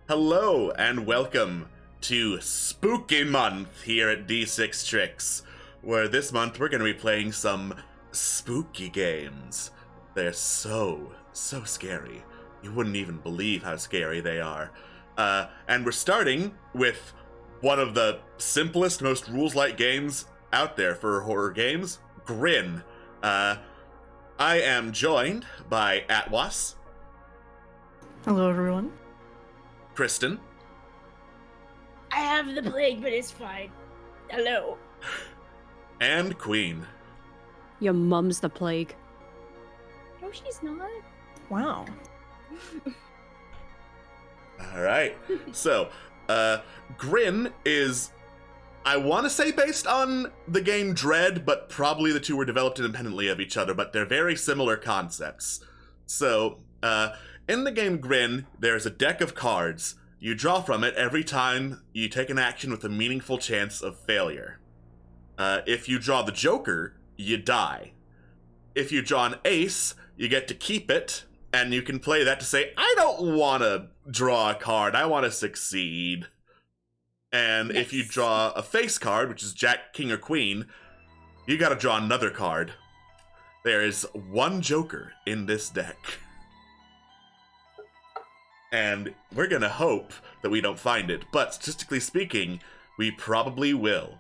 Hello and welcome to Spooky Month here at D6 Tricks, where this month we're going to be playing some spooky games. They're so scary. You wouldn't even believe how scary they are. And we're starting with one of the simplest, most rules-light games out there for horror games, GRIN. I am joined by Atwas. Hello, everyone. Kristen. I have the plague, but it's fine. Hello. And Queen. Your mum's the plague. No, she's not. Wow. Alright. So, GRIN is, I want to say based on the game Dread, but probably the two were developed independently of each other, but they're very similar concepts. So, in the game GRIN, there's a deck of cards. You draw from it every time you take an action with a meaningful chance of failure. If you draw the Joker, you die. If you draw an ace, you get to keep it, and you can play that to say, I don't want to draw a card, I want to succeed. And if you draw a face card, which is Jack, King, or Queen, you gotta draw another card. There is one Joker in this deck. And we're gonna hope that we don't find it, but statistically speaking, we probably will.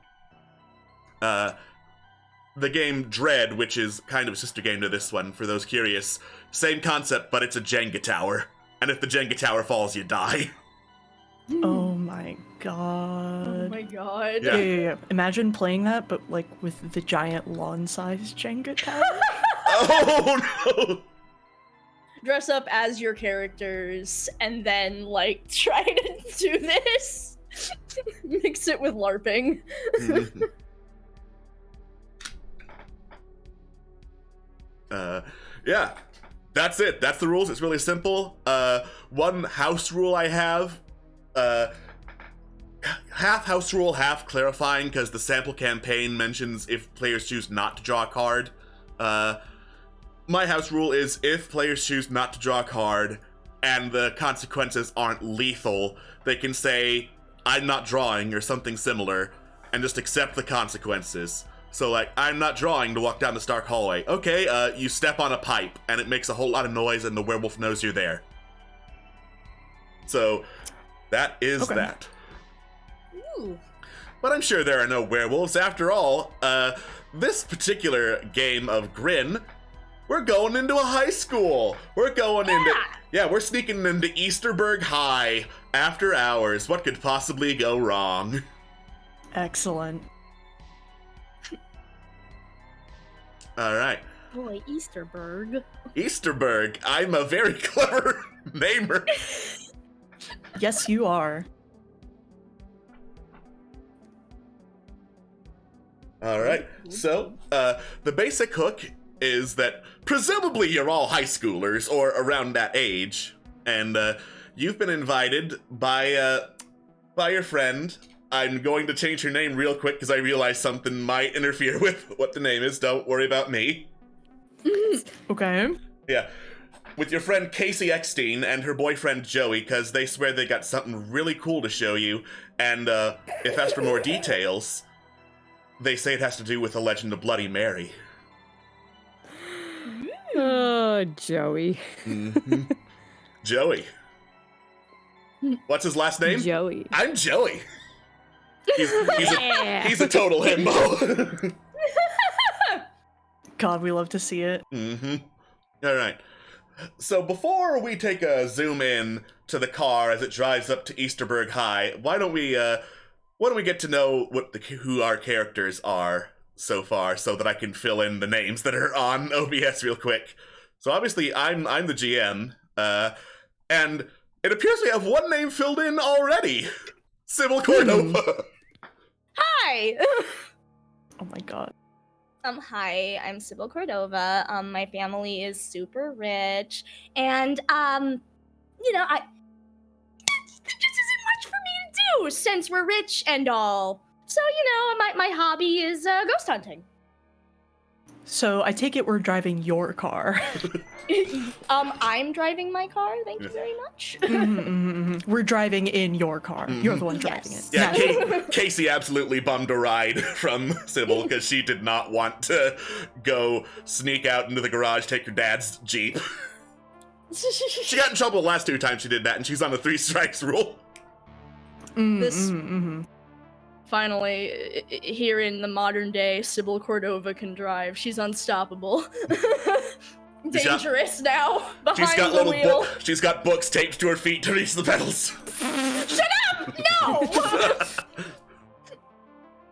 The game Dread, which is kind of a sister game to this one, for those curious, same concept, but it's a Jenga tower. And if the Jenga tower falls, you die. Oh my god. Oh my god. Yeah. Imagine playing that, but like with the giant lawn-sized Jenga tower. Oh no! Dress up as your characters and then, like, try to do this. Mix it with LARPing. Yeah. That's it. That's the rules. It's really simple. One house rule I have, half house rule, half clarifying, because the sample campaign mentions if players choose not to draw a card. My house rule is if players choose not to draw a card and the consequences aren't lethal, they can say, I'm not drawing, or something similar, and just accept the consequences. So, like, I'm not drawing to walk down this dark hallway. Okay, you step on a pipe, and it makes a whole lot of noise, and the werewolf knows you're there. So, that is that. Ooh. But I'm sure there are no werewolves. After all, this particular game of GRIN, we're going into a high school. We're going into... Yeah, we're sneaking into Easterburg High after hours. What could possibly go wrong? Excellent. All right. Boy, Easterburg. Easterburg. I'm a very clever namer. Yes, you are. All right. So, the basic hook is that presumably you're all high schoolers or around that age, and you've been invited by your friend. I'm going to change her name real quick because I realize something might interfere with what the name is. Don't worry about me. Okay. Yeah. With your friend Casey Eckstein and her boyfriend Joey, because they swear they got something really cool to show you, and if asked for more details, they say it has to do with the legend of Bloody Mary. Oh, Joey. Mm-hmm. Joey. What's his last name? Joey. I'm Joey. He's a total himbo. God, we love to see it. Mm-hmm. All right. So before we take a zoom in to the car as it drives up to Easterburg High, why don't we get to know who our characters are so far, so that I can fill in the names that are on OBS real quick. So obviously I'm the GM, and it appears we have one name filled in already. Sybil Cordova. Hi! Oh my god. Hi, I'm Sybil Cordova. My family is super rich, and, you know, this isn't much for me to do since we're rich and all. So, you know, my hobby is ghost hunting. So I take it we're driving your car. I'm driving my car. Thank you very much. We're driving in your car. You're the one driving Yes. it. Yeah, Naturally. Casey absolutely bummed a ride from Sybil because she did not want to go sneak out into the garage, take her dad's Jeep. She got in trouble the last 2 times she did that, and she's on the 3 strikes rule. This finally, here in the modern day, Sybil Cordova can drive. She's unstoppable. Dangerous now. Behind the wheel. She's got books taped to her feet to reach the pedals. Shut up! No!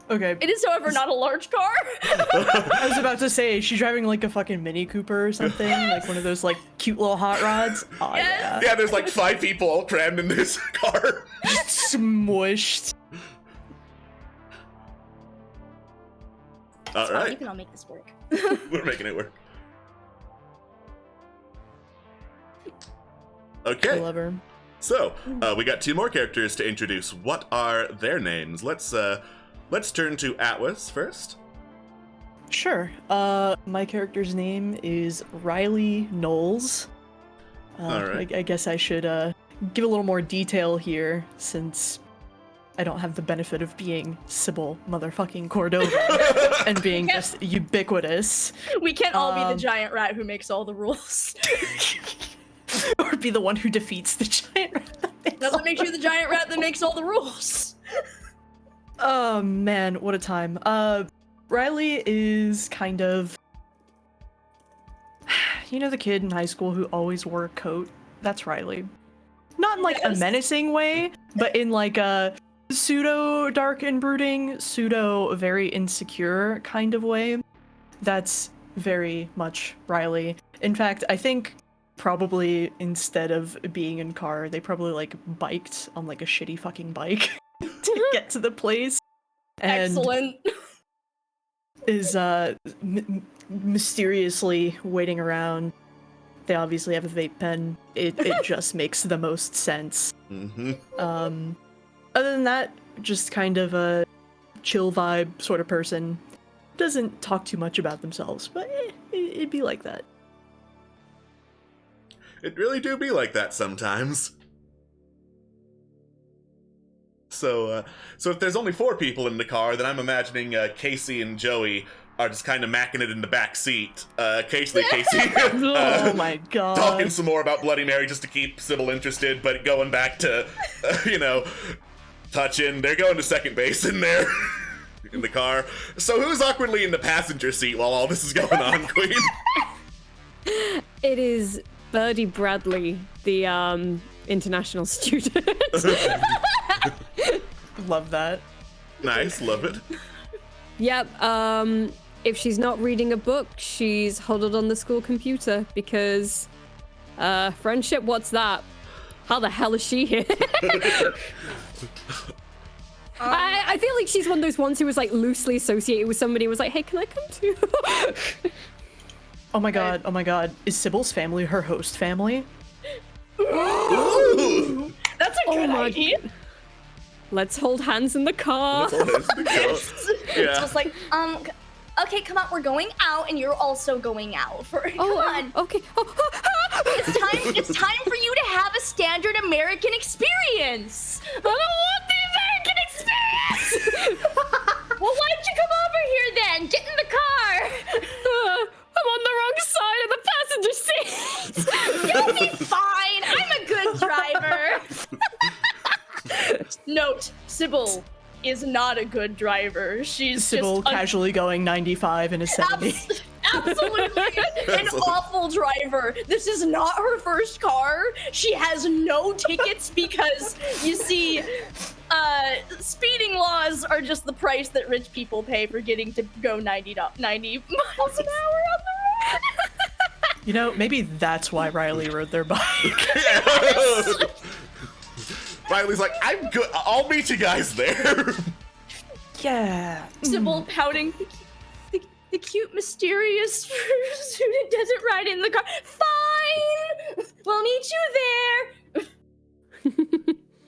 Okay. It is, however, not a large car. I was about to say, she's driving like a fucking Mini Cooper or something, like one of those like cute little hot rods. Oh Yes. Yeah, there's like 5 people all crammed in this car. Smushed. All We right, can all make this work. we're making it work. Okay, Lover. so we got 2 more characters to introduce. What are their names? Let's turn to Atwas first. Sure. My character's name is Riley Knowles. All right. I guess I should give a little more detail here, since I don't have the benefit of being Sybil motherfucking Cordova and being just ubiquitous. We can't all be the giant rat who makes all the rules. Or be the one who defeats the giant rat. Doesn't make you the giant rat that makes all the rules. Oh man, what a time. Riley is kind of, you know, the kid in high school who always wore a coat? That's Riley. Not in like a menacing way, but in like a pseudo dark and brooding, pseudo very insecure kind of way. That's very much Riley. In fact, I think probably instead of being in car, they probably like biked on like a shitty fucking bike to get to the place. And Excellent. is mysteriously waiting around. They obviously have a vape pen. It just makes the most sense. Other than that, just kind of a chill vibe sort of person. Doesn't talk too much about themselves, but it'd be like that. It really do be like that sometimes. So if there's only 4 people in the car, then I'm imagining Casey and Joey are just kind of macking it in the back seat. Occasionally Casey Oh my god. talking some more about Bloody Mary just to keep Sybil interested, but going back to, touching. They're going to second base in there. In the car. So who's awkwardly in the passenger seat while all this is going on, Queen? It is Birdie Bradley, the international student. Love that. Nice, love it. Yep, if she's not reading a book, she's huddled on the school computer because friendship, what's that? How the hell is she here? I feel like she's one of those ones who was like loosely associated with somebody who was like, hey, can I come too? Oh my god. Is Sybil's family her host family? Ooh. That's a good idea. Let's hold hands in the car. Yeah. Just like, okay, come on, we're going out, and you're also going out. Come on. Okay. It's time for you to have a standard American experience. I don't want the American experience. Well, why don't you come over here then? Get in the car. I'm on the wrong side of the passenger seat. You'll be fine. I'm a good driver. Note: Sybil is not a good driver. She's Sybil just casually going 95 in a 70. Absolutely an awful driver. This is not her first car. She has no tickets because, you see, speeding laws are just the price that rich people pay for getting to go 90 miles an hour on the road. You know, maybe that's why Riley rode their bike. Riley's like, I'm good. I'll meet you guys there. Yeah. Sybil pouting. The cute, mysterious student doesn't ride in the car. Fine! We'll meet you there!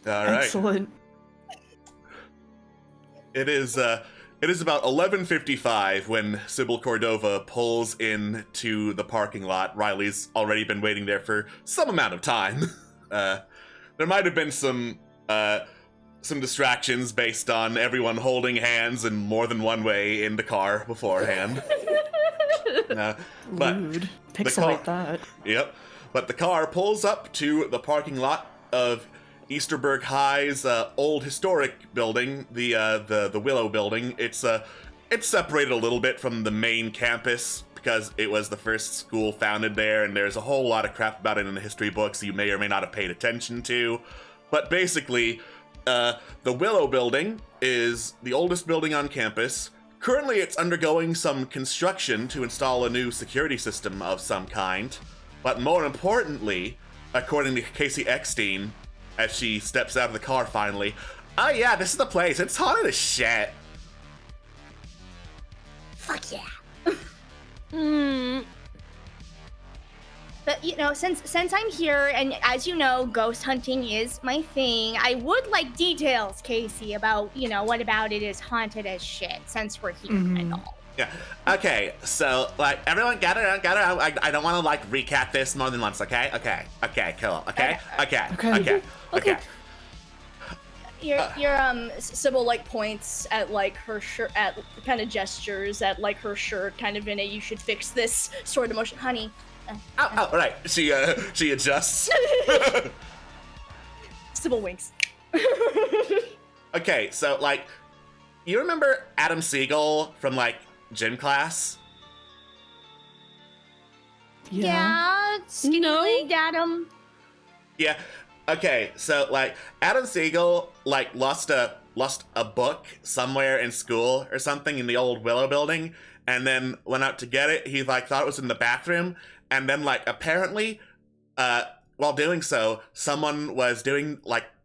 All right. Excellent. It is It is about 11:55 when Sybil Cordova pulls into the parking lot. Riley's already been waiting there for some amount of time. There might have been some distractions based on everyone holding hands in more than one way in the car beforehand. Rude. Pixelate that. Yep. But the car pulls up to the parking lot of Easterburg High's old historic building, the Willow building. It's separated a little bit from the main campus because it was the first school founded there, and there's a whole lot of crap about it in the history books you may or may not have paid attention to. But basically, the Willow building is the oldest building on campus. Currently, it's undergoing some construction to install a new security system of some kind. But more importantly, according to Casey Eckstein, as she steps out of the car finally, oh yeah, this is the place. It's haunted as shit. Fuck yeah. But since I'm here, and as you know, ghost hunting is my thing, I would like details, Casey, about what about it is haunted as shit, since we're here and all. Yeah. Okay. So, everyone gather. I don't want to recap this more than once. Okay. Cool. Okay. Your Sybil points at her shirt, at kind of gestures at her shirt, kind of in a "you should fix this" sort of motion, honey. Right. She adjusts. Sybil winks. Okay. So you remember Adam Siegel from gym class? Yeah, skinny legged Adam. Yeah. Okay, so Adam Siegel lost a book somewhere in school or something in the old Willow building, and then went out to get it. He thought it was in the bathroom, and then apparently, while doing so, someone was doing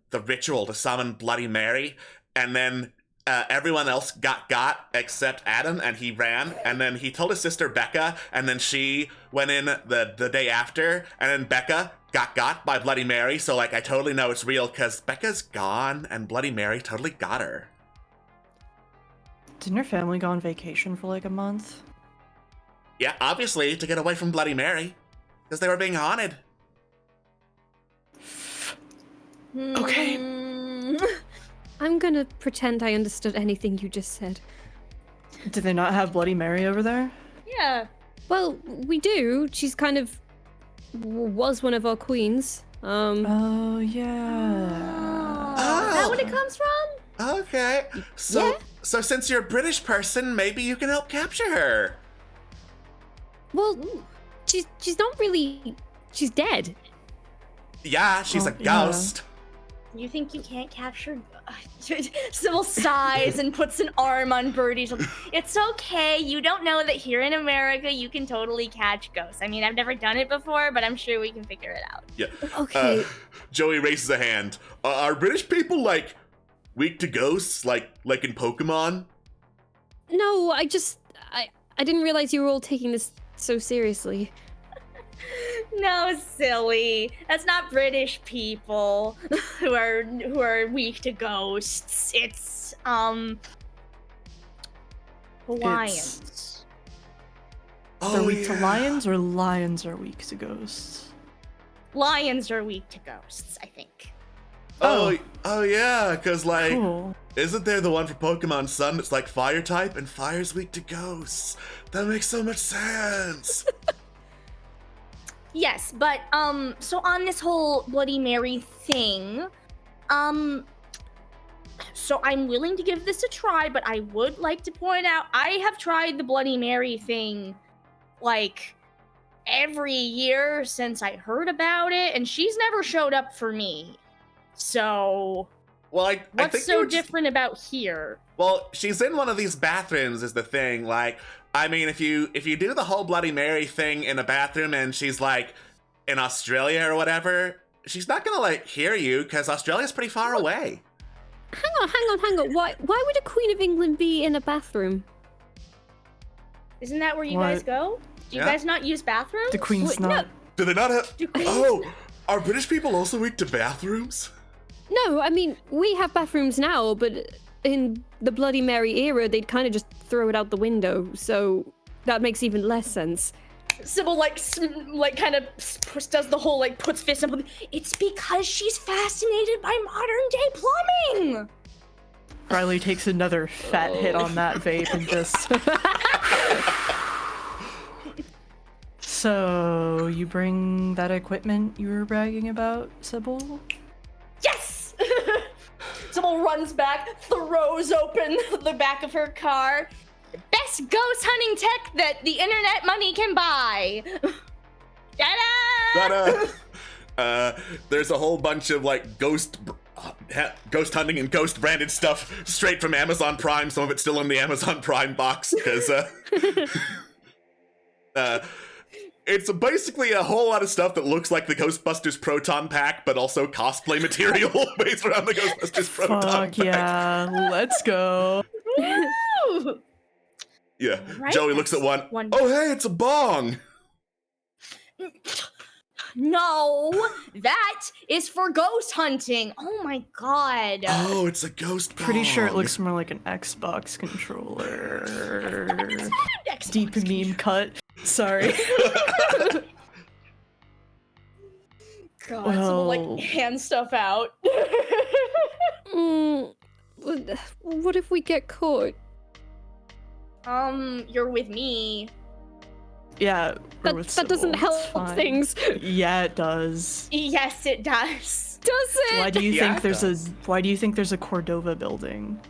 the ritual to summon Bloody Mary, and then everyone else got except Adam, and he ran, and then he told his sister Becca, and then she went in the day after, and then Becca got by Bloody Mary, so I totally know it's real because Becca's gone and Bloody Mary totally got her. Didn't her family go on vacation for a month? Yeah, obviously, to get away from Bloody Mary, because they were being haunted. Okay. I'm gonna pretend I understood anything you just said. Do they not have Bloody Mary over there? Yeah. Well, we do. She's kind of was one of our queens. Oh, yeah. Is that what it comes from? Okay. So since you're a British person, maybe you can help capture her. Well, she's not really. She's dead. Yeah, she's a ghost. You think you can't capture? Sybil sighs and puts an arm on Birdie's. It's okay. You don't know that here in America you can totally catch ghosts. I mean, I've never done it before, but I'm sure we can figure it out. Yeah. Okay. Joey raises a hand. Are British people weak to ghosts, like in Pokemon? No, I didn't realize you were all taking this so seriously. No, silly. That's not British people who are weak to ghosts. It's Hawaiians. They're weak to lions, or lions are weak to ghosts? Lions are weak to ghosts, I think. Oh yeah, because Cool. isn't there the one for Pokemon Sun that's fire type and fire's weak to ghosts? That makes so much sense. Yes, but so on this whole Bloody Mary thing, so I'm willing to give this a try, but I would like to point out I have tried the Bloody Mary thing every year since I heard about it, and she's never showed up for me. So Well, I what's think so different about here? Well, she's in one of these bathrooms is the thing. I mean, if you do the whole Bloody Mary thing in a bathroom and she's in Australia or whatever, she's not gonna hear you because Australia's pretty far away. Hang on. Why would a Queen of England be in a bathroom? Isn't that where you guys go? Do you guys not use bathrooms? The Queen's not. Do they not have? Do queens- Oh, are British people also weak to bathrooms? No, I mean we have bathrooms now, but in the Bloody Mary era, they'd kind of just throw it out the window, so that makes even less sense. Sybil kind of does the whole puts fist up. It's because she's fascinated by modern day plumbing. Riley takes another fat hit on that vape and just. So you bring that equipment you were bragging about, Sybil? Yes. Sybil runs back, throws open the back of her car. Best ghost hunting tech that the internet money can buy. Ta-da! Ta-da! There's a whole bunch of ghost hunting and ghost branded stuff straight from Amazon Prime. Some of it's still in the Amazon Prime box because it's basically a whole lot of stuff that looks like the Ghostbusters Proton Pack, but also cosplay material based around the Ghostbusters Proton Pack. Fuck yeah, let's go. Woo! Yeah, Right, Joey looks at one. one. Oh, hey, it's a bong. No, that is for ghost hunting. Oh my god. Oh, it's a ghost bong. Pretty sure it looks more like an Xbox controller. Next Deep one. meme cut. Sorry. God, Well- so hand stuff out. What if we get caught? You're with me. Yeah, we're That, with that doesn't Sybil, it's help fine. things. Yeah, it does. Yes, it does. Does it? Why do you Yeah, think it does. Why do you think there's a Cordova building?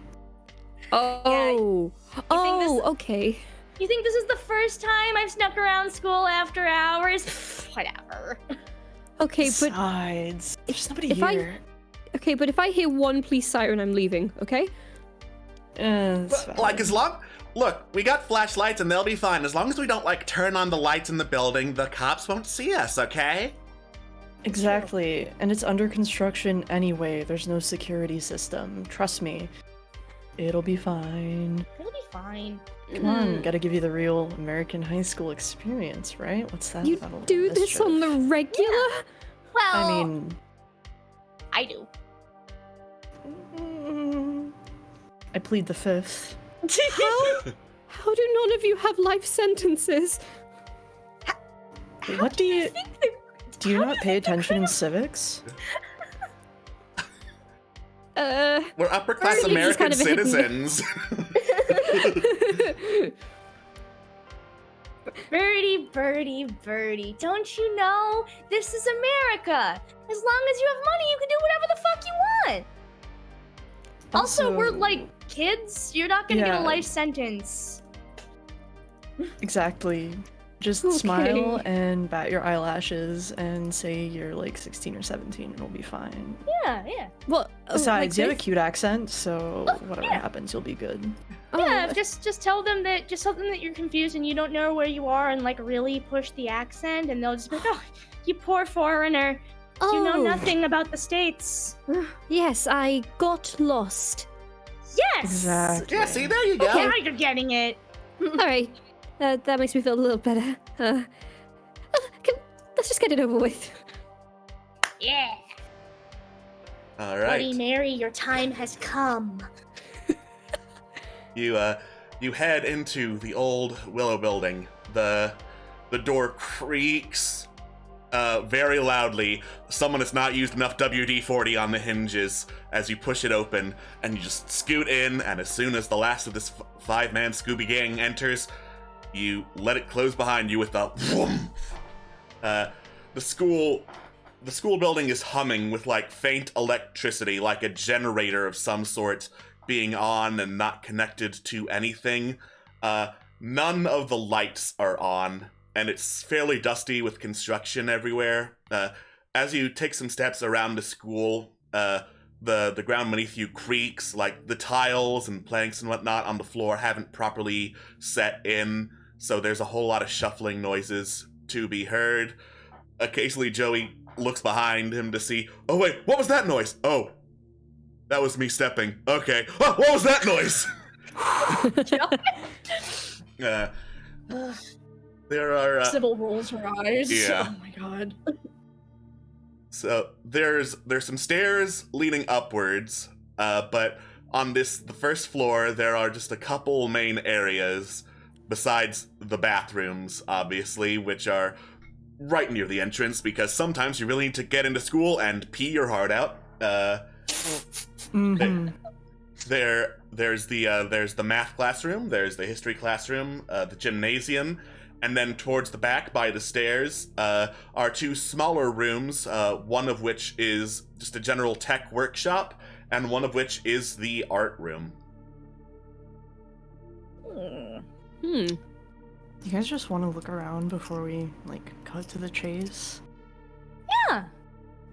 Oh. think Oh, this- okay. You think this is the first time I've snuck around school after hours? Whatever. Okay, but Besides, there's nobody if I- here. but if I hear one police siren, I'm leaving, okay? It's fine. As long... Look, we got flashlights and they'll be fine. As long as we don't, turn on the lights in the building, the cops won't see us, okay? Exactly, and it's under construction anyway. There's no security system. Trust me, it'll be fine. It'll be fine. Come on, gotta give you the real American high school experience, right? What's that? You about a do this on the regular? Well, I mean, I do. I plead the fifth. How do none of you have life sentences? What do you? Do you not pay attention in civics? We're upper class Civics is American kind of a hidden- citizens. Birdie, birdie, birdie. Don't you know? This is America. As long as you have money, you can do whatever the fuck you want. Also, we're kids. You're not gonna get Yeah. a life sentence. Exactly. Just Okay. smile and bat your eyelashes and say you're 16 or 17 and it'll be fine. Yeah. What? Besides, you have a this? cute accent, so whatever yeah. happens, you'll be good. Yeah, Oh, just tell them that you're confused and you don't know where you are, and really push the accent, and they'll just be like, "Oh, you poor foreigner, you know nothing about the States." Yes, I got lost. Yes. Exactly. Yeah, see, there you go. Now you're getting it. All right, that makes me feel a little better. Let's just get it over with. Yeah. All Bloody right. Mary, your time has come. You head into the old Willow building. The door creaks very loudly. Someone has not used enough WD-40 on the hinges as you push it open, and you just scoot in, and as soon as the last of this five-man Scooby gang enters, you let it close behind you with a whoom. The school building is humming with faint electricity, like a generator of some sort being on and not connected to anything. None of the lights are on, and it's fairly dusty with construction everywhere. As you take some steps around the school, the ground beneath you creaks, the tiles and planks and whatnot on the floor haven't properly set in, so there's a whole lot of shuffling noises to be heard. Occasionally Joey looks behind him to see, oh wait, what was that noise? Oh, that was me stepping. Okay. Oh, what was that noise? There are Sybil rolls her eyes. Yeah. Oh my god. so there's some stairs leading upwards, but on the first floor, there are just a couple main areas, besides the bathrooms, obviously, which are right near the entrance, because sometimes you really need to get into school and pee your heart out. There's the math classroom, there's the history classroom, the gymnasium, and then towards the back by the stairs are two smaller rooms, one of which is just a general tech workshop, and one of which is the art room. You guys just want to look around before we, cut to the chase? Yeah.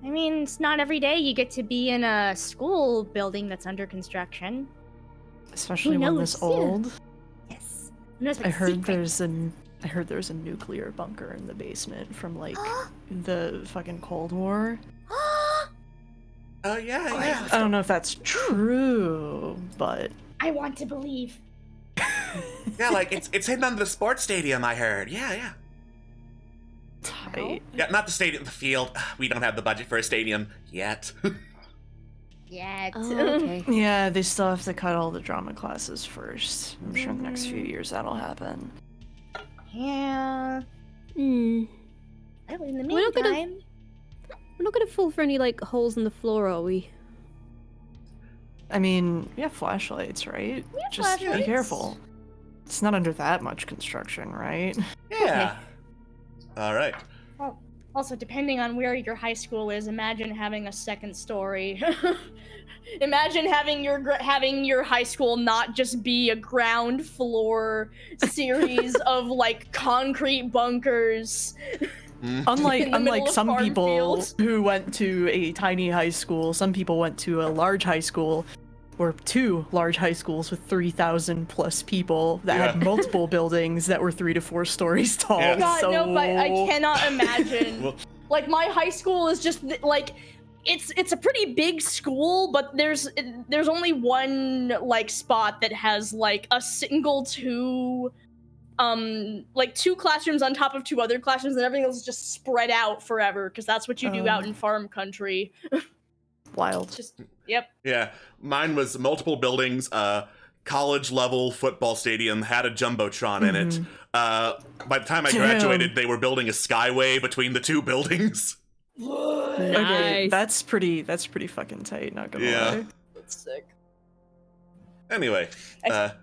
I mean, it's not every day you get to be in a school building that's under construction. Especially Who one knows? this old. Yes. Who knows I what's heard secret? there's a nuclear bunker in the basement from, the fucking Cold War. Oh, yeah. I don't know if that's true, but... I want to believe. Yeah, it's hidden under the sports stadium, I heard. Yeah. Tight. Yeah, not the stadium, the field. We don't have the budget for a stadium yet. Yet. Oh, okay. Yeah, they still have to cut all the drama classes first. I'm sure in the next few years that'll happen. Yeah. Hmm. Well, in the We're not gonna- meantime... We're not gonna fall for any, holes in the floor, are we? I mean, we have flashlights, right? We have Just be flashlights. careful. It's not under that much construction, right? Yeah. All right. Also, depending on where your high school is, imagine having a second story. Imagine having your high school not just be a ground floor series of concrete bunkers. Unlike In the middle of some people cornfields. who went to a tiny high school, some people went to a large high school, or two large high schools with 3,000 plus people that had multiple buildings that were 3 to 4 stories tall. Yeah. God, so... no, but I cannot imagine. Well- My high school is just it's a pretty big school, but there's only one spot that has a single two classrooms on top of two other classrooms, and everything else is just spread out forever because that's what you do out in farm country. Wild. Yep. Yeah, mine was multiple buildings, college level football stadium, had a jumbotron in it. By the time I graduated, they were building a skyway between the two buildings. Okay, Nice. that's pretty fucking tight, not gonna lie. That's sick. Anyway, Either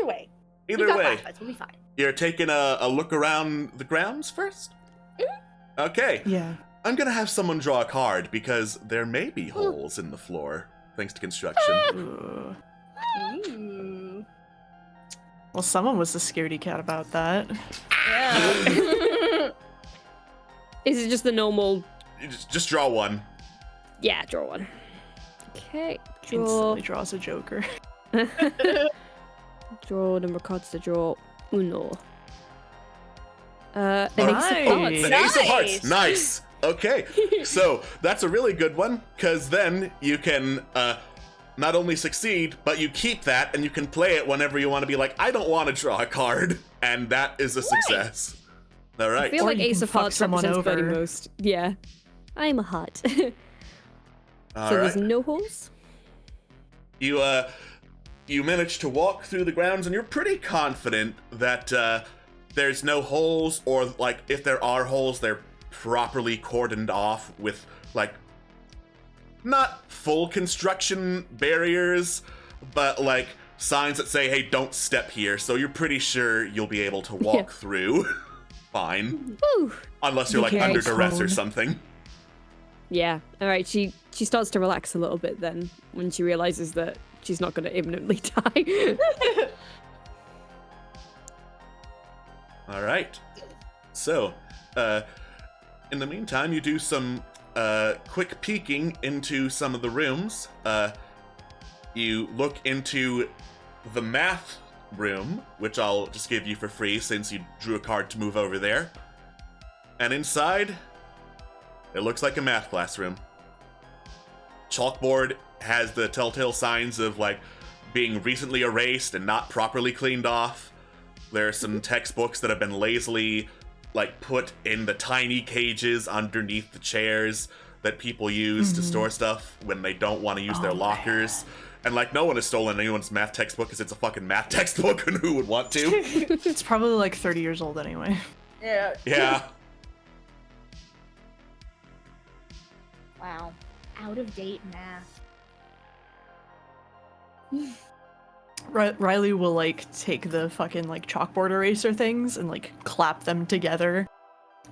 way. either We've got way, flashlights, we'll be fine. you're taking a look around the grounds first? Okay, Yeah. I'm gonna have someone draw a card because there may be holes in the floor, thanks to construction. Ooh. Ooh. Well, someone was the scaredy cat about that. Yeah. Is it just the normal? You just draw one. Yeah, draw one. Okay, draw. Instantly draws a Joker. Draw number of cards to draw. Uno. An Nice. ace of hearts. The Ace of Hearts. Nice. Nice. Okay, so that's a really good one, because then you can not only succeed, but you keep that, and you can play it whenever you want to be like, I don't want to draw a card, and that is a success. All I right. feel Or like you ace can of fuck hearts someone represents Birdie over. most. Yeah. I'm a heart. All So right. there's no holes? You manage to walk through the grounds, and you're pretty confident that there's no holes, or if there are holes, they're properly cordoned off with not full construction barriers, but signs that say, hey, don't step here. So you're pretty sure you'll be able to walk through fine. Woo! Unless you're Okay, under duress or code. something. Yeah. All right. She starts to relax a little bit then when she realizes that she's not going to imminently die. All right. So, in the meantime, you do some quick peeking into some of the rooms. You look into the math room, which I'll just give you for free since you drew a card to move over there. And inside, it looks like a math classroom. Chalkboard has the telltale signs of being recently erased and not properly cleaned off. There are some textbooks that have been lazily put in the tiny cages underneath the chairs that people use to store stuff when they don't want to use their lockers. And like, no one has stolen anyone's math textbook because it's a fucking math textbook, and who would want to? It's probably like 30 years old anyway. Yeah. Yeah. Wow. Out of date math. Riley will like take the fucking like chalkboard eraser things and like clap them together.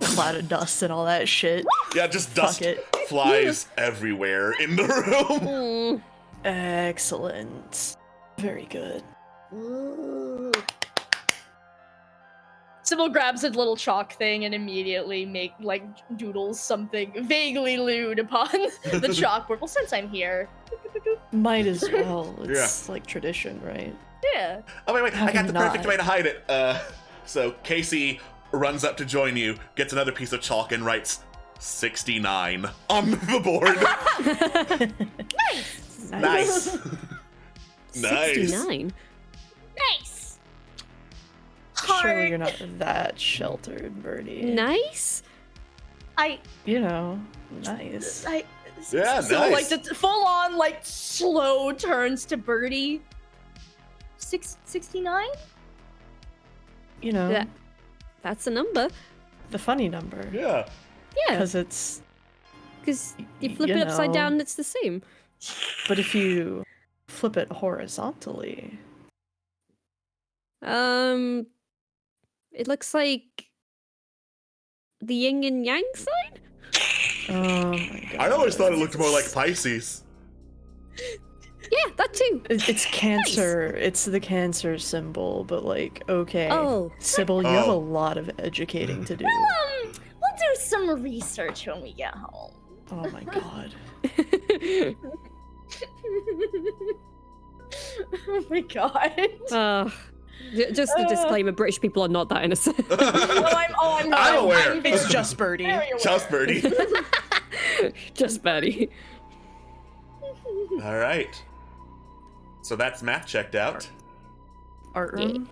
Cloud of dust and all that shit. Yeah, just Fuck dust it. flies everywhere in the room. Excellent. Very good. Ooh. Sybil grabs a little chalk thing and immediately doodles something vaguely lewd upon the chalkboard. Well, since I'm here. Might as well. It's like tradition, right? Yeah. Oh, wait, I got the perfect not? way to hide it. So Casey runs up to join you, gets another piece of chalk, and writes 69 on the board. Nice. Nice. 69. Nice. Surely you're not that sheltered, Birdie. Nice. You know, nice. Yeah, so nice. like the full on like slow turns to Birdie. 69? You know, That's a number. the funny number. Yeah. Yeah, Because it's. because you flip you it upside know. down and it's the same. But if you flip it horizontally. It looks like the yin and yang sign? Oh my god. I always thought it looked more like Pisces. Yeah, that too. It's Cancer. It's the Cancer symbol, but like, okay. Oh. Sybil, you have a Oh. lot of educating to do. We'll do some research when we get home. Oh my god. Oh my god. Just a disclaimer, British people are not that innocent. I'm I'm aware. It's just Birdie. very aware. Just Birdie. Just Betty. All right. So that's math checked out. Art room?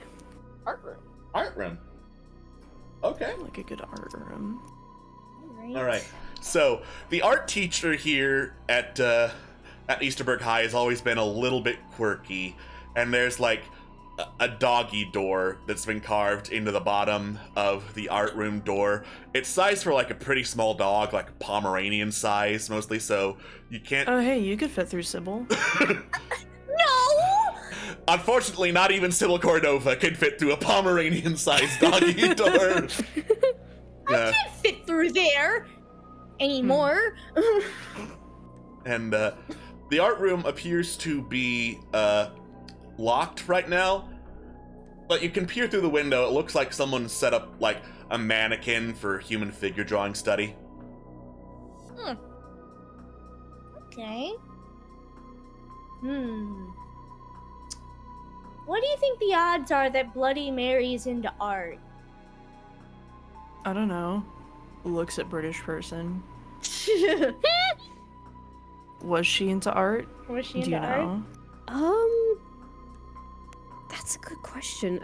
Art room. Art room. Okay. Like a good art room. All right. So the art teacher here at Easterburg High has always been a little bit quirky, and there's like a doggy door that's been carved into the bottom of the art room door. It's sized for like a pretty small dog, like Pomeranian size mostly, so you can't. Oh hey, you could fit through Sybil. No! Unfortunately, not even Sybil Cordova can fit through a Pomeranian-sized doggy door. Yeah. Can't fit through there anymore. And the art room appears to be locked right now, but you can peer through the window. It looks like someone set up like a mannequin for human figure drawing study. Okay. What do you think the odds are that Bloody Mary's into art? I don't know. Looks at British person. Was she into art? Was she Do you into art? know? That's a good question.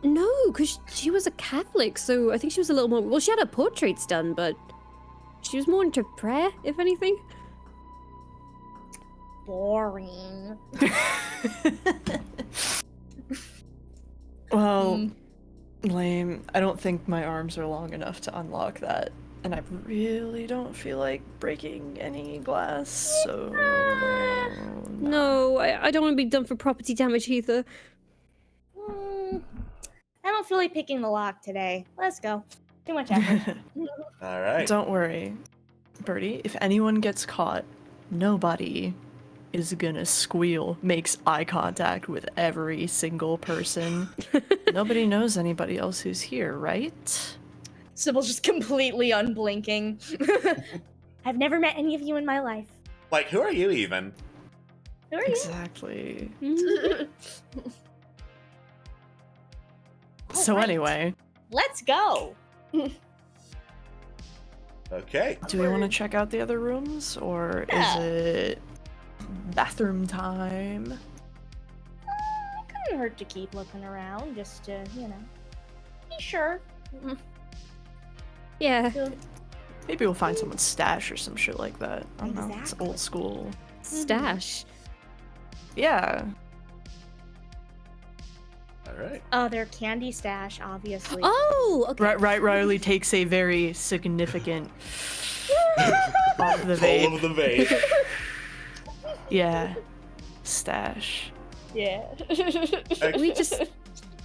No, because she was a Catholic, so I think she was a little more. Well, she had her portraits done, but she was more into prayer, if anything. Boring. Well, lame. I don't think my arms are long enough to unlock that. And I really don't feel like breaking any glass, so... No, I don't want to be done for property damage either. I don't feel like picking the lock today. Let's go. Too much effort. All right. Don't worry, Birdie. If anyone gets caught, nobody is gonna squeal, makes eye contact with every single person. Nobody knows anybody else who's here, right? Sybil's just completely unblinking. I've never met any of you in my life. Like, who are you even? Who are you? Exactly. Mm-hmm. So Alright. anyway, Let's go. Okay. do we want to check out the other rooms, or Yeah. is it bathroom time? Couldn't hurt to keep looking around, just to, be sure. Yeah. Maybe we'll find someone's stash or some shit like that. I don't know. It's Exactly. old school. stash. Yeah. All right. Oh, their candy stash, obviously. Oh, okay. Riley takes a very significant off the Pull vape. of the vape. Yeah. Stash. Yeah. We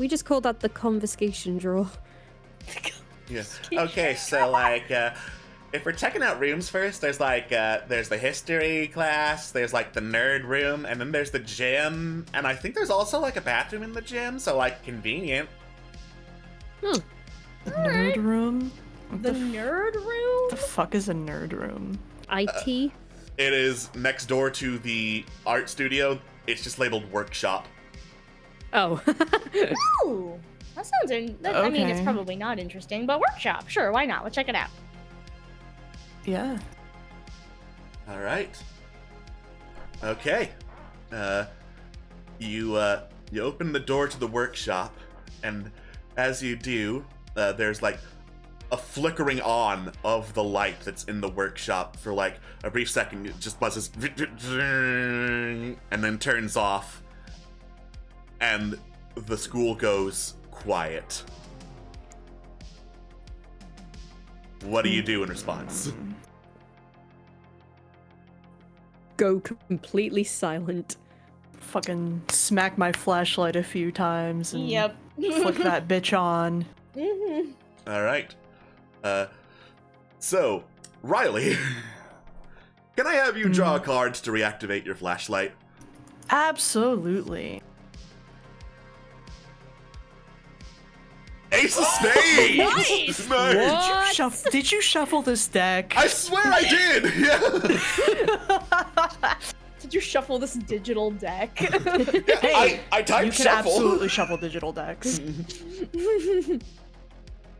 just call that the confiscation drawer. Yeah. Okay, so like, if we're checking out rooms first, there's like, there's the history class, there's like the nerd room, and then there's the gym, and I think there's also like a bathroom in the gym, so like convenient. Nerd room? What The nerd room? the fuck is a nerd room? IT. It is next door to the art studio. It's just labeled workshop. Oh. Ooh, that sounds. I mean, it's Okay. probably not interesting, but workshop, sure, why not? Let's check it out. Yeah. All right. Okay. You open the door to the workshop, and as you do, there's like a flickering on of the light that's in the workshop for like a brief second. It just buzzes and then turns off, and the school goes quiet. What do you do in response? Go completely silent. Fucking smack my flashlight a few times and flick that bitch on. Mm-hmm. All right. So, Riley, can I have you draw cards to reactivate your flashlight? Absolutely. Ace of Spades! Nice! Nice! Did you shuffle this deck? I swear I did! Yeah. Did you shuffle this digital deck? Hey, I typed you can shuffle. absolutely shuffle digital decks.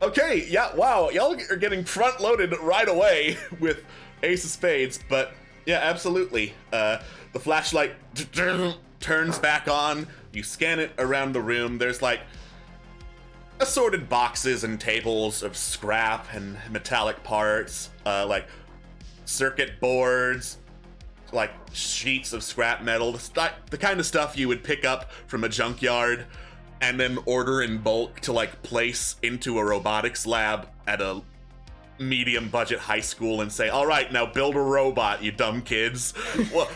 Okay, yeah, wow, y'all are getting front-loaded right away with Ace of Spades, but yeah, absolutely. The flashlight turns back on, you scan it around the room, there's like assorted boxes and tables of scrap and metallic parts, like circuit boards, like sheets of scrap metal, the kind of stuff you would pick up from a junkyard and then order in bulk to like place into a robotics lab at a medium budget high school and say, all right, now build a robot, you dumb kids. Well,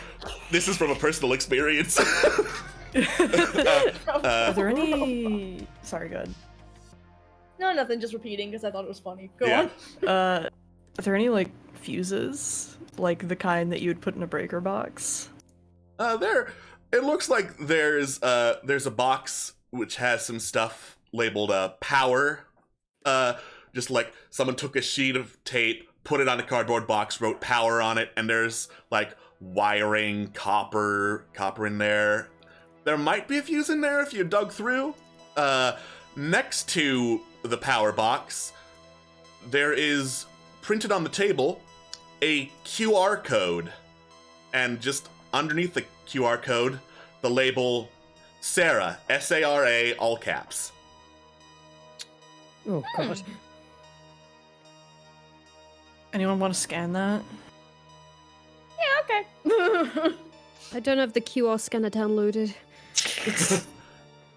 this is from a personal experience. Are there any... Sorry, go ahead. No, nothing, just repeating because I thought it was funny. Go Yeah. on. Are there any, like, fuses? Like the kind that you would put in a breaker box? It looks like there's a box which has some stuff labeled power. Just like someone took a sheet of tape, put it on a cardboard box, wrote power on it, and there's like wiring, copper in there. There might be a fuse in there if you dug through. Next to the power box, there is printed on the table a QR code, and just underneath the QR code, the label Sarah, S-A-R-A, all caps. Oh god. Anyone want to scan that? Yeah, okay. I don't have the QR scanner downloaded.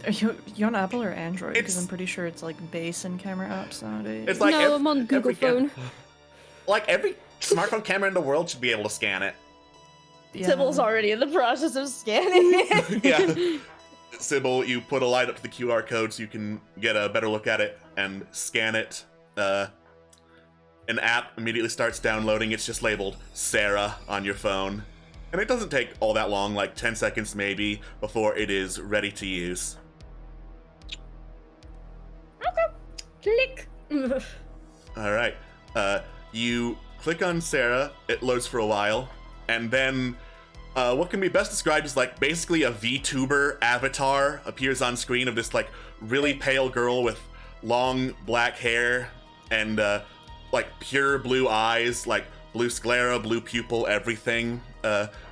Are you on Apple or Android? Because It's- I'm pretty sure it's like base and camera apps nowadays. It's like No, I'm on Google phone. Like every smartphone camera in the world should be able to scan it. Yeah. Sybil's already in the process of scanning it. Yeah. Sybil, you put a light up to the QR code so you can get a better look at it and scan it. An app immediately starts downloading. It's just labeled Sarah on your phone. And it doesn't take all that long, like 10 seconds maybe, before it is ready to use. Click. All right. You click on Sarah, it loads for a while, and then what can be best described as like basically a VTuber avatar appears on screen of this like really pale girl with long black hair and like pure blue eyes, like blue sclera, blue pupil, everything,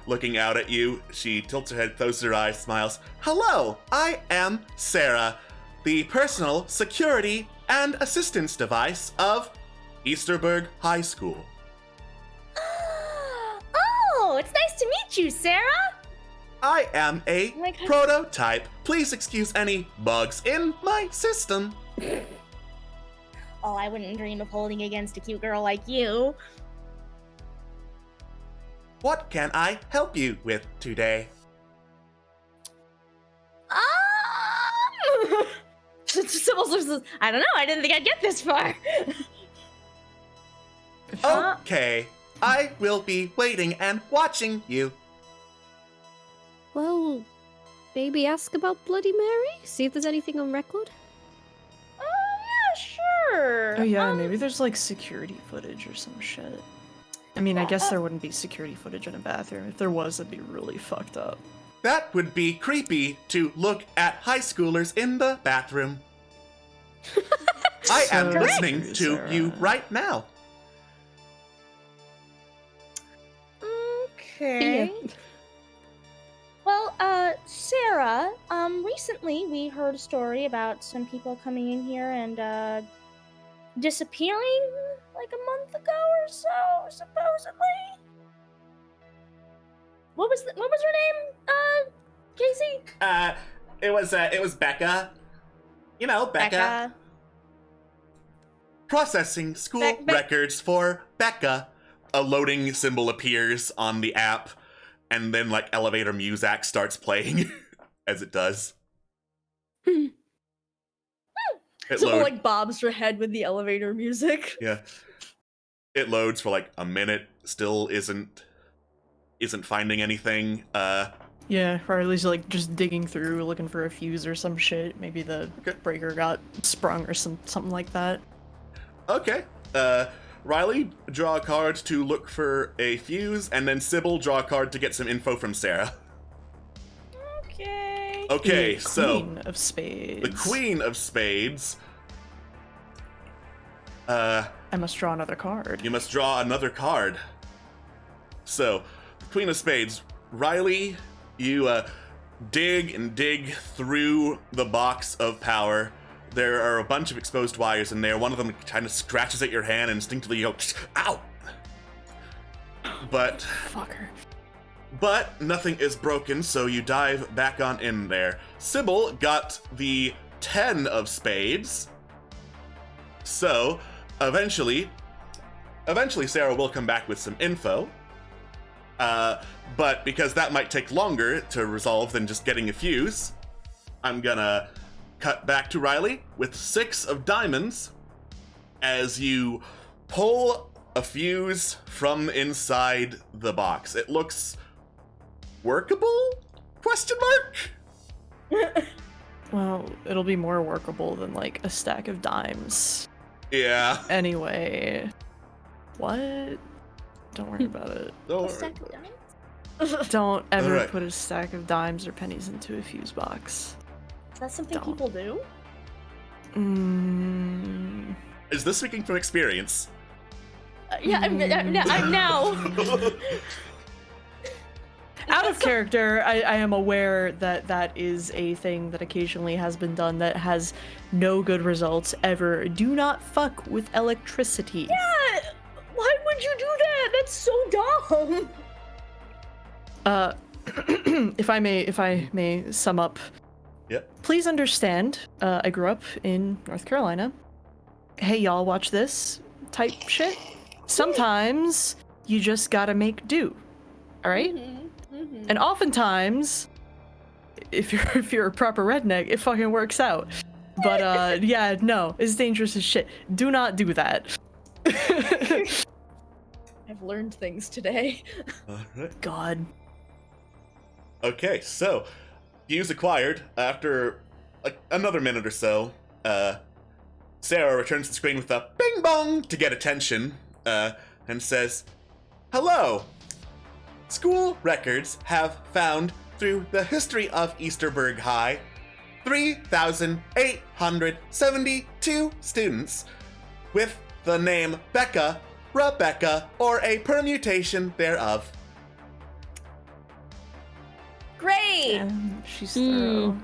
looking out at you. She tilts her head, closes her eyes, smiles. Hello, I am Sarah, the personal security and assistance device of Easterburg High School. Oh, it's nice Nice to meet you, Sarah. I am a Oh my God. prototype. Please excuse any bugs in my system. Oh, I wouldn't dream of holding against a cute girl like you. What can I help you with today? Sybil says, I don't know. I didn't think I'd get this far. Okay, I will be waiting and watching you. Well, maybe ask about Bloody Mary? See if there's anything on record? Yeah, sure. Oh yeah, maybe there's like security footage or some shit. I mean, I guess there wouldn't be security footage in a bathroom. If there was, it'd be really fucked up. That would be creepy to look at high schoolers in the bathroom. I am So listening true, to Sarah. you right now. Okay. Well, Sarah, recently we heard a story about some people coming in here and, disappearing like a month ago or so, supposedly. What was her name, Casey? It was Becca. You know, Becca. Processing school records for Becca. A loading symbol appears on the app, and then like elevator music starts playing as it does. It So loads. like bobs her head with the elevator music. Yeah. It loads for like a minute, still isn't finding anything. Yeah, or at least like just digging through, looking for a fuse or some shit. Maybe the breaker got sprung or something like that. Okay. Riley, draw a card to look for a fuse, and then Sybil, draw a card to get some info from Sarah. Okay. Okay, The so Queen of Spades. the Queen of Spades. I must draw another card. You must draw another card. So, the Queen of Spades. Riley, you dig and dig through the box of power. There are a bunch of exposed wires in there. One of them kind of scratches at your hand, and instinctively you go, ow! But Fucker. nothing is broken, so you dive back on in there. Sybil got the 10 of spades. So, eventually Sarah will come back with some info. But because that might take longer to resolve than just getting a fuse, I'm gonna cut back to Riley with 6 of diamonds as you pull a fuse from inside the box. It looks workable? Question mark? Well, it'll be more workable than like a stack of dimes. Yeah. Anyway. What? Don't worry about it. Don't A worry. stack of dimes? Don't ever Alright. put a stack of dimes or pennies into a fuse box. Is that something Don't. people do? Is this speaking from experience? Yeah, I'm now. Out of character, I am aware that that is a thing that occasionally has been done that has no good results ever. Do not fuck with electricity. Yeah, why would you do that? That's so dumb. If I may sum up. Yep. Please understand, I grew up in North Carolina. Hey y'all, watch this type shit. Sometimes you just gotta make do. Alright? And oftentimes, if you're a proper redneck, it fucking works out. But yeah, no, it's dangerous as shit. Do not do that. I've learned things today. Alright. God. Okay, so fuse acquired. After like another minute or so, Sarah returns to the screen with a bing bong to get attention, and says, "Hello. School records have found through the history of Easterburg High 3,872 students with the name Becca, Rebecca, or a permutation thereof." Great. She's thorough.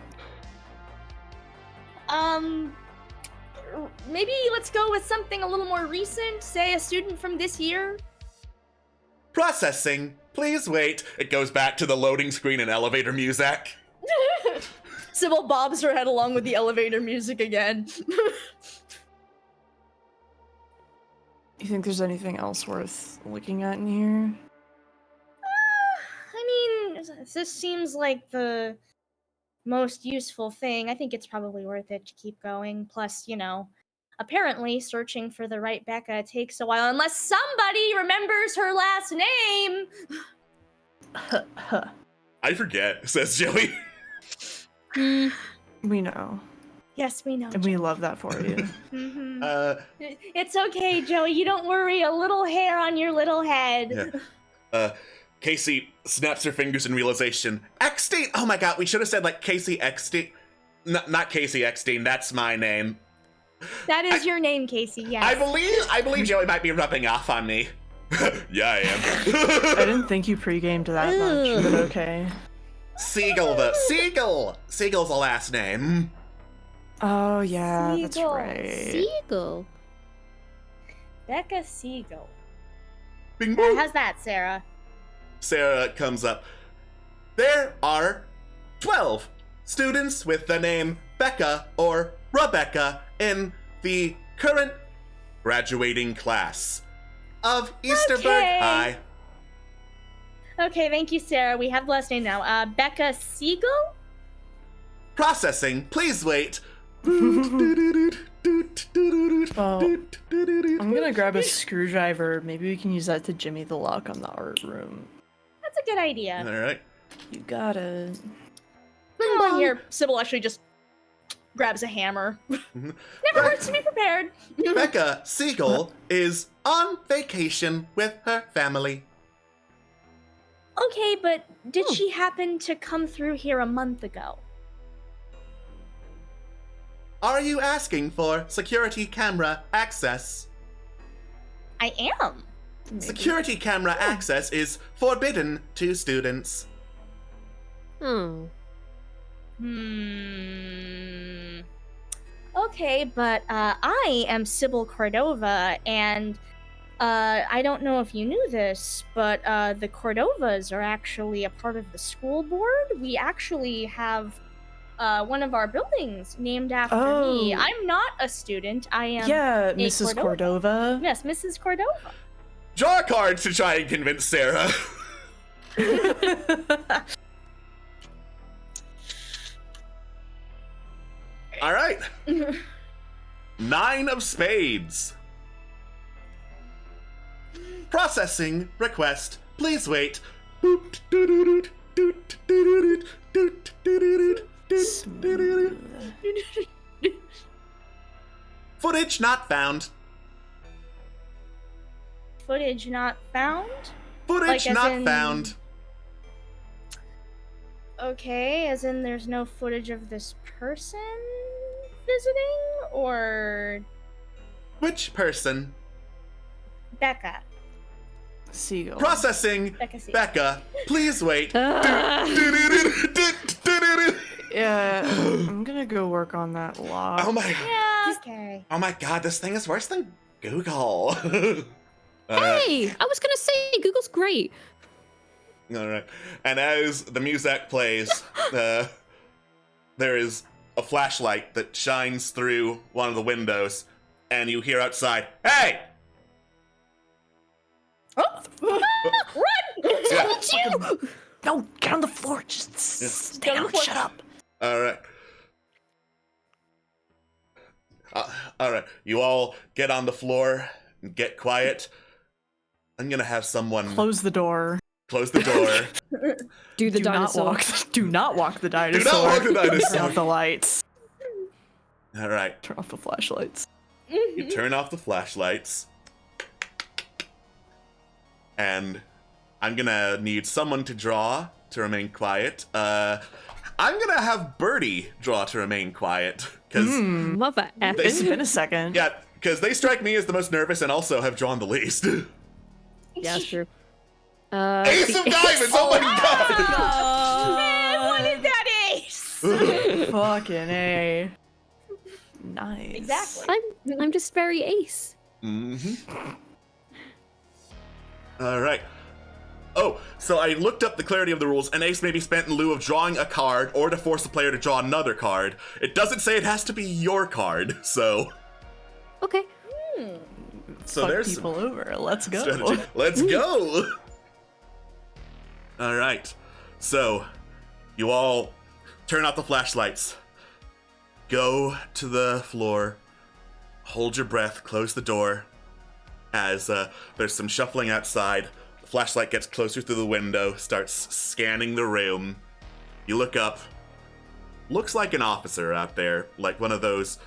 Maybe let's go with something a little more recent. Say a student from this year. Processing. please wait. It goes back to the loading screen and elevator music. Sybil bobs her head along with the elevator music again. You think there's anything else worth looking at in here? I mean, this seems like the most useful thing. I think it's probably worth it to keep going. Plus, you know, apparently searching for the right Becca takes a while unless somebody remembers her last name. I forget, says Joey. We know. Yes, we know. And we love that for you. Mhm. It's okay, Joey. You don't worry. A little hair on your little head. Yeah. Casey snaps her fingers in realization. Eckstein! Oh my god, we should have said like Casey Eckstein. Not Casey Eckstein, that's my name. That is your name, Casey, yes. I believe Joey might be rubbing off on me. Yeah, I am. I didn't think you pre-gamed that much, but okay. Seagull's the last name. Oh yeah, that's Siegel. right. Seagull. Becca Siegel. Bing bong. How's that, Sarah? Sarah comes up. There are 12 students with the name Becca or Rebecca in the current graduating class of Easterburg Okay. High. Okay, thank you, Sarah. We have the last name now. Becca Siegel? Processing, please wait. Well, I'm gonna grab a screwdriver. Maybe we can use that to jimmy the lock on the art room. That's a good idea. All right. You got it. Here, Sybil actually just grabs a hammer. Never hurts to be prepared. Becca Siegel is on vacation with her family. Okay, but did she happen to come through here a month ago? Are you asking for security camera access? I am. Maybe. Security camera access is forbidden to students. Hmm. Okay, but I am Sybil Cordova, and I don't know if you knew this, but the Cordovas are actually a part of the school board. We actually have one of our buildings named after me. Oh. I'm not a student. I am. Yeah, a Mrs. Cordova. Cordova. Yes, Mrs. Cordova. Draw cards to try and convince Sarah. All right. 9 of spades. Processing request. Please wait. Footage not found. Footage not found. Footage Like, as not in- found. Okay, as in there's no footage of this person visiting, or Which person? Becca. Seagull. Becca Processing. Siegel. Becca, please wait. Ah. Yeah, I'm gonna go work on that lock. Oh my. Yeah, okay. Oh my god, this thing is worse than Google. Hey, I was gonna say Google's great. Alright. And as the music plays, there is a flashlight that shines through one of the windows, and you hear outside, "Hey!" Run! Yeah. No, get on the floor. Just Yeah. stay Get on the down. floor. Shut up. Alright. Alright. You all get on the floor and get quiet. I'm gonna have someone Close the door. close the door. Do the Do not dinosaur. walk. Do not walk the dinosaur. Do not walk the Turn dinosaur. off the lights. Alright. Turn off the flashlights. You turn off the flashlights. And I'm gonna need someone to draw to remain quiet. I'm gonna have Birdie draw to remain quiet. Because, Mother F. It's been a second. yeah, because they strike me as the most nervous and also have drawn the least. Yeah, that's true. Ace of Diamonds! Oh my god! Man, what is that ace? Fucking A. Nice. Exactly. I'm just very ace. Alright. Oh, so I looked up the clarity of the rules. An ace may be spent in lieu of drawing a card or to force the player to draw another card. It doesn't say it has to be your card, so... Okay. So Fuck there's people over. Let's go. strategy. Let's go! All right. So, you all turn out the flashlights. Go to the floor. Hold your breath. Close the door. As there's some shuffling outside. The flashlight gets closer through the window. Starts scanning the room. You look up. Looks like an officer out there. Like one of those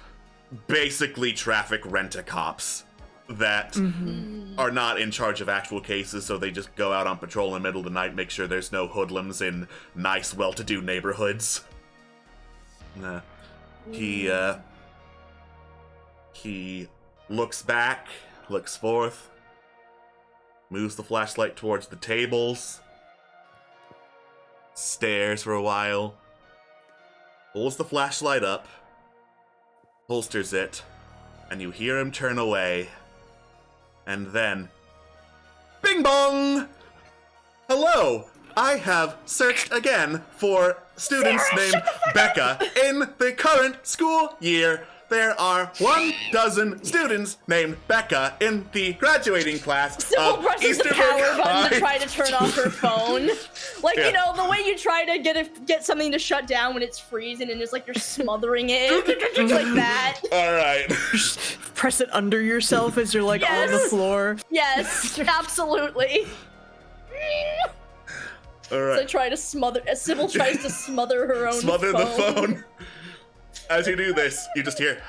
basically traffic rent-a-cops that are not in charge of actual cases, so they just go out on patrol in the middle of the night, make sure there's no hoodlums in nice, well-to-do neighborhoods. He looks back, looks forth, moves the flashlight towards the tables, stares for a while, pulls the flashlight up, holsters it, and you hear him turn away. And then, bing bong! Hello! I have searched again for students named Becca in the current school year. There are 12 students named Becca in the graduating class Sybil of presses the Easterburg power button to High. try to turn off her phone. Like, Yeah. you know, the way you try to get something to shut down when it's freezing and it's like you're smothering it. Like that. All right. Press it under yourself as you're like on the Yes. floor. Yes, absolutely. All So right. try to smother. Sybil tries to smother her own Smother phone. the phone. As you do this, you just hear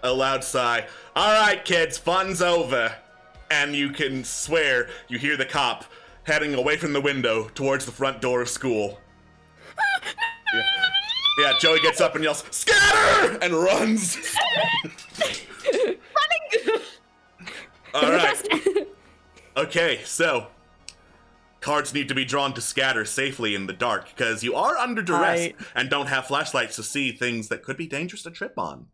a loud sigh. All right, kids, fun's over. And you can swear you hear the cop heading away from the window towards the front door of school. Yeah, Joey gets up and yells, "Scatter!" and runs. All right. Okay, so cards need to be drawn to scatter safely in the dark because you are under duress Right. and don't have flashlights to see things that could be dangerous to trip on.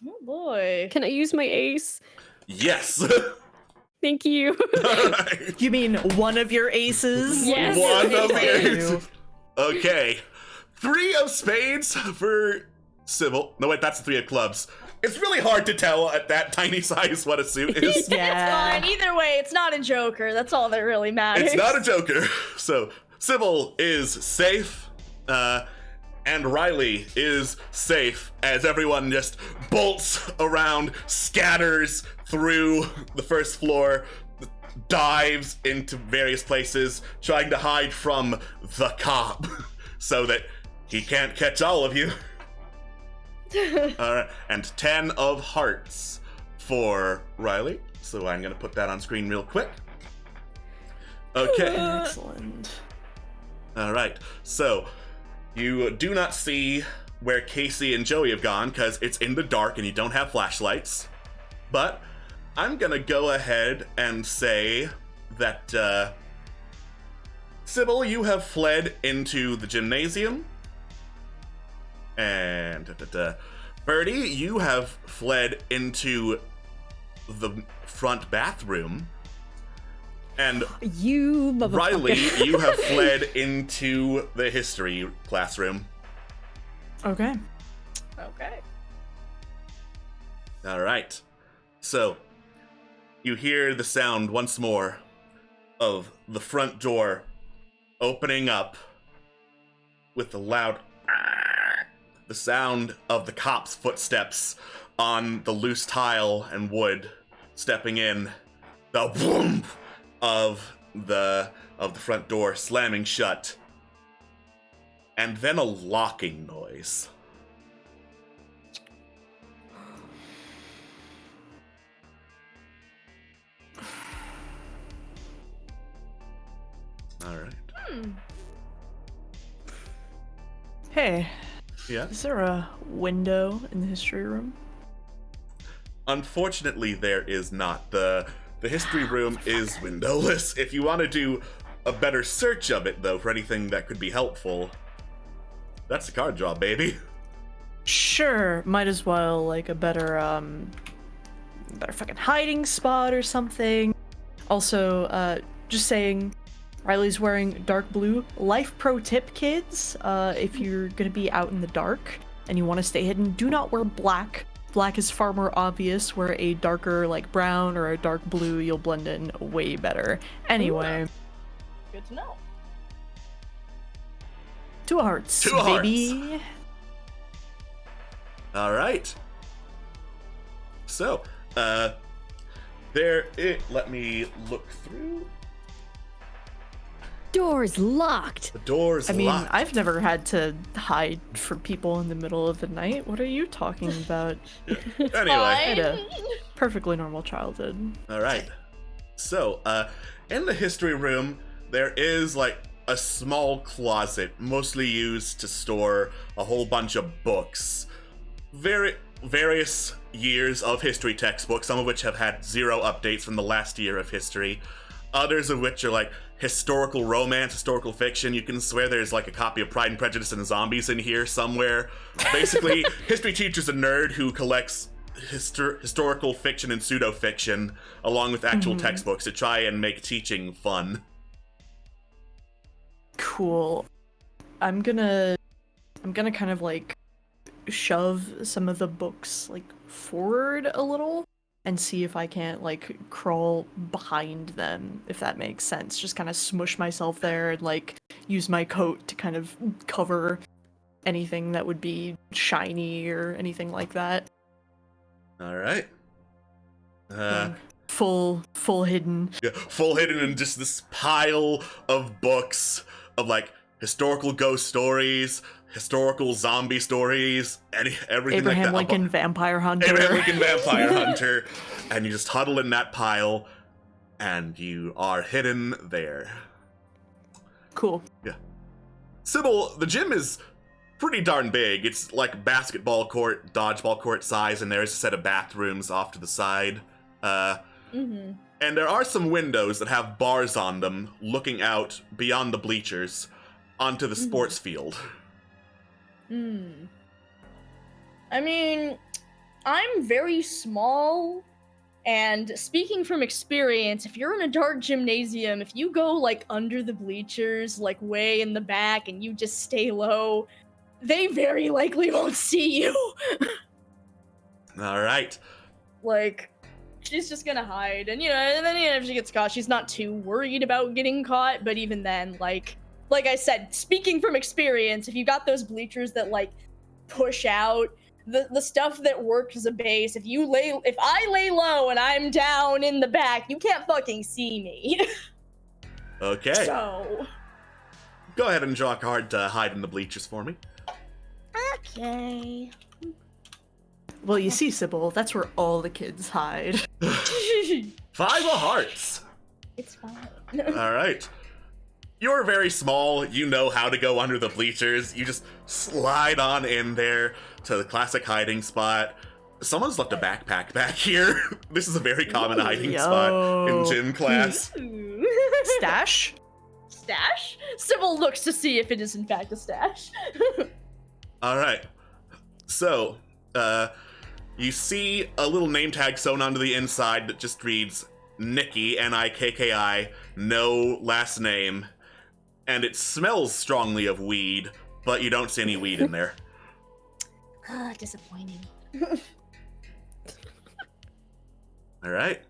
Oh boy. Can I use my ace? Yes. Thank you. All right. You mean one of your aces? Yes. One of Thank the you. Okay. 3 of spades for Sybil. No, wait, that's the 3 of clubs. It's really hard to tell at that tiny size what a suit is. Yeah. It's fine. Either way, it's not a joker. That's all that really matters. It's not a joker. So Sybil is safe, and Riley is safe as everyone just bolts around, scatters through the first floor, dives into various places, trying to hide from the cop so that he can't catch all of you. Alright, and 10 of hearts for Riley. So I'm gonna put that on screen real quick. Okay. Excellent. Alright, so you do not see where Casey and Joey have gone because it's in the dark and you don't have flashlights. But I'm gonna go ahead and say that Sybil, you have fled into the gymnasium. And Birdie, you have fled into the front bathroom. And You motherfucker. Riley, you have fled into the history classroom. Okay. Okay. All right. So, you hear the sound once more of the front door opening up with the loud, the sound of the cop's footsteps on the loose tile and wood stepping in, the boom of the front door slamming shut, and then a locking noise. All right. Hey, Yeah. is there a window in the history room? Unfortunately, there is not. The history room is windowless. If you want to do a better search of it, though, for anything that could be helpful, that's a card draw, baby. Sure, might as well like a better fucking hiding spot or something. Also, just saying, Riley's wearing dark blue. Life pro tip, kids, if you're gonna be out in the dark and you want to stay hidden, do not wear black. Black is far more obvious. Wear a darker, like brown or a dark blue, you'll blend in way better. Anyway. Good to know. 2 hearts, Two hearts. baby. All right. So, let me look through. Door's locked. The door's I mean, locked. I've never had to hide from people in the middle of the night. What are you talking about? Anyway, I had a perfectly normal childhood. all right. So, in the history room, there is like a small closet, mostly used to store a whole bunch of books. Various years of history textbooks, some of which have had 0 updates from the last year of history. Others of which are like historical romance, historical fiction. You can swear there's like a copy of Pride and Prejudice and Zombies in here somewhere. Basically, history teacher's a nerd who collects historical fiction and pseudo-fiction along with actual textbooks to try and make teaching fun. Cool. I'm gonna kind of like shove some of the books like forward a little and see if I can't like crawl behind them, if that makes sense. Just kind of smush myself there and like use my coat to kind of cover anything that would be shiny or anything like that. All right. Full hidden. Yeah, full hidden in just this pile of books of like historical ghost stories, historical zombie stories, everything Abraham like that. Lincoln Vampire Hunter. Abraham Lincoln Vampire Hunter, and you just huddle in that pile, and you are hidden there. Cool. Yeah. Sybil, the gym is pretty darn big. It's like basketball court, dodgeball court size, and there's a set of bathrooms off to the side. And there are some windows that have bars on them looking out beyond the bleachers onto the sports field. I mean, I'm very small, and speaking from experience, if you're in a dark gymnasium, if you go like under the bleachers, like way in the back, and you just stay low, they very likely won't see you. All right. Like, she's just gonna hide, and and then if she gets caught, she's not too worried about getting caught. But even then, like I said, speaking from experience, if you got those bleachers that like push out, the stuff that works as a base, if I lay low and I'm down in the back, you can't fucking see me. Okay. So Go ahead and draw a card to hide in the bleachers for me. okay. Well, you see, Sybil, that's where all the kids hide. 5 of hearts. It's fine. All right. You're very small. You know how to go under the bleachers. You just slide on in there to the classic hiding spot. Someone's left a backpack back here. This is a very common hiding spot in gym class. Stash? Stash? Sybil looks to see if it is in fact a stash. All right. So, you see a little name tag sewn onto the inside that just reads Nikki, Nikki, no last name. And it smells strongly of weed, but you don't see any weed in there. Disappointing. All right.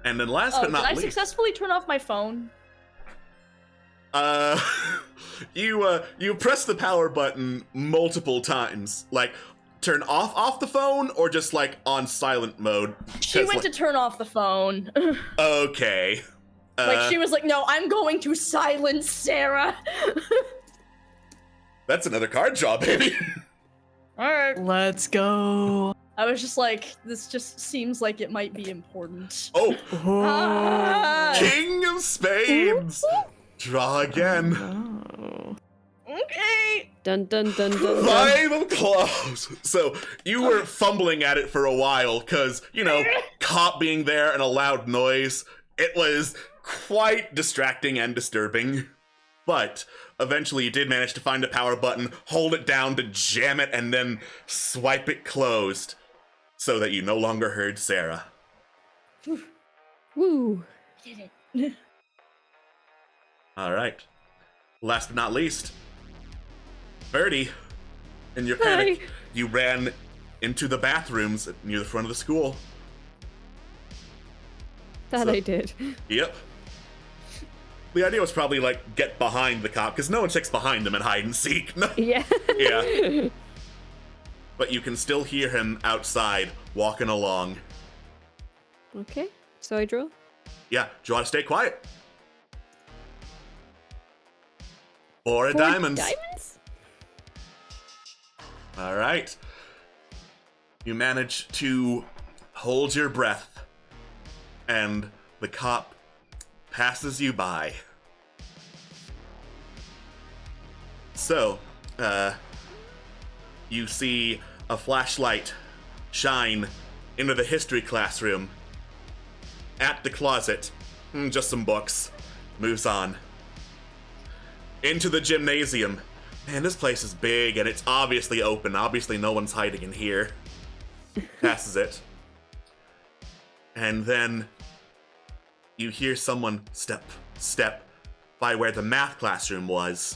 And then last but not did I least, successfully turn off my phone? you press the power button multiple times, like turn off the phone or just like on silent mode. She went to turn off the phone. Okay. Like she was like, no, I'm going to silence Sarah. That's another card draw, baby. Alright. Let's go. I was just like, this just seems like it might be important. Oh, Ah! King of Spades. Draw again. Oh. Okay. Dun dun dun dun dun. 5 of clubs. So you were fumbling at it for a while because, cop being there and a loud noise. It was quite distracting and disturbing. But eventually you did manage to find a power button, hold it down to jam it, and then swipe it closed so that you no longer heard Sarah. Woo. Did it. All right. Last but not least, Birdie, in your panic, you ran into the bathrooms near the front of the school. That I did. Yep. The idea was probably, like, get behind the cop, because no one checks behind him in hide and seek. Yeah. Yeah. But you can still hear him outside, walking along. Okay, so I draw. Yeah, do you want to stay quiet? Four diamonds. Diamonds? All right. You manage to hold your breath, and the cop passes you by. So, you see a flashlight shine into the history classroom. At the closet, just some books. Moves on. Into the gymnasium. Man, this place is big and it's obviously open. Obviously no one's hiding in here. Passes it. And then you hear someone step by where the math classroom was.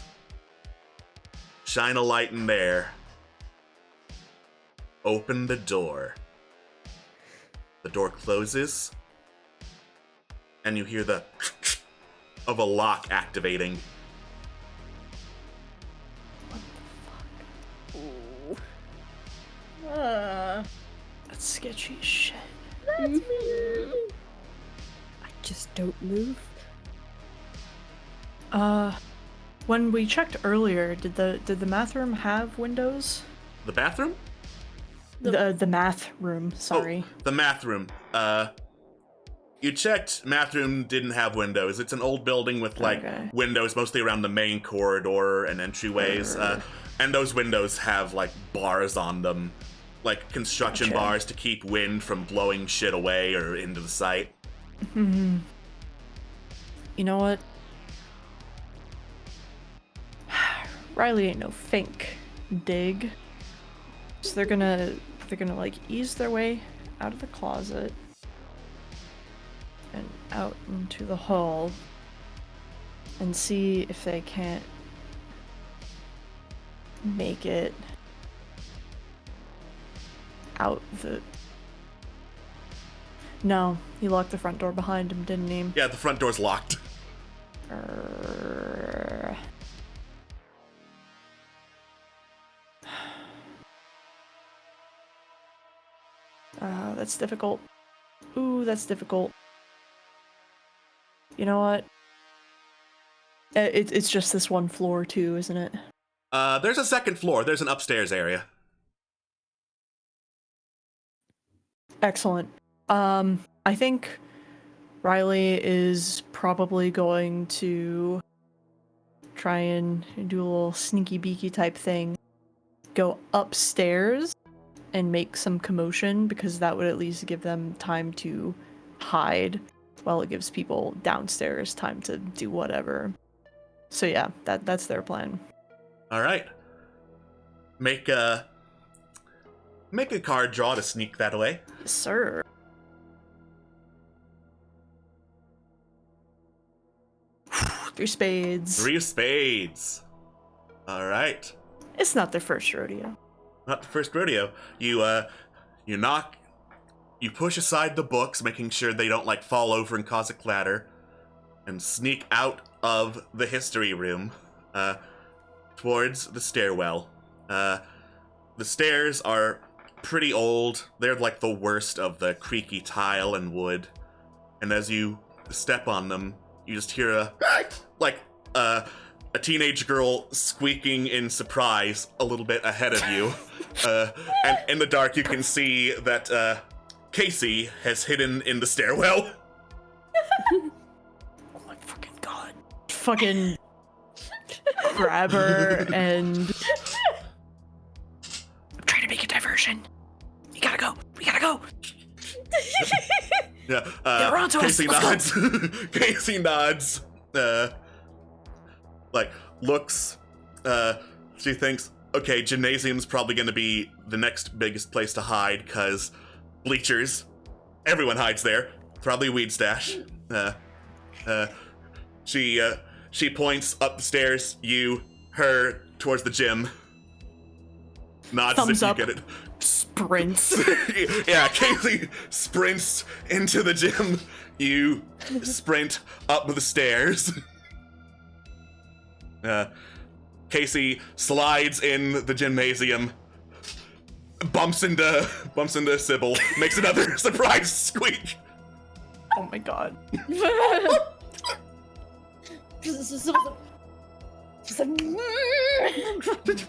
Shine a light in there. Open the door. The door closes. And you hear the of a lock activating. That's sketchy as shit. I just don't move. When we checked earlier, did the math room have windows? The bathroom? The math room, sorry. Oh, the math room. You checked, math room didn't have windows. It's an old building with, like, windows mostly around the main corridor and entryways. And those windows have, like, bars on them. Like, construction bars to keep wind from blowing shit away or into the site. You know what? Riley ain't no fink. Dig. So they're gonna like ease their way out of the closet and out into the hall and see if they can't make it out the... No, he locked the front door behind him, didn't he? Yeah, the front door's locked. That's difficult. Ooh, that's difficult. You know what? It's just this one floor too, isn't it? There's a second floor. There's an upstairs area. Excellent. I think Riley is probably going to try and do a little sneaky beaky type thing. Go upstairs and make some commotion, because that would at least give them time to hide while it gives people downstairs time to do whatever. So yeah, that's their plan. All right. Make a card draw to sneak that away. Yes, sir. Three spades. 3 of spades. All right. It's not their first rodeo. Not the first rodeo. You knock, you push aside the books, making sure they don't, like, fall over and cause a clatter, and sneak out of the history room, towards the stairwell. The stairs are pretty old. They're, like, the worst of the creaky tile and wood. And as you step on them, you just hear a teenage girl squeaking in surprise a little bit ahead of you. And in the dark, you can see that Casey has hidden in the stairwell. Oh my fucking god. Fucking grab her and... I'm trying to make a diversion. We gotta go. Yeah, we're onto us. Casey Let's nods. Casey nods. Looks. She thinks, okay, gymnasium's probably gonna be the next biggest place to hide, cause bleachers. Everyone hides there. Probably weed stash. She She points up the stairs, her, towards the gym. Nods as Thumbs if up. you get it. Sprints. Yeah, Casey sprints into the gym. You sprint up the stairs. Casey slides in the gymnasium, bumps into Sybil, makes another surprise squeak. Oh my god.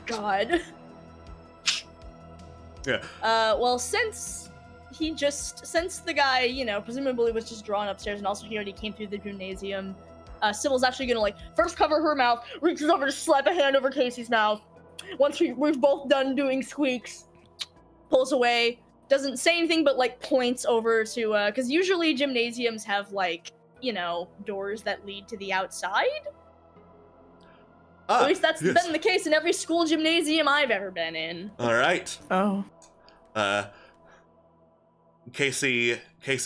God. Yeah. Well, since the guy, you know, presumably was just drawn upstairs, and also he already came through the gymnasium, Sybil's actually gonna, like, first cover her mouth, reaches over to slap a hand over Casey's mouth. Once we've both done doing squeaks, pulls away, doesn't say anything, but, like, points over to, because usually gymnasiums have, like, you know, doors that lead to the outside. At least that's been the case in every school gymnasium I've ever been in. All right. Oh. Casey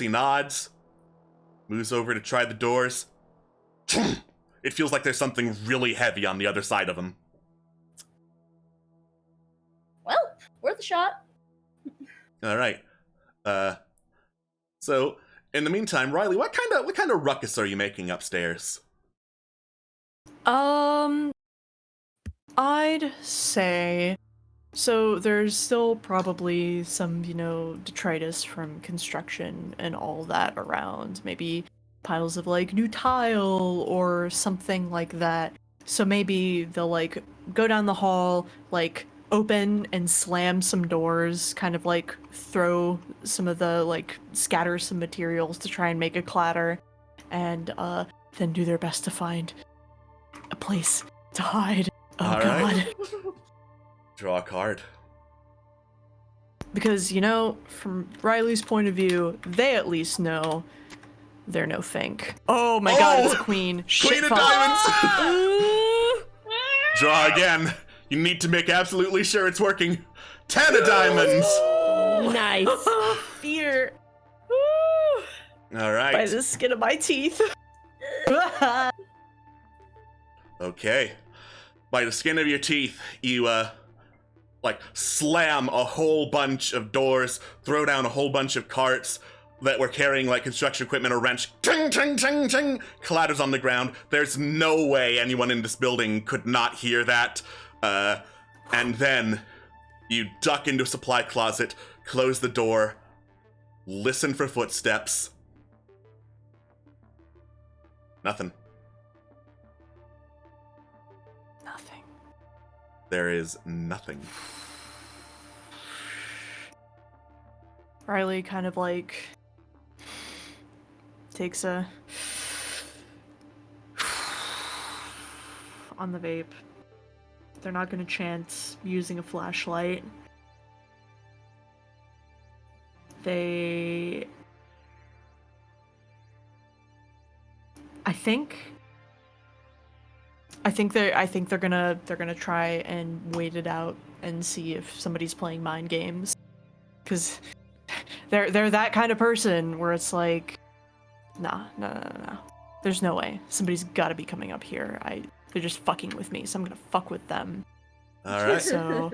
nods, moves over to try the doors. It feels like there's something really heavy on the other side of them. Well, worth a shot. All right. So in the meantime, Riley, what kind of ruckus are you making upstairs? I'd say, so there's still probably some, you know, detritus from construction and all that around. Maybe piles of, like, new tile or something like that. So maybe they'll, like, go down the hall, like, open and slam some doors, kind of, like, throw some of the, like, scatter some materials to try and make a clatter, and then do their best to find a place to hide. Oh, All God. right. Draw a card. Because, you know, from Riley's point of view, they at least know they're no Fink. Oh my God, it's a queen. Queen of diamonds! Draw again. You need to make absolutely sure it's working. 10 of diamonds! Nice. Fear. All right. By the skin of my teeth. Okay. By the skin of your teeth, you, like, slam a whole bunch of doors, throw down a whole bunch of carts that were carrying, like, construction equipment or wrench. Ting, ting, ting, ting! Clatters on the ground. There's no way anyone in this building could not hear that. And then you duck into a supply closet, close the door, listen for footsteps. Nothing. Nothing. There is nothing. Riley kind of, like, takes a on the vape. They're not gonna chance using a flashlight. I think they're gonna try and wait it out and see if somebody's playing mind games, because they're that kind of person where it's like, nah, there's no way. Somebody's got to be coming up here. They're just fucking with me, so I'm gonna fuck with them. All right. So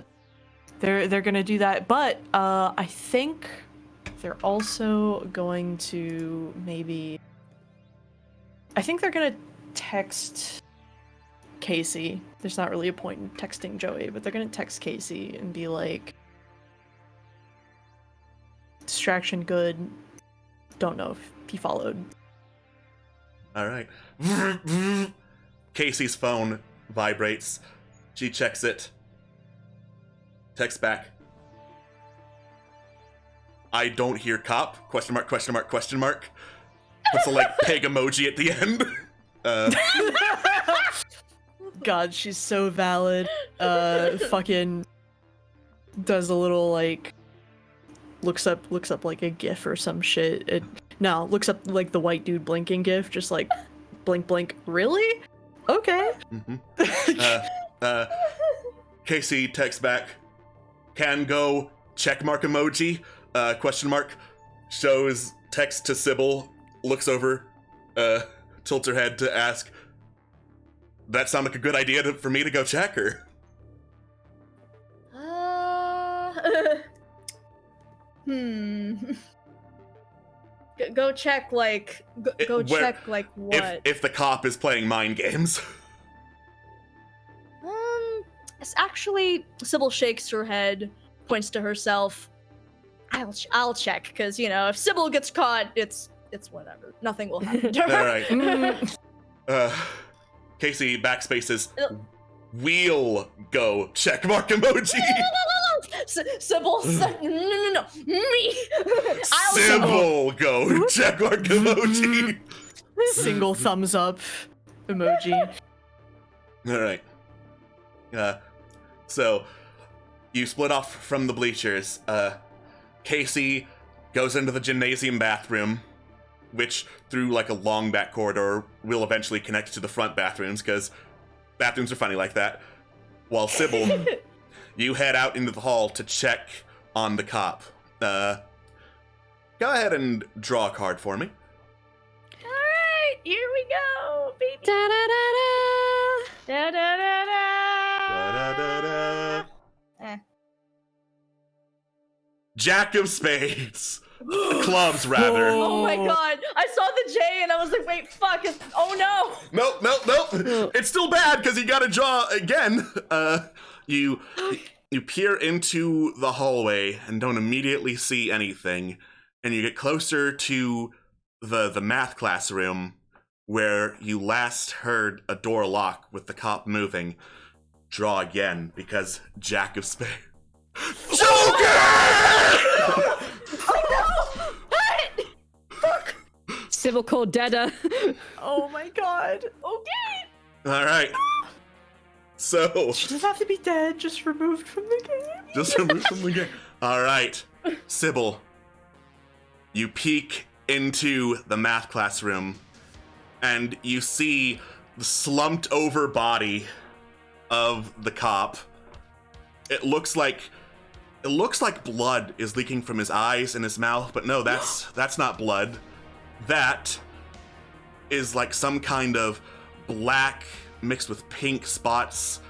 they're gonna do that, but I think they're also going to maybe. I think they're gonna text Casey. There's not really a point in texting Joey, but they're gonna text Casey and be like, distraction good. Don't know if he followed. All right. Casey's phone vibrates. She checks it. Text back. I don't hear cop. Question mark, question mark, question mark. Puts a, like, pig emoji at the end. God, she's so valid. Fucking does a little, like, looks up like a GIF or some shit. Looks up like the white dude blinking GIF, just like blink blink. Really? Okay. Casey texts back. Can go check mark emoji. Question mark. Shows text to Sybil. Looks over. Tilts her head to ask, that sound like a good idea for me to go check her? Go check, like, check, like, what? If the cop is playing mind games. It's actually, Sybil shakes her head, points to herself. I'll check, because, you know, if Sybil gets caught, it's whatever. Nothing will happen to her. Alright. Casey backspaces. We'll go check mark emoji. Sybil, no, me. Sybil go check mark emoji. Single thumbs up emoji. Alright. So, you split off from the bleachers. Casey goes into the gymnasium bathroom, which, through like a long back corridor, will eventually connect to the front bathrooms, because bathrooms are funny like that. While Sybil, you head out into the hall to check on the cop. Go ahead and draw a card for me. Alright, here we go, baby. Da da da da. Da da da da. Da-da-da-da. Eh. Jack of spades. Clubs, rather. Oh my god, I saw the J and I was like, wait, fuck, oh no! Nope. It's still bad because you gotta draw again. You peer into the hallway and don't immediately see anything. And you get closer to the math classroom where you last heard a door lock with the cop moving. Draw again because Jack of spades. Joker! Sybil called Dada. Oh my god. Okay! Alright. So. She doesn't have to be dead, just removed from the game. Just removed from the game. Alright. Sybil. You peek into the math classroom and you see the slumped over body of the cop. It looks like blood is leaking from his eyes and his mouth, but no, that's not blood. That is like some kind of black mixed with pink spots,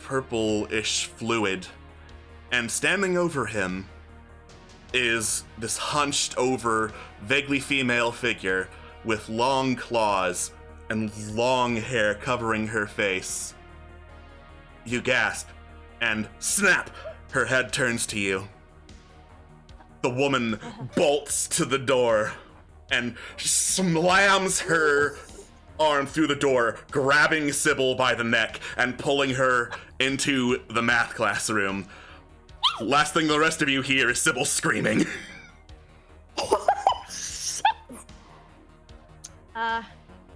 purple-ish fluid. And standing over him is this hunched over, vaguely female figure with long claws and long hair covering her face. You gasp, and snap! Her head turns to you. The woman bolts to the door and slams her arm through the door, grabbing Sybil by the neck and pulling her into the math classroom. Last thing the rest of you hear is Sybil screaming.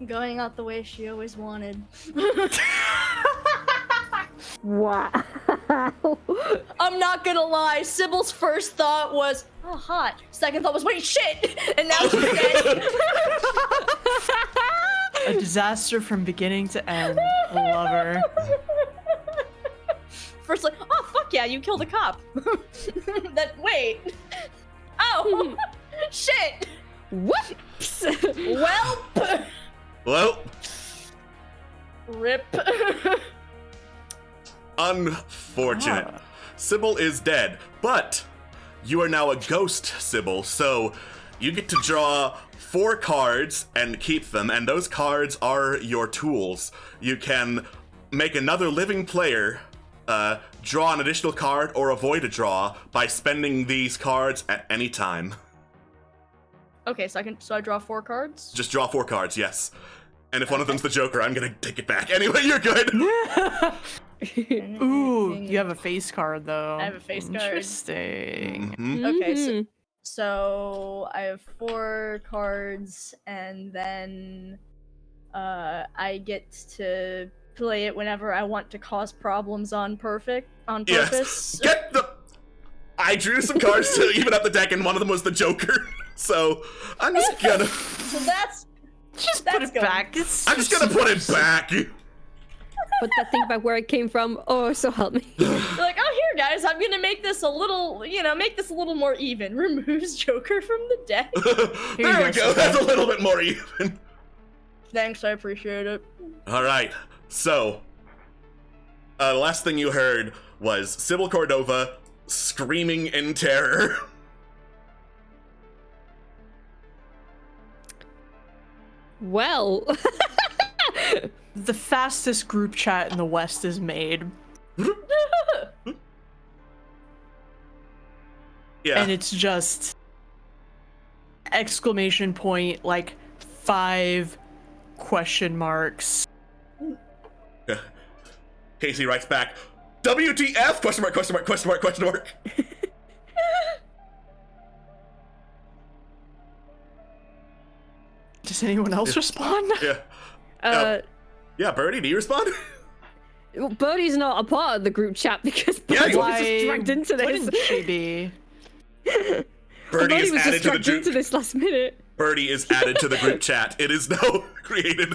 Going out the way she always wanted. Wow. I'm not gonna lie, Sybil's first thought was, oh, hot. Second thought was, wait, shit! And now she's dead. A disaster from beginning to end. Love her. First, like, oh, fuck yeah, you killed a cop. Wait. Oh, shit. Whoops. Well. Well, Rip. unfortunate. Sybil is dead, but you are now a ghost, Sybil, so you get to draw 4 cards and keep them, and those cards are your tools. You can make another living player draw an additional card or avoid a draw by spending these cards at any time. Okay, so I draw 4 cards? Just draw 4 cards, yes. And if one of them's the Joker, I'm gonna take it back. Anyway, you're good. Ooh, you have a face card though. I have a face card. Interesting. Mhm. Okay, so I have 4 cards, and then I get to play it whenever I want to cause problems on purpose. Yes. I drew some cards to even up the deck, and one of them was the Joker. So I'm just gonna. So that's Put it back. I'm just gonna put it back. But that thing about where it came from, oh, so help me. You're like, oh, here, guys, I'm gonna make this a little, make this a little more even. Removes Joker from the deck. There we go. That's a little bit more even. Thanks, I appreciate it. All right. So, the last thing you heard was Sybil Cordova screaming in terror. Well, The fastest group chat in the West is made. Yeah. And it's just exclamation point, like 5 question marks. Casey writes back, WTF? Question mark, question mark, question mark, question mark. Does anyone else respond? Yeah. Yeah, Birdie, do you respond? well, Birdie's not a part of the group chat because Birdie was just dragged into this. Wouldn't she be? Birdie is was added just to the dragged into this last minute. Birdie is added to the group chat. It is now created.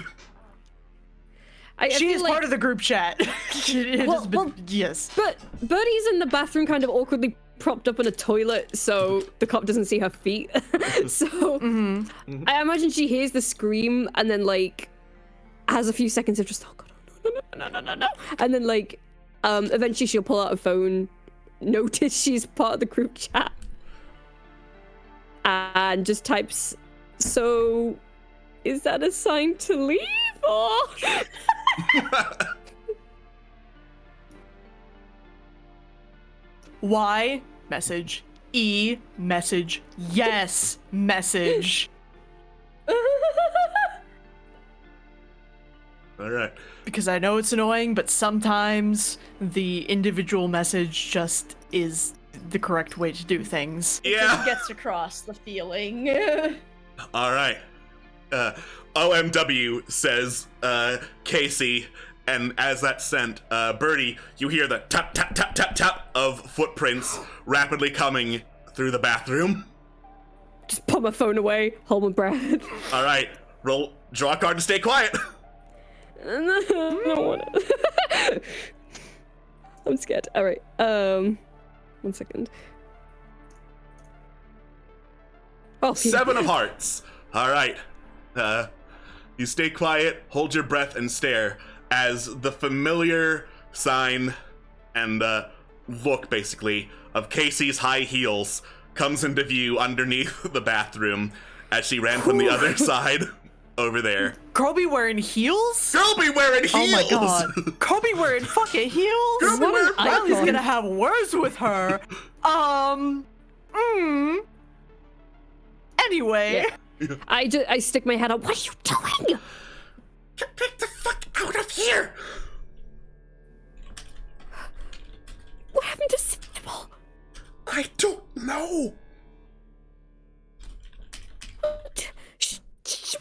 She is part of the group chat. Yes. But Birdie's in the bathroom kind of awkwardly propped up in a toilet so the cop doesn't see her feet. So I imagine she hears the scream and then like has a few seconds of just, oh god, no. And then like eventually she'll pull out a phone, notice she's part of the group chat, and just types, so is that a sign to leave or? Y message. E message. Yes message. All right. Because I know it's annoying, but sometimes the individual message just is the correct way to do things. Yeah. It gets across the feeling. All right. OMW says Casey, and as that's sent, Birdie, you hear the tap, tap, tap, tap, tap of footprints rapidly coming through the bathroom. Just put my phone away, hold my breath. All right. Draw a card to stay quiet. I don't want it. I'm scared. All right. 1 second. Oh, 7 of hearts. All right. You stay quiet, hold your breath, and stare as the familiar sign and look, basically, of Casey's high heels comes into view underneath the bathroom as she ran from the other side over there. Girl be wearing heels? Girl be wearing heels! Oh my god. Girl be wearing fucking heels? Girl be wearing Riley's gonna have words with her. Anyway. Yeah. I stick my head up. What are you doing? Get the fuck out of here! What happened to Sybil? I don't know.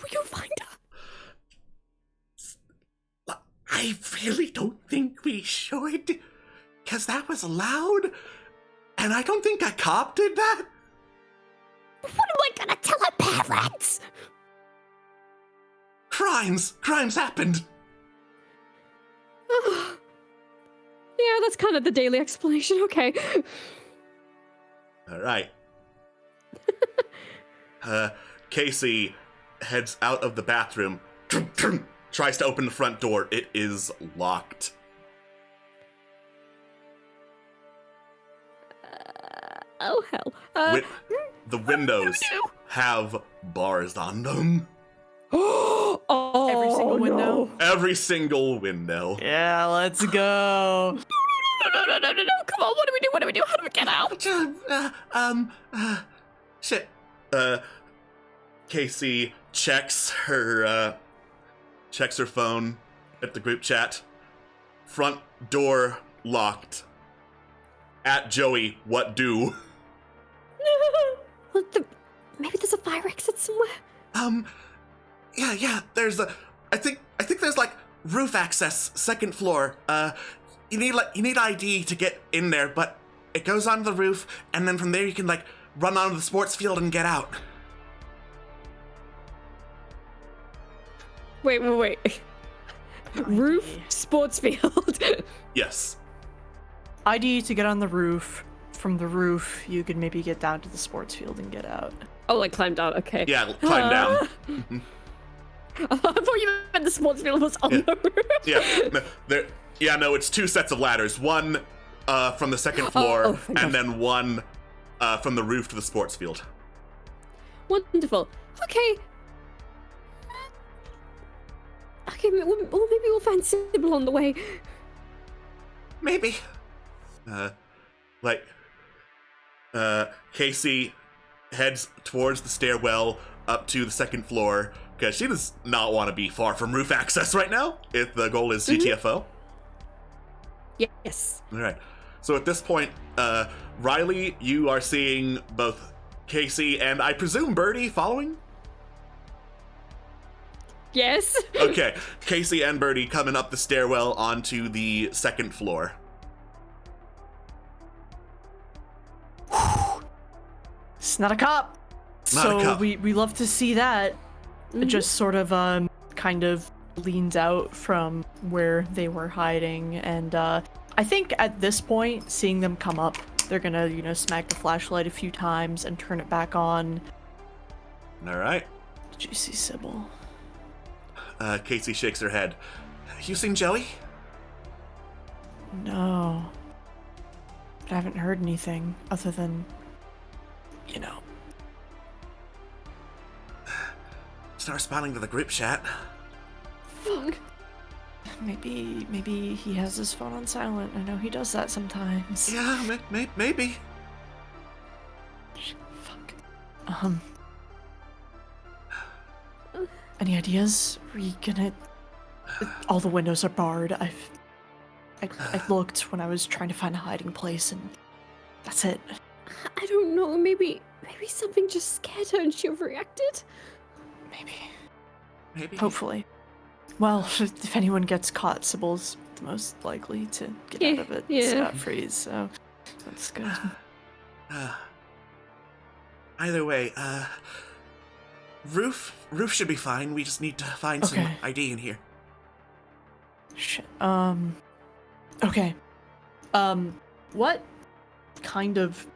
Will you find her? I really don't think we should, because that was loud, and I don't think a cop did that. What am I gonna tell her parents? Crimes happened. Yeah, that's kind of the daily explanation, okay. All right. Casey heads out of the bathroom, tries to open the front door. It is locked. Oh, hell. The windows have bars on them. Oh, Every single window? no. Every single window. Yeah, let's go. No, come on, what do we do? How do we get out? Shit. Casey checks her phone at the group chat. Front door locked. At Joey, what do? Well, maybe there's a fire exit somewhere. Yeah, there's I think there's like roof access, second floor. You need ID to get in there, but it goes onto the roof, and then from there you can like run onto the sports field and get out. Wait. Roof, sports field. Yes. ID to get on the roof. From the roof, you could maybe get down to the sports field and get out. Oh, like climbed out, okay. Yeah, climb down. I thought you meant the sports field was on the roof. No, it's 2 sets of ladders. One from the second floor, and then one from the roof to the sports field. Wonderful. Okay. Okay, well, maybe we'll find Sybil on the way. Maybe. Casey heads towards the stairwell up to the second floor, because she does not want to be far from roof access right now, if the goal is GTFO. Yes. Alright. So at this point, Riley, you are seeing both Casey and I presume Birdie following? Yes. Okay, Casey and Birdie coming up the stairwell onto the second floor. It's not a cop. Not a cop. we love to see that. It just sort of kind of leans out from where they were hiding, and I think at this point, seeing them come up, they're gonna, smack the flashlight a few times and turn it back on. Alright. Did you see Sybil? Casey shakes her head. You seen Joey? No. But I haven't heard anything other than, He's not responding to the group chat. Fuck. Maybe he has his phone on silent. I know he does that sometimes. Yeah, maybe. Fuck. Any ideas? Are you gonna... All the windows are barred. I looked when I was trying to find a hiding place, and that's it. I don't know. Maybe something just scared her and she overreacted. Maybe. Hopefully. Well, if anyone gets caught, Sybil's the most likely to get out of it scot-free, so that's good. Either way, Roof should be fine. We just need to find some ID in here. Shit. Okay. What kind of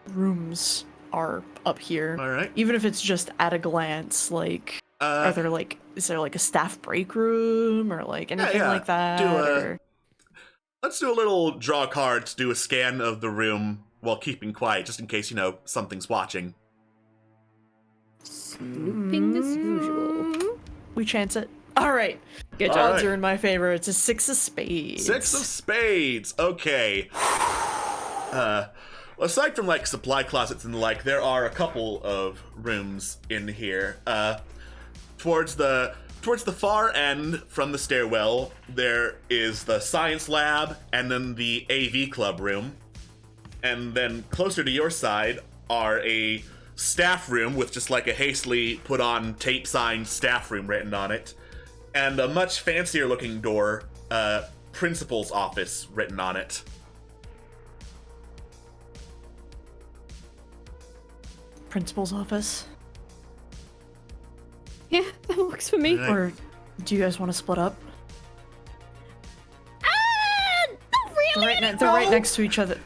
rooms are up here? All right. Even if it's just at a glance, like, is there a staff break room or like anything like that? Let's do a little draw cards, do a scan of the room while keeping quiet, just in case, something's watching. Snooping as usual. We chance it. All right. Good odds are in my favor. It's a 6 of spades. 6 of spades. Okay. Aside from like supply closets and the like, there are a couple of rooms in here. Towards the far end from the stairwell, there is the science lab and then the AV club room. And then closer to your side are a staff room with just like a hastily put on tape signed staff room written on it, and a much fancier looking door, principal's office written on it. Principal's office? Yeah, that works for me. Right. Or do you guys want to split up? Not really. They're right next to each other.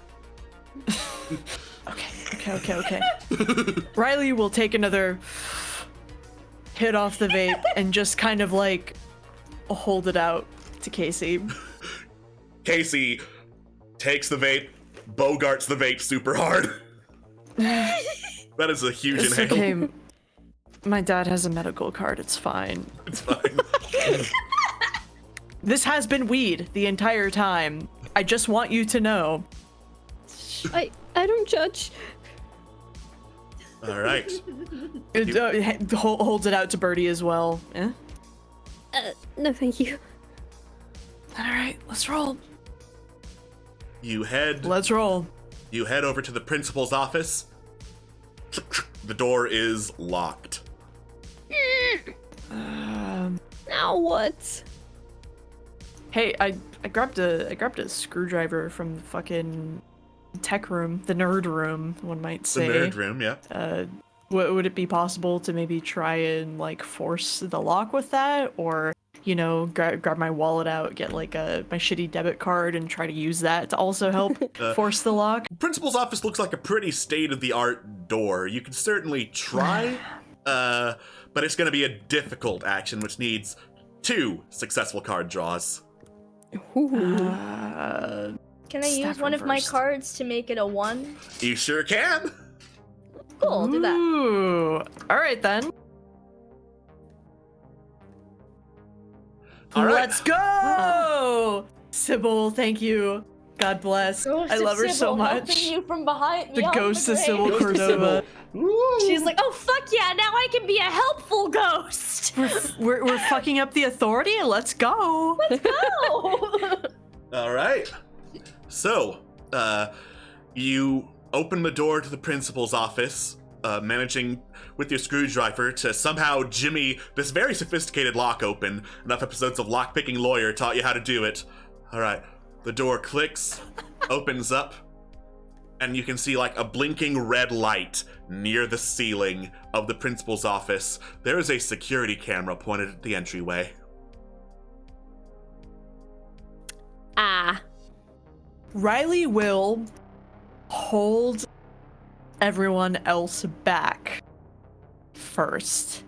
Okay. Riley will take another hit off the vape and just kind of like hold it out to Casey. Casey takes the vape, bogarts the vape super hard. That is a huge It's inhale. okay. My dad has a medical card. It's fine. It's fine. This has been weed the entire time. I just want you to know. I don't judge. All right. It holds it out to Birdie as well. Eh? No, thank you. All right, let's roll. Let's roll. You head over to the principal's office. The door is locked. Now what? Hey, I grabbed a screwdriver from the fucking tech room, the nerd room, one might The say. nerd room, yeah. Would it be possible to maybe try and like force the lock with that, or grab my wallet out, get like my shitty debit card, and try to use that to also help force the lock? Principal's office looks like a pretty state-of-the-art door. You could certainly try, but it's going to be a difficult action, which needs 2 successful card draws. Uh, Can I use one of my first. cards to make it a 1? You sure can. Cool, I'll do that. Ooh. All right then. All right. Let's go, Sybil. Thank you. God bless. Ghost I of love her so Sybil much. helping you from behind The me on ghost the of grave. Sybil Ghost of Cordova. Sybil. Ooh. She's like, oh fuck yeah, now I can be a helpful ghost. We're fucking up the authority. Let's go. No. All right. So, you open the door to the principal's office, managing with your screwdriver to somehow jimmy this very sophisticated lock open. Enough episodes of Lockpicking Lawyer taught you how to do it. All right. The door clicks, opens up, and you can see like a blinking red light near the ceiling of the principal's office. There is a security camera pointed at the entryway. Riley will hold everyone else back first.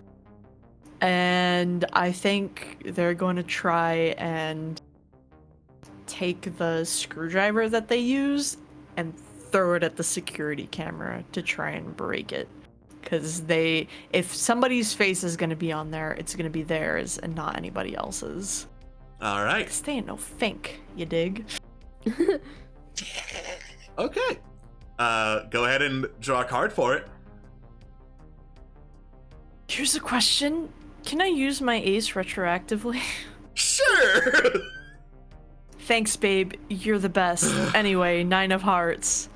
And I think they're going to try and take the screwdriver that they use and throw it at the security camera to try and break it. Because if somebody's face is going to be on there, it's going to be theirs and not anybody else's. All right. 'Cause they ain't no fink, you dig? Okay. Go ahead and draw a card for it. Here's a question. Can I use my ace retroactively? Sure. Thanks, babe. You're the best. Anyway, 9 of hearts.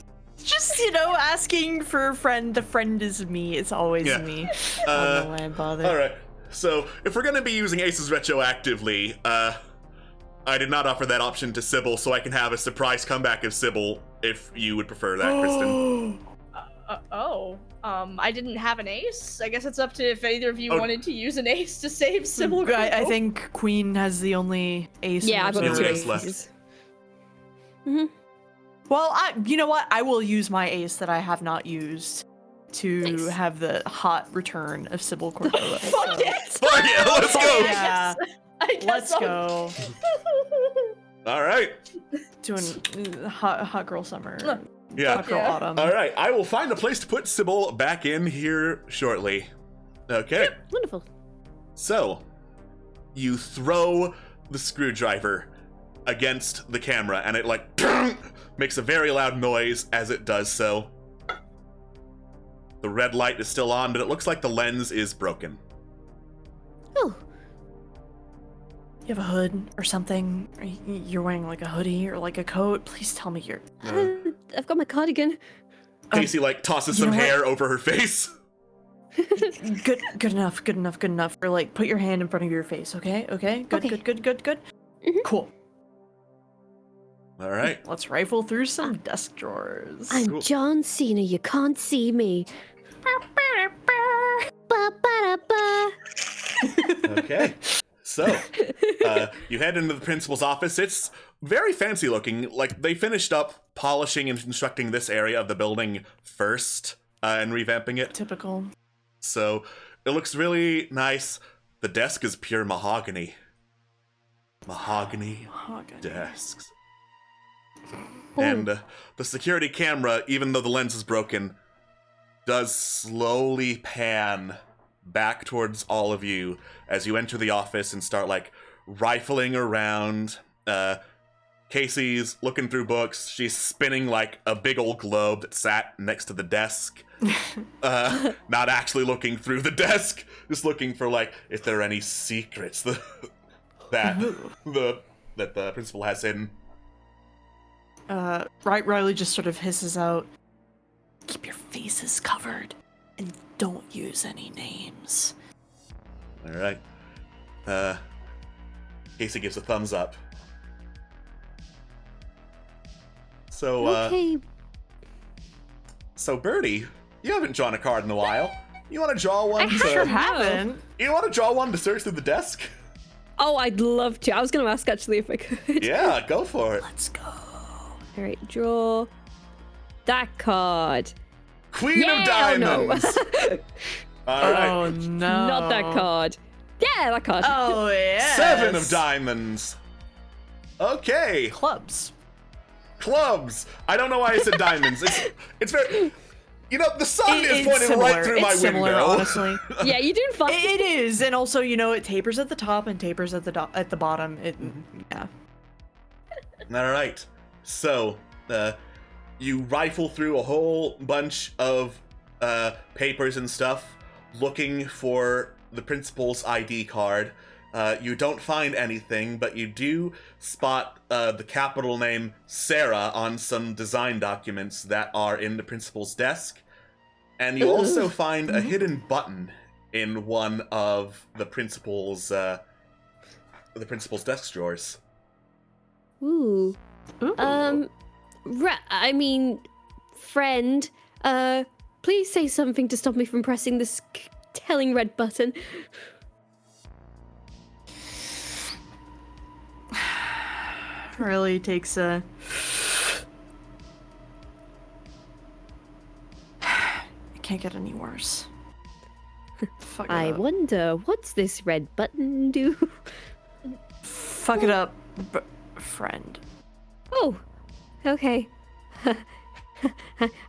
Just, asking for a friend. The friend is me. It's always me. I don't know why I bother. All right. So if we're gonna be using aces retroactively, I did not offer that option to Sybil, so I can have a surprise comeback of Sybil if you would prefer that, Kristen. I didn't have an ace. I guess it's up to if either of you Oh. wanted to use an ace to save Sybil. I think Queen has the only ace. in Yeah, I've got Yeah, 2 we aces. got left. Well, you know what? I will use my ace that I have not used to Nice. have the hot return of Sybil Cordova. Fuck it. Fuck yeah, let's go. Yeah, I guess let's I'll- go. All right. Doing hot girl summer. Yeah. Hot girl Yeah. autumn. All right. I will find a place to put Sybil back in here shortly. Okay. Wonderful. So, you throw the screwdriver against the camera, and it makes a very loud noise as it does so. The red light is still on, but it looks like the lens is broken. Oh, You have a hood or something? Or you're wearing like a hoodie or like a coat? Please tell me you're. I've got my cardigan. Casey tosses you some know what? hair over her face. Good enough. Or like put your hand in front of your face, okay? Okay. Good. Mhm. Cool. All right. Let's rifle through some desk drawers. I'm Cool. John Cena. You can't see me. Ba-ba-da-ba. Okay. So, you head into the principal's office. It's very fancy looking. Like, they finished up polishing and constructing this area of the building first and revamping it. Typical. So, it looks really nice. The desk is pure mahogany. Mahogany desks. And the security camera, even though the lens is broken, does slowly pan back towards all of you as you enter the office and start rifling around. Casey's looking through books. She's spinning like a big old globe that sat next to the desk. Not actually looking through the desk, just looking for if there are any secrets that the principal has hidden. Riley just sort of hisses out, "Keep your faces covered and don't use any names." All right. Casey gives a thumbs up. So, Okay. So Birdie, you haven't drawn a card in a while. You want to draw one? I Sure to, haven't. You want to draw one to search through the desk? Oh, I'd love to. I was going to ask actually if I could. Yeah, go for it. Let's go. All right, draw that card. Queen of Yeah, oh, no. Diamonds. All right. Oh no. Not that card. Yeah, that card. Oh yeah. 7 of diamonds. Okay. Clubs. Clubs. I don't know why I said diamonds. It's very. You know, the sun is It's pointing similar. right through my It's similar, window. honestly. Yeah, you're doing fine. It is, and also, you know, it tapers at the top and tapers at the bottom. Yeah. All right. So, you rifle through a whole bunch of papers and stuff, looking for the principal's ID card. You don't find anything, but you do spot the capital name Sarah on some design documents that are in the principal's desk. And you also find a hidden button in one of the principal's desk drawers. Ooh. Ooh. I mean, friend, please say something to stop me from pressing this telling red button. Really takes a. It can't get any worse. Fuck it I up. wonder, what's this red button do? Fuck it up, friend. Oh, okay.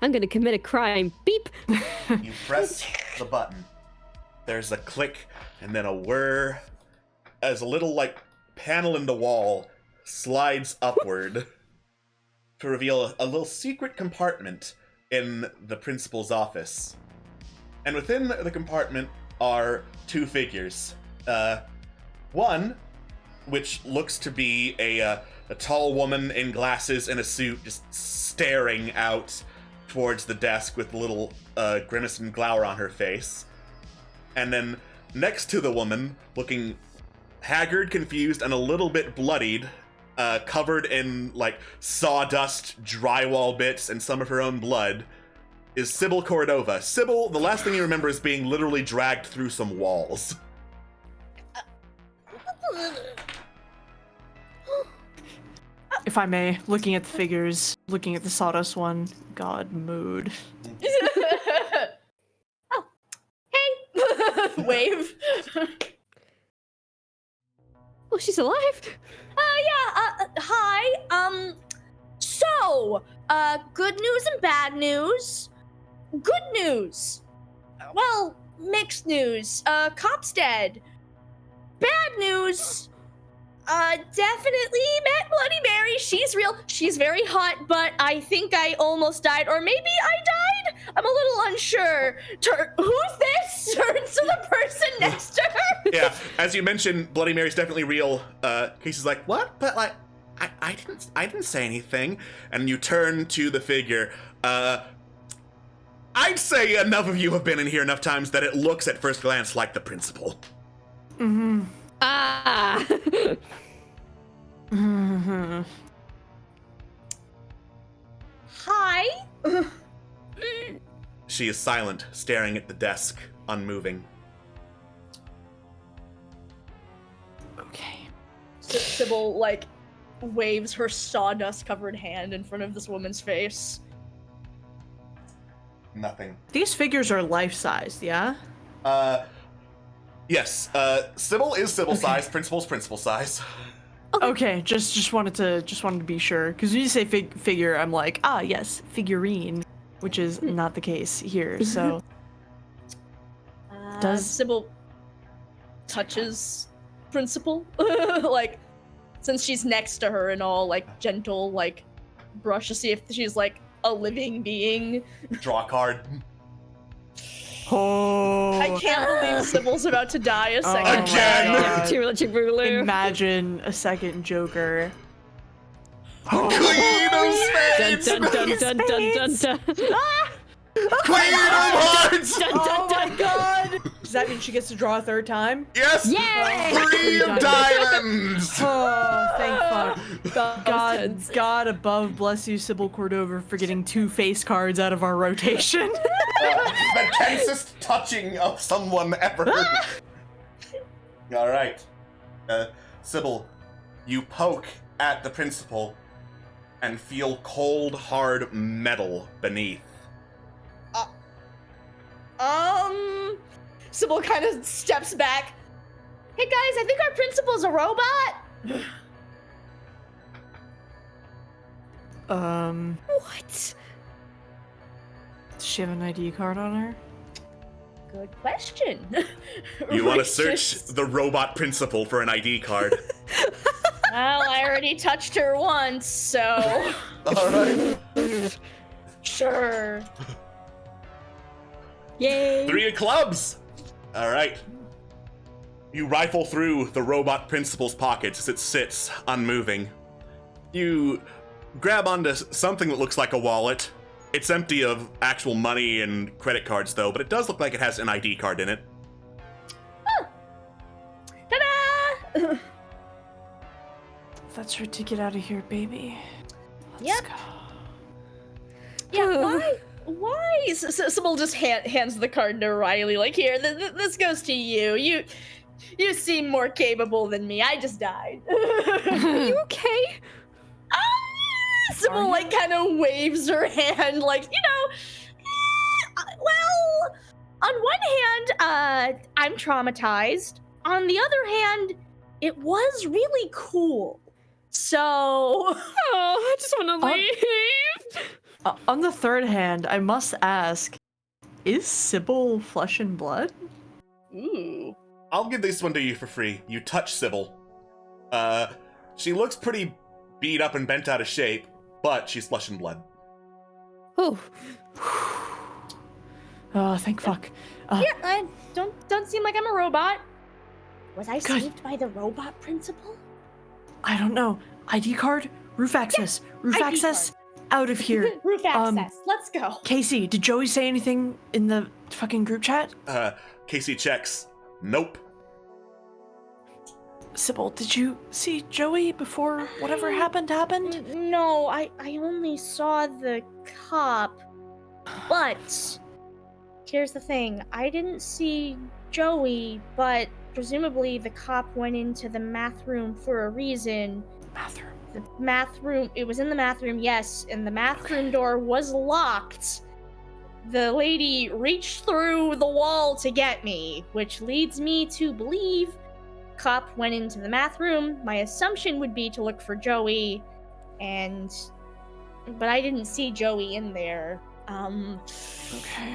I'm gonna commit a crime. Beep. You press the button. There's a click and then a whir as a little, like, panel in the wall slides upward to reveal a little secret compartment in the principal's office. And within the compartment are 2 figures. One, which looks to be a tall woman in glasses and a suit just staring out towards the desk with a little grimace and glower on her face. And then next to the woman, looking haggard, confused, and a little bit bloodied, covered in, like, sawdust, drywall bits, and some of her own blood, is Sybil Cordova. Sybil, the last thing you remember is being literally dragged through some walls. If I may, looking at the figures, looking at the sawdust one, God, mood. Oh, hey! Wave. Oh, she's alive. Hi. So, good news and bad news. Good news. Well, mixed news. Cop's dead. Bad news. Definitely met Bloody Mary. She's real. She's very hot, but I think I almost died. Or maybe I died? I'm a little unsure. Who's this? Turns to the person next to her. Yeah, as you mentioned, Bloody Mary's definitely real. Casey's like, what? But, like, I didn't say anything. And you turn to the figure. I'd say enough of you have been in here enough times that it looks at first glance like the principal. Mm-hmm. Ah. Mm-hmm. Hi. She is silent, staring at the desk, unmoving. Okay. Sybil, like, waves her sawdust-covered hand in front of this woman's face. Nothing. These figures are life-sized, yeah? Yes, Sybil is Sybil size, Principal's Principal size. Okay, just wanted to be sure, because when you say figure, I'm like, ah, yes, figurine, which is not the case here. So, does Sybil touches Principal, like, since she's next to her and all, like, gentle, like, brush to see if she's, like, a living being. Draw a card. Oh, I can't believe Sybil's about to die a second Again! time. God. Too much Boogaloo. Imagine a second Joker. Queen of Spades! Dun dun dun dun dun dun dun. Queen of Hearts! Dun, dun, Oh my dun. God! Does that mean she gets to draw a third time? Yes! Yay! 3 of diamonds! Oh, thank fuck. God, tense. God above bless you, Sybil Cordova, for getting 2 face cards out of our rotation. The tensest touching of someone ever. Alright. Sybil, you poke at the principal and feel cold, hard metal beneath. Sybil kind of steps back. Hey guys, I think our principal's a robot. What? Does she have an ID card on her? Good question. You want to Reaches- search the robot principal for an ID card? Well, I already touched her once, so All right. sure. Yay. 3 of clubs. All right. You rifle through the robot principal's pockets as it sits unmoving. You grab onto something that looks like a wallet. It's empty of actual money and credit cards, though, but it does look like it has an ID card in it. Ta-da! That's her ticket out of here, baby. Let's Yep. go. Yeah, why? Sybil just hands the card to Riley, like, here, this goes to you. You seem more capable than me. I just died. You okay? Sybil, like, kind of waves her hand, like, well, on one hand, I'm traumatized. On the other hand, it was really cool. So, Oh, I just want to Oh. leave. On the third hand, I must ask, is Sybil flesh and blood? ooh. I'll give this one to you for free. You touch Sybil. She looks pretty beat up and bent out of shape, but she's flesh and blood. Oh, Oh, thank fuck. Yeah, I don't seem like I'm a robot. Was I Good. saved by the robot principal? I don't know. ID card? Roof access. Roof ID access? Out of here. Roof Um, access. Let's go. Casey, did Joey say anything in the fucking group chat? Casey checks. Nope. Sybil, did you see Joey before whatever happened? No, I only saw the cop. But here's the thing. I didn't see Joey, but presumably the cop went into the math room for a reason. Bathroom. The math room, it was in the math room, yes, and the math room door was locked. The lady reached through the wall to get me, which leads me to believe cop went into the math room. My assumption would be to look for Joey, but I didn't see Joey in there. Okay.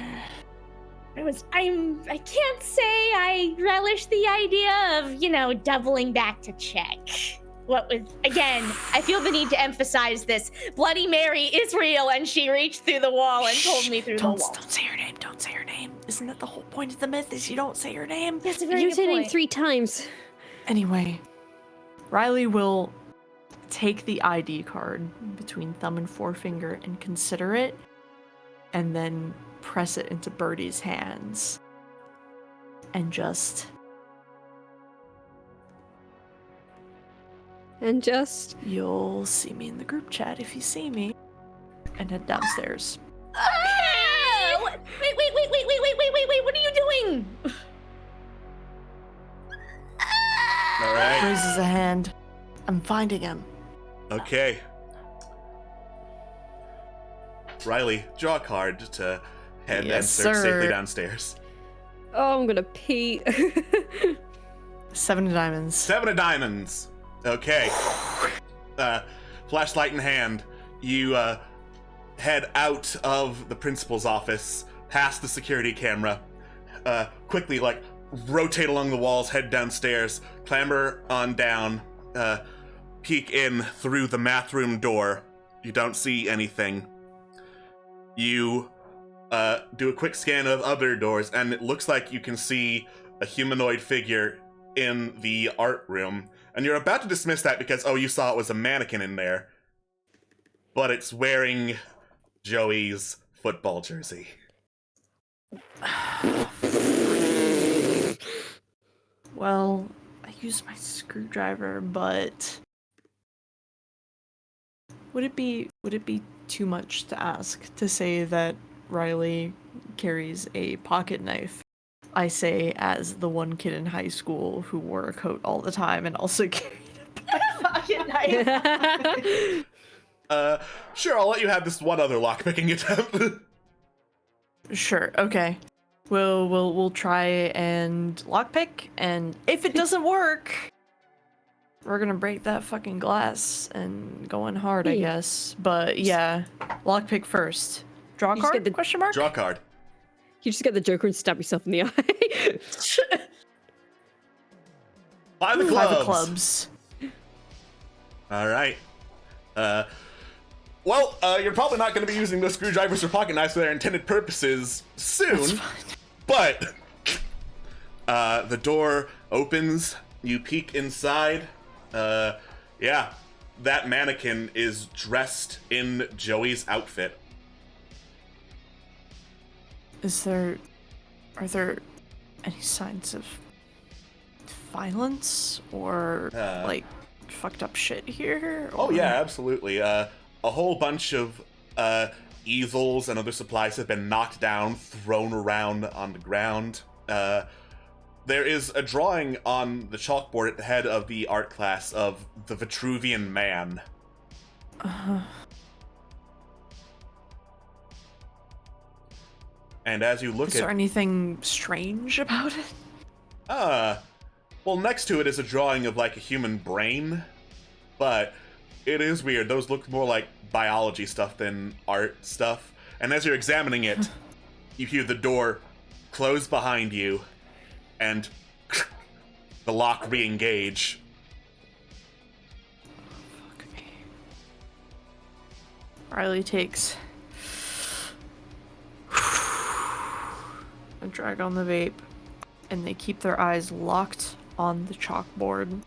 I can't say I relish the idea of, doubling back to check. Again, I feel the need to emphasize this. Bloody Mary is real, and she reached through the wall and pulled me through the wall. Don't say her name. Don't say her name. Isn't that the whole point of the myth? Is you don't say her name? That's a very you good said it point. 3 times. Anyway, Riley will take the ID card between thumb and forefinger and consider it, and then press it into Birdie's hands. And just... You'll see me in the group chat if you see me. And head downstairs. Wait, what are you doing? All right. Raises a hand. I'm finding him. Okay. Riley, draw a card to head Yes, and search sir. safely downstairs. Oh, I'm gonna pee. 7 of diamonds. 7 of diamonds. Okay. Flashlight in hand, you head out of the principal's office, past the security camera, quickly rotate along the walls, head downstairs, clamber on down, peek in through the math room door. You don't see anything. You do a quick scan of other doors, and it looks like you can see a humanoid figure in the art room. And you're about to dismiss that because, you saw it was a mannequin in there. But it's wearing Joey's football jersey. Well, I used my screwdriver, but would it be too much to ask to say that Riley carries a pocket knife? I say as the one kid in high school who wore a coat all the time and also carried a pocket knife. Sure, I'll let you have this one other lockpicking attempt. Sure, okay. we'll try and lockpick, and if it doesn't work, we're gonna break that fucking glass and go in hard, I guess. But yeah, lockpick first. Draw a You just get card? the- Question mark? Draw a card. You just get the Joker and stab yourself in the eye. Five of clubs. Five of clubs. All right. Well, you're probably not going to be using those screwdrivers or pocket knives for their intended purposes soon. But the door opens. You peek inside. Yeah, that mannequin is dressed in Joey's outfit. Are there any signs of violence or like fucked up shit here? Oh or- yeah, absolutely. A whole bunch of easels and other supplies have been knocked down, thrown around on the ground. There is a drawing on the chalkboard at the head of the art class of the Vitruvian Man. And as you look Is there anything strange about it? well, next to it is a drawing of like a human brain, but it is weird. Those look more like biology stuff than art stuff. And as you're examining it, you hear the door close behind you, and the lock re-engage. Fuck me. Riley takes a drag on the vape, and they keep their eyes locked on the chalkboard.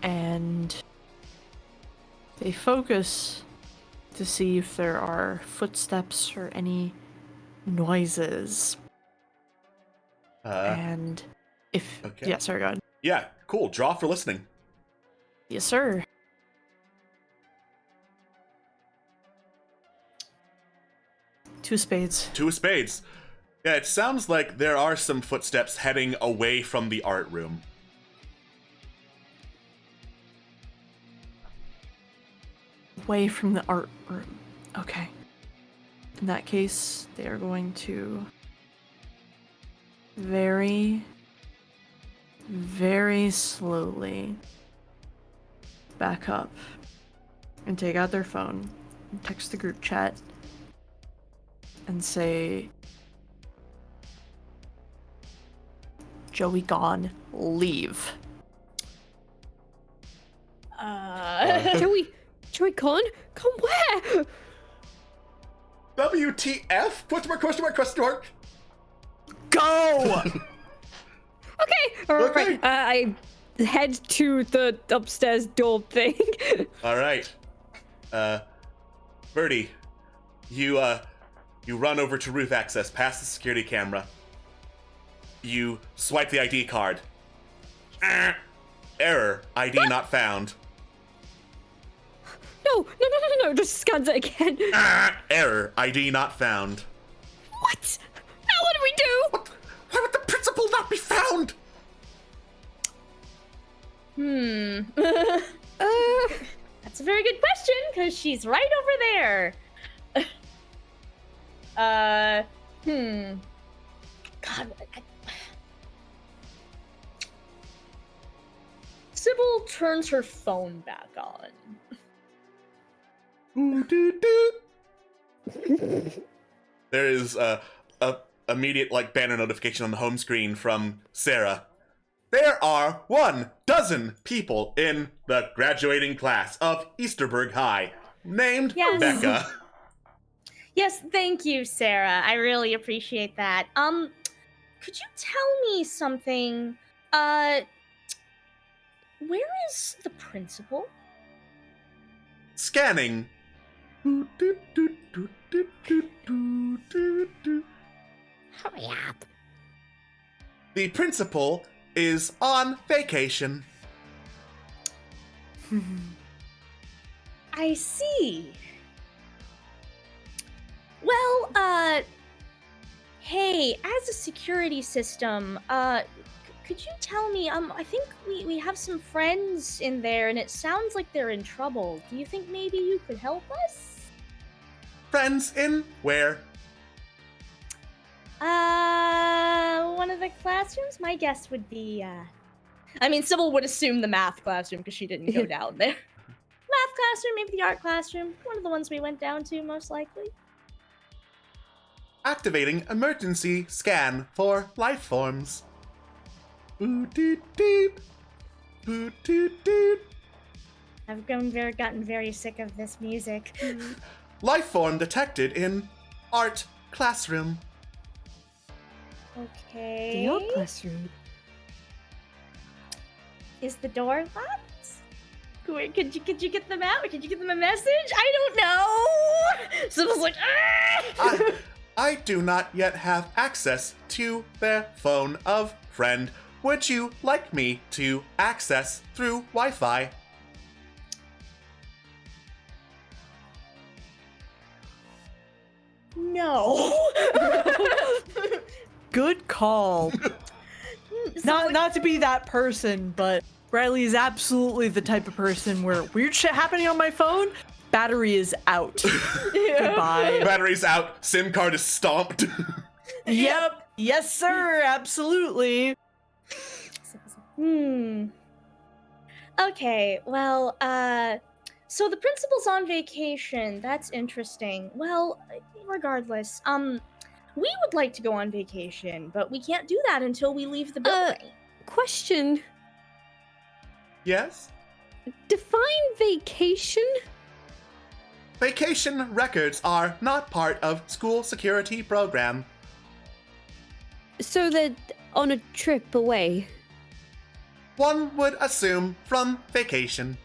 And they focus to see if there are footsteps or any noises. And if... okay. Yeah, sorry, go ahead. Yeah, cool. Draw for listening. Yes, sir. Two spades. Two of spades. Yeah, it sounds like there are some footsteps heading away from the art room. Away from the art room. Okay. In that case, they are going to very, very slowly back up and take out their phone and text the group chat and say, Joey gone, leave. Joey Con? Con where? WTF? Question mark, question mark, question mark. Go! Okay, alright. I head to the upstairs door thing. Alright. Birdie, you run over to roof access, past the security camera. You swipe the ID card. Error, ID not found. No, just scans it again. Error, ID not found. What? Now what do we do? Why would the principal not be found? That's a very good question, because she's right over there. God. Sybil turns her phone back on. There is a immediate like banner notification on the home screen from Sarah. There are 12 people in the graduating class of Easterburg High named Yes. Becca. Yes, thank you, Sarah. I really appreciate that. Could you tell me something? Where is the principal? Scanning. Hurry up. The principal is on vacation. I see. Well, hey, as a security system, could you tell me, I think we have some friends in there and it sounds like they're in trouble. Do you think maybe you could help us? Friends in where? One of the classrooms? My guess would be, I mean, Sybil would assume the math classroom because she didn't go down there. Math classroom, maybe the art classroom. One of the ones we went down to, most likely. Activating emergency scan for life forms. Boot doot doot. Boot doot doot. I've gotten very sick of this music. Life form detected in art classroom. Okay. The art classroom. Is the door locked? Wait, could you get them out? Could you get them a message? I don't know. Sybil's like, ah! I do not yet have access to their phone of friend. Would you like me to access through Wi-Fi? No. Good call. Not to be that person, but Riley is absolutely the type of person where weird shit happening on my phone, battery is out. Goodbye. Battery's out. SIM card is stomped. Yep. Yes, sir. Absolutely. Okay, well, so the principal's on vacation. That's interesting. Well, regardless, we would like to go on vacation, but we can't do that until we leave the building. Question. Yes? Define vacation? Vacation records are not part of school security program. So they're on a trip away. One would assume from vacation.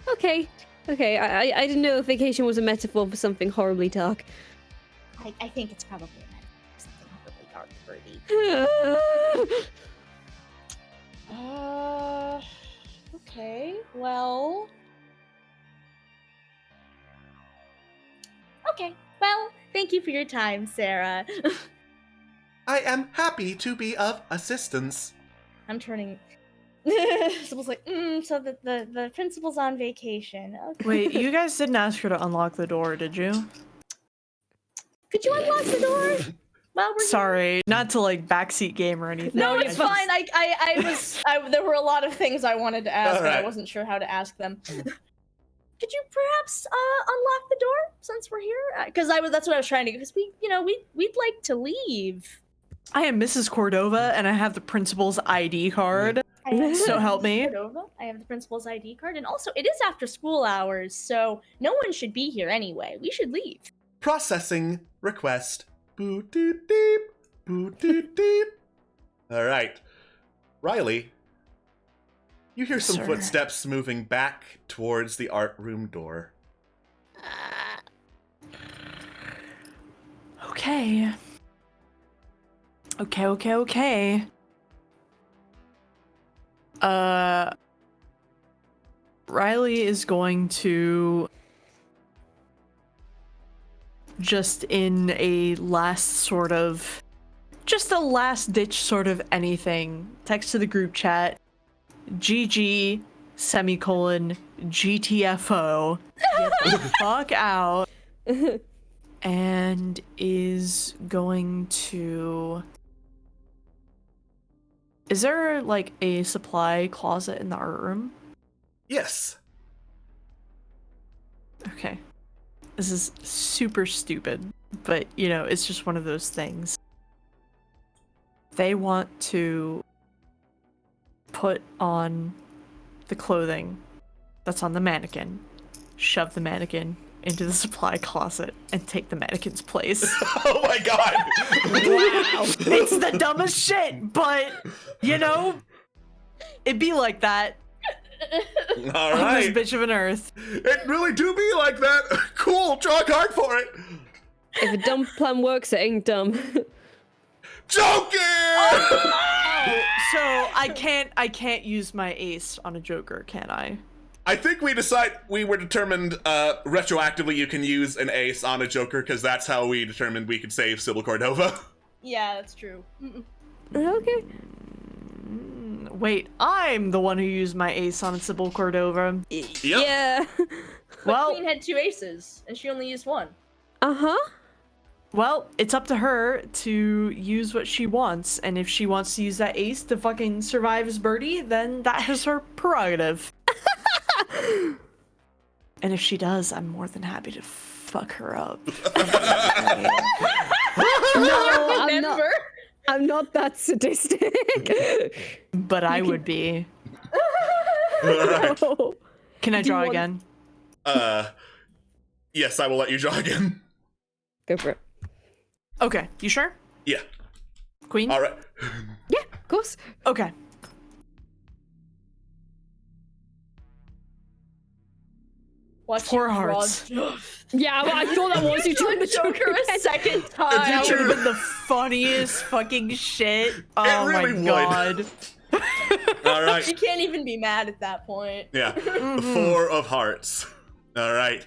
Okay. I didn't know if vacation was a metaphor for something horribly dark. I think it's probably a metaphor for something horribly dark, Birdie. Okay, well... Okay, well, thank you for your time, Sarah. I am happy to be of assistance. I'm turning... Sybil's like, so the principal's on vacation. Okay. Wait, you guys didn't ask her to unlock the door, did you? Could you unlock the door? While we're Sorry, not to like backseat game or anything. No, I it's just- fine. There were a lot of things I wanted to ask, but I Alright. wasn't sure how to ask them. Could you perhaps unlock the door since we're here? Because that's what I was trying to. Because we'd like to leave. I am Mrs. Cordova, and I have the principal's ID card. So help me. Cordova. I have the principal's ID card, and also it is after school hours, so no one should be here anyway. We should leave. Processing request. Boot doot deep. Boot doot deep. Alright. Riley, you hear some Sir. footsteps moving back towards the art room door. Okay. Okay. Riley is going to just in a last ditch sort of anything, text to the group chat, GG, semicolon, GTFO, get the fuck out, and is going to... Is there, like, a supply closet in the art room? Yes. Okay. This is super stupid, but, you know, it's just one of those things. They want to put on the clothing that's on the mannequin, shove the mannequin into the supply closet, and take the mannequin's place. Oh my god! Wow! It's the dumbest shit, but, you know, it be like that on this Alright. bitch of an earth. It really do be like that. Cool, draw a card for it. If a dumb plan works, it ain't dumb. Joking! So I can't use my ace on a Joker, can I? I think we were determined retroactively you can use an ace on a Joker because that's how we determined we could save Sybil Cordova. Yeah, that's true. Okay. Wait, I'm the one who used my ace on Sybil Cordova. Yeah. Well, Queen had 2 aces, and she only used 1. Uh-huh. Well, it's up to her to use what she wants, and if she wants to use that ace to fucking survive as Birdie, then that is her prerogative. And if she does, I'm more than happy to fuck her up. No, I'm not that sadistic. But I would be. Alright. Can I Do you draw want- again? Yes, I will let you draw again. Go for it. Okay, you sure? Yeah. Queen? All right. Yeah, of course. Okay. Watch 4 you draw- hearts. Yeah, well, I thought that was you doing the Joker a second time. That would have been the funniest fucking shit. Oh really my would. god. All right. You can't even be mad at that point. Yeah. 4 of hearts. All right.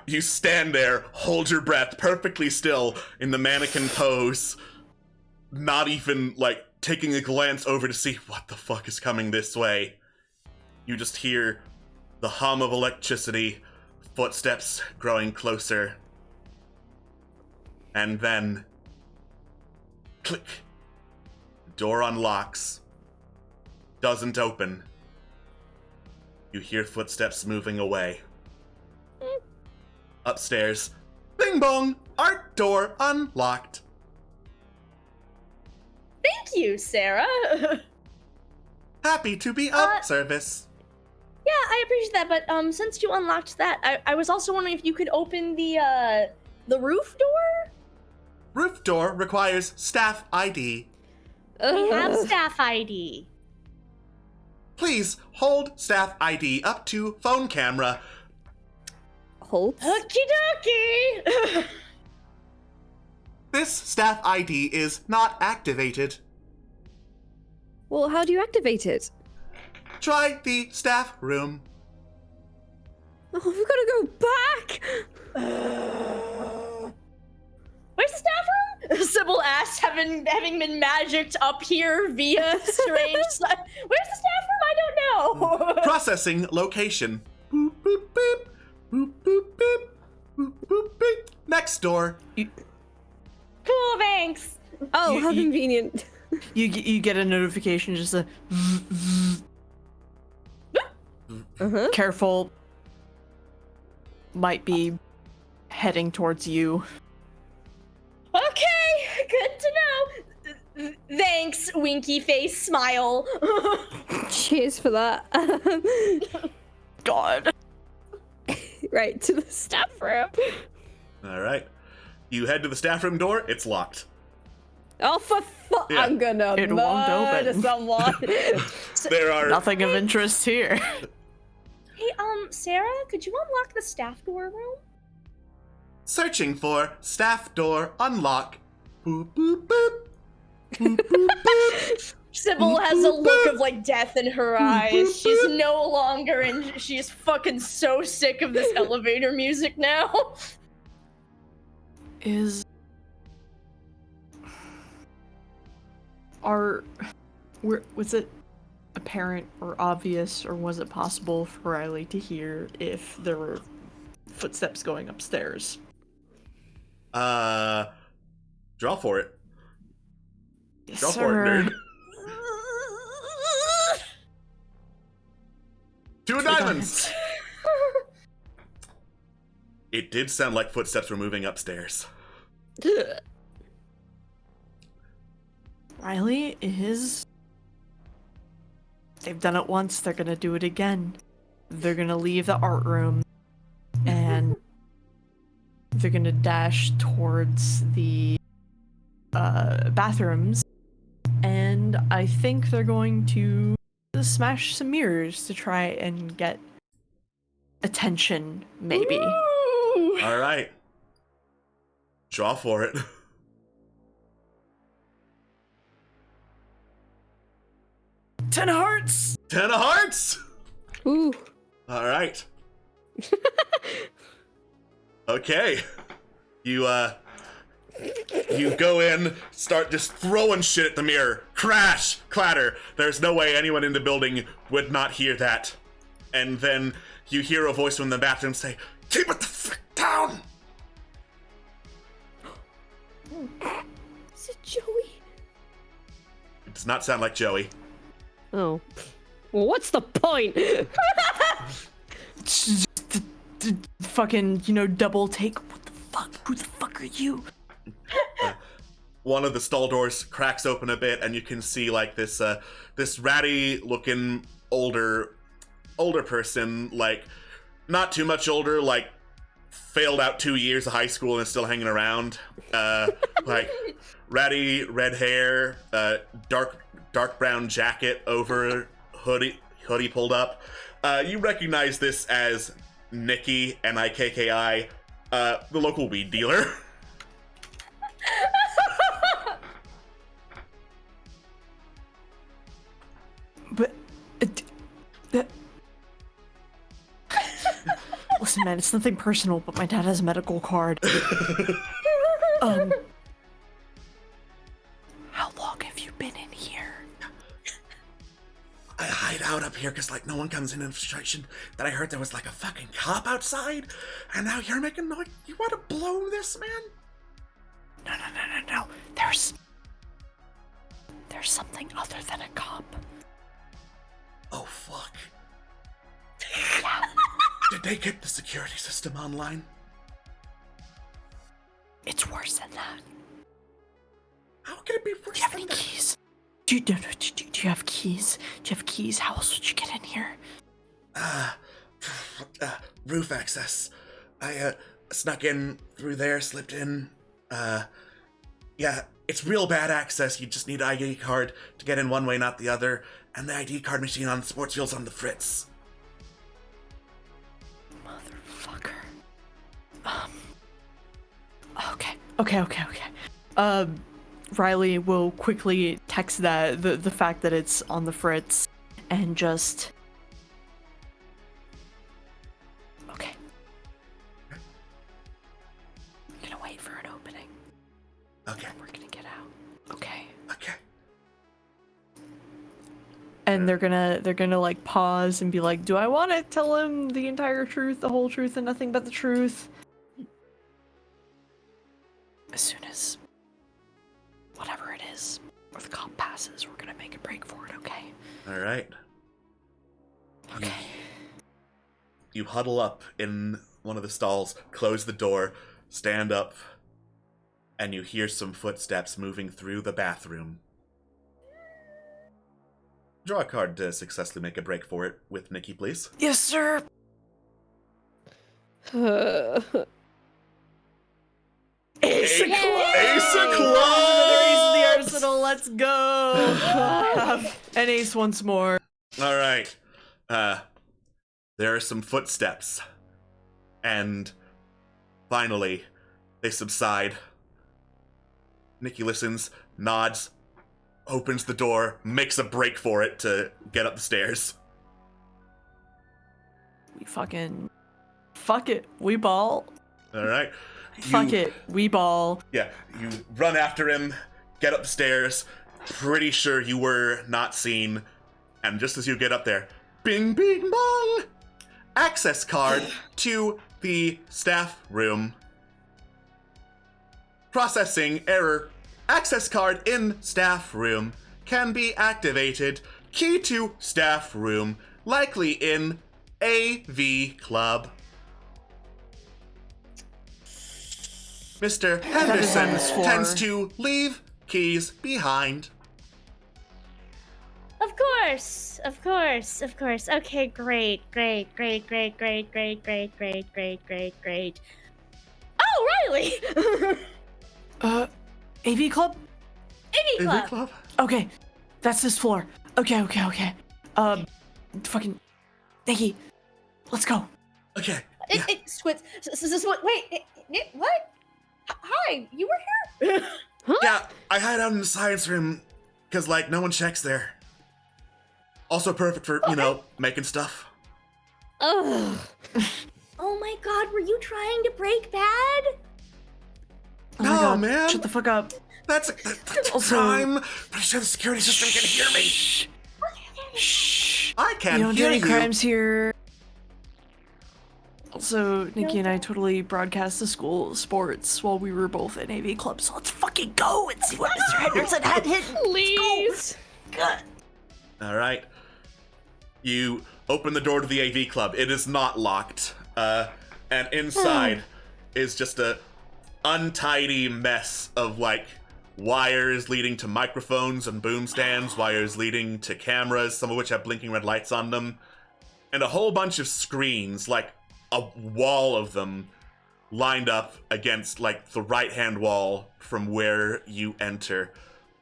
You stand there, hold your breath, perfectly still in the mannequin pose, not even, like, taking a glance over to see what the fuck is coming this way. You just hear the hum of electricity, footsteps growing closer, and then click. Door unlocks. Doesn't open. You hear footsteps moving away. Upstairs. Bing bong! Art door unlocked. Thank you, Sarah. Yeah, Happy to be of service. I appreciate that, but since you unlocked that, I was also wondering if you could open the roof door? Roof door requires staff ID. We have staff ID. Please hold staff ID up to phone camera. Hold. Okie dokie! This staff ID is not activated. Well, how do you activate it? Try the staff room. Oh, we've got to go back. Where's the staff room? Sybil asked, having been magicked up here via strange. Where's the staff room? I don't know. Processing location. Boop, boop, beep. Boop, boop, beep. Boop, boop, beep. Next door. Cool, thanks. Oh, how you- convenient. You get a notification, just a Uh-huh. careful. Might be heading towards you. Okay, good to know. Thanks, winky face smile. Cheers for that. God. Right, to the staff room. All right. You head to the staff room door. It's locked. Oh, for fuck! Yeah. I'm gonna It won't murder open. someone. There are Nothing of interest here. Hey, Sarah, could you unlock the staff door room? searching for staff door unlock. Boop, boop, boop. Boop, boop, boop. Sybil has a look of like death in her eyes. She's no longer, and she's fucking so sick of this elevator music now. Was it apparent or obvious, or was it possible for Riley to hear if there were footsteps going upstairs? Draw for it. Yes, Draw for it, nerd. 2 diamonds. It did sound like footsteps were moving upstairs. Riley is... They've done it once, they're gonna do it again. They're gonna leave the art room, and they're gonna dash towards the bathrooms, and I think they're going to smash some mirrors to try and get attention, maybe. Ooh. All right. Draw for it. Ten hearts! 10 of hearts. Ooh. All right. Okay. You go in, start just throwing shit at the mirror. Crash! Clatter! There's no way anyone in the building would not hear that. And then you hear a voice from the bathroom say, "Keep it the frick down!" does not sound like Joey. Oh. Well, what's the point? Fucking, double take. What the fuck? Who the fuck are you? One of the stall doors cracks open a bit, and you can see like this ratty-looking older person, like not too much older, like failed out 2 years of high school and is still hanging around. Like ratty red hair, dark brown jacket over hoodie pulled up. You recognize this as Nikki, Nikki, the local weed dealer. But, listen, man, it's nothing personal, but my dad has a medical card. How long have you been in here? I hide out up here because, like, no one comes in infiltration. Then I heard there was, like, a fucking cop outside, and now you're making noise. You want to blow this, man? No. There's something other than a cop. Oh, fuck. Yeah. Did they get the security system online? It's worse than that. How can it be worse Do you have than any that? keys? Do you have keys? Do you have keys? How else would you get in here? Roof access. I snuck in through there, slipped in. Yeah, it's real bad access. You just need an ID card to get in one way, not the other. And the ID card machine on the sports field's on the fritz. Motherfucker. Okay. Riley will quickly text that the fact that it's on the fritz and just okay. I'm gonna wait for an opening. Okay. And we're gonna get out. Okay. Okay. And they're gonna like pause and be like, do I want to tell him the entire truth, the whole truth, and nothing but the truth? As soon as whatever it is, or the cop passes, we're gonna make a break for it, okay? All right. Okay. You huddle up in one of the stalls, close the door, stand up, and you hear some footsteps moving through the bathroom. Draw a card to successfully make a break for it with Nikki, please. Yes, sir. Ace of Clubs! Ace of Another ace of the Clubs! arsenal. Let's go. An ace once more. All right. There are some footsteps. And finally, they subside. Nikki listens, nods, opens the door, makes a break for it to get up the stairs. We fuck it. We ball. All right. Fuck it. We ball. Yeah, you run after him, get upstairs, pretty sure you were not seen, and just as you get up there, bing, bing, bong! Access card to the staff room. Processing error. Access card in staff room can be activated. Key to staff room, likely in AV Club. Mr. Henderson is for- tends to leave keys behind. Of course. Okay, great. Oh, Riley! AV Club? AV Club. Club? Okay. That's this floor. Okay. Fucking Nikki. Let's go. Okay. Squid. Wait. What? Hi, you were here? Yeah, I hide out in the science room because, like, no one checks there. Also perfect for, making stuff. Ugh. Oh my god, were you trying to break bad? Oh my No, God. man. Shut the fuck up. That's a Also- crime. Pretty sure the security system can hear me. Shh. I You can't don't do hear any you. crimes here. Also, Nikki and I totally broadcast the school sports while we were both in AV Club, so let's fucking go and see what Mr. Henderson had hidden. Please. All right. You open the door to the AV club. It is not locked. And inside is just a untidy mess of like wires leading to microphones and boom stands, wires leading to cameras, some of which have blinking red lights on them, and a whole bunch of screens, like a wall of them lined up against like the right-hand wall from where you enter,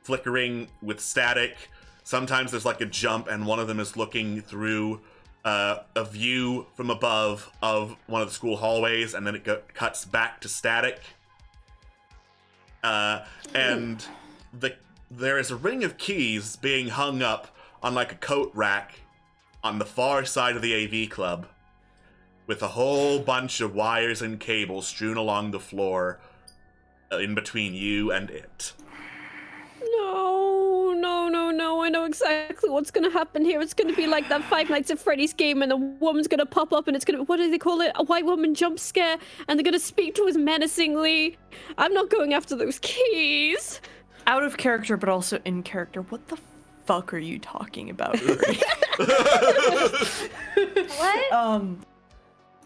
flickering with static. Sometimes there's like a jump and one of them is looking through a view from above of one of the school hallways, and then it cuts back to static. And there is a ring of keys being hung up on like a coat rack on the far side of the AV club, with a whole bunch of wires and cables strewn along the floor in between you and it. No, I know exactly what's gonna happen here. It's gonna be like that Five Nights at Freddy's game, and a woman's gonna pop up, and it's gonna, what do they call it? A white woman jump scare, and they're gonna speak to us menacingly. I'm not going after those keys. Out of character, but also in character. What the fuck are you talking about? What? Oh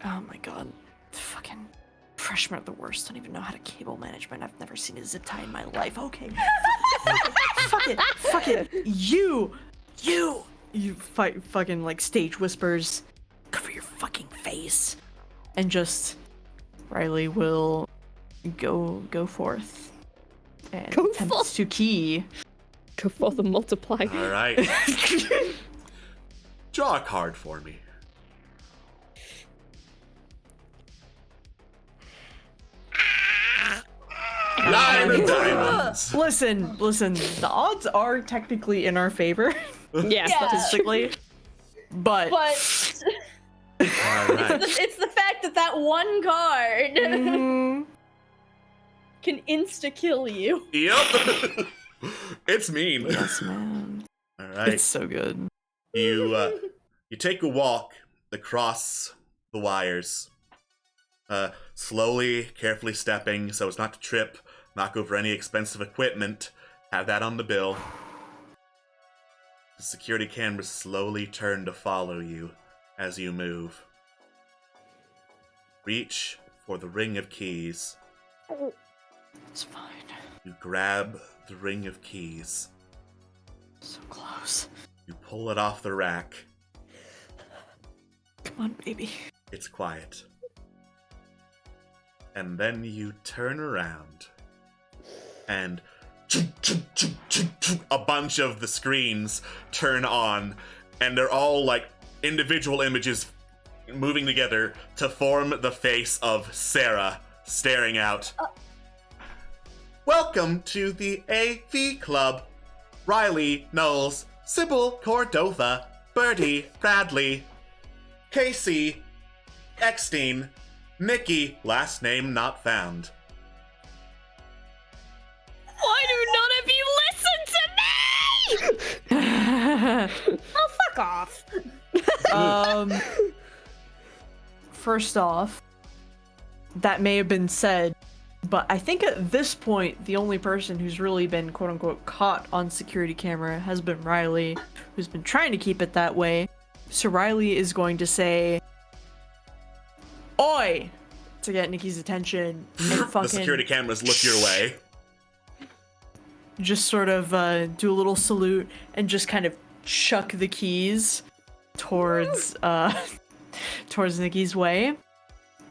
my god. Fucking freshmen are the worst. Don't even know how to cable management. I've never seen a zip tie in my life. Okay. Fuck it. You fight fucking like stage whispers. Cover your fucking face. And just Riley will go forth and attempts to key. Go forth and multiply. All right. Draw a card for me. 9 of diamonds. Listen, the odds are technically in our favor. Yes, Yeah. that is true. Statistically. But All right. It's the fact that one card mhm. can insta-kill you. Yep. It's mean. Yes, man. All right. It's so good. You take a walk across the wires, slowly, carefully stepping so as not to trip, knock over any expensive equipment. Have that on the bill. The security cameras slowly turn to follow you as you move. Reach for the ring of keys. It's fine. You grab the ring of keys. So close. You pull it off the rack. Come on, baby. It's quiet. And then you turn around, and a bunch of the screens turn on, and they're all like individual images moving together to form the face of Sarah staring out. Welcome to the AV Club. Riley, Knowles, Sybil, Cordova, Bertie, Bradley, Casey, Eckstein, Nikki, last name not found. Why do none of you listen to me? Oh, fuck off. First off, that may have been said, but I think at this point, the only person who's really been quote-unquote caught on security camera has been Riley, who's been trying to keep it that way. So Riley is going to say, "Oi!" to get Nikki's attention, and fucking The security cameras look your way. just sort of do a little salute and just kind of chuck the keys towards towards Nikki's way,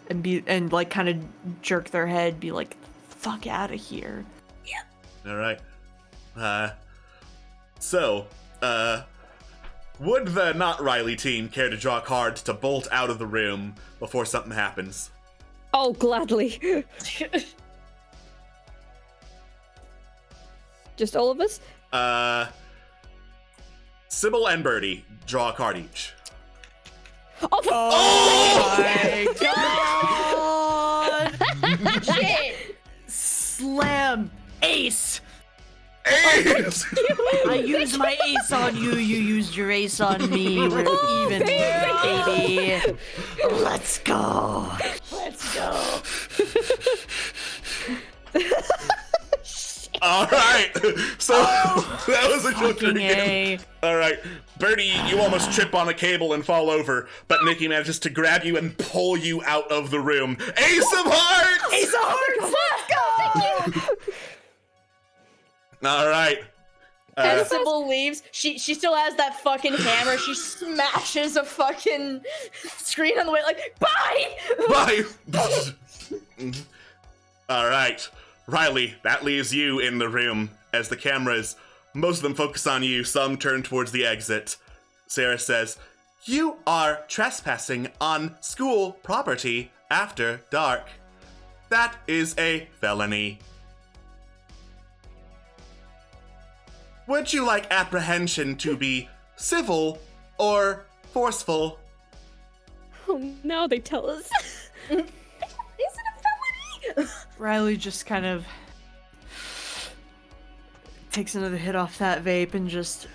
and like kind of jerk their head, be like, "Fuck out of here." All right. So, would the not Riley team care to draw cards to bolt out of the room before something happens? Oh, gladly. Just all of us? Sybil and Bertie draw a card each. Oh, for Oh my god! Shit. Slam! Ace! Ace! I used my ace on you, you used your ace on me. We're even, baby. Let's go. Let's go. All right. So that was a close Fucking A. All right, Birdie, you almost trip on a cable and fall over, but Nikki manages to grab you and pull you out of the room. Ace of Hearts! Ace of Hearts! Let's go! All right. As Sybil leaves, she still has that fucking hammer. She smashes a fucking screen on the way, like, bye! Bye! All right. Riley, that leaves you in the room as the cameras, most of them focus on you, some turn towards the exit. Sarah says, "You are trespassing on school property after dark. That is a felony. Would you like apprehension to be civil or forceful?" Oh, now they tell us. Is it a felony? Riley just kind of takes another hit off that vape and just...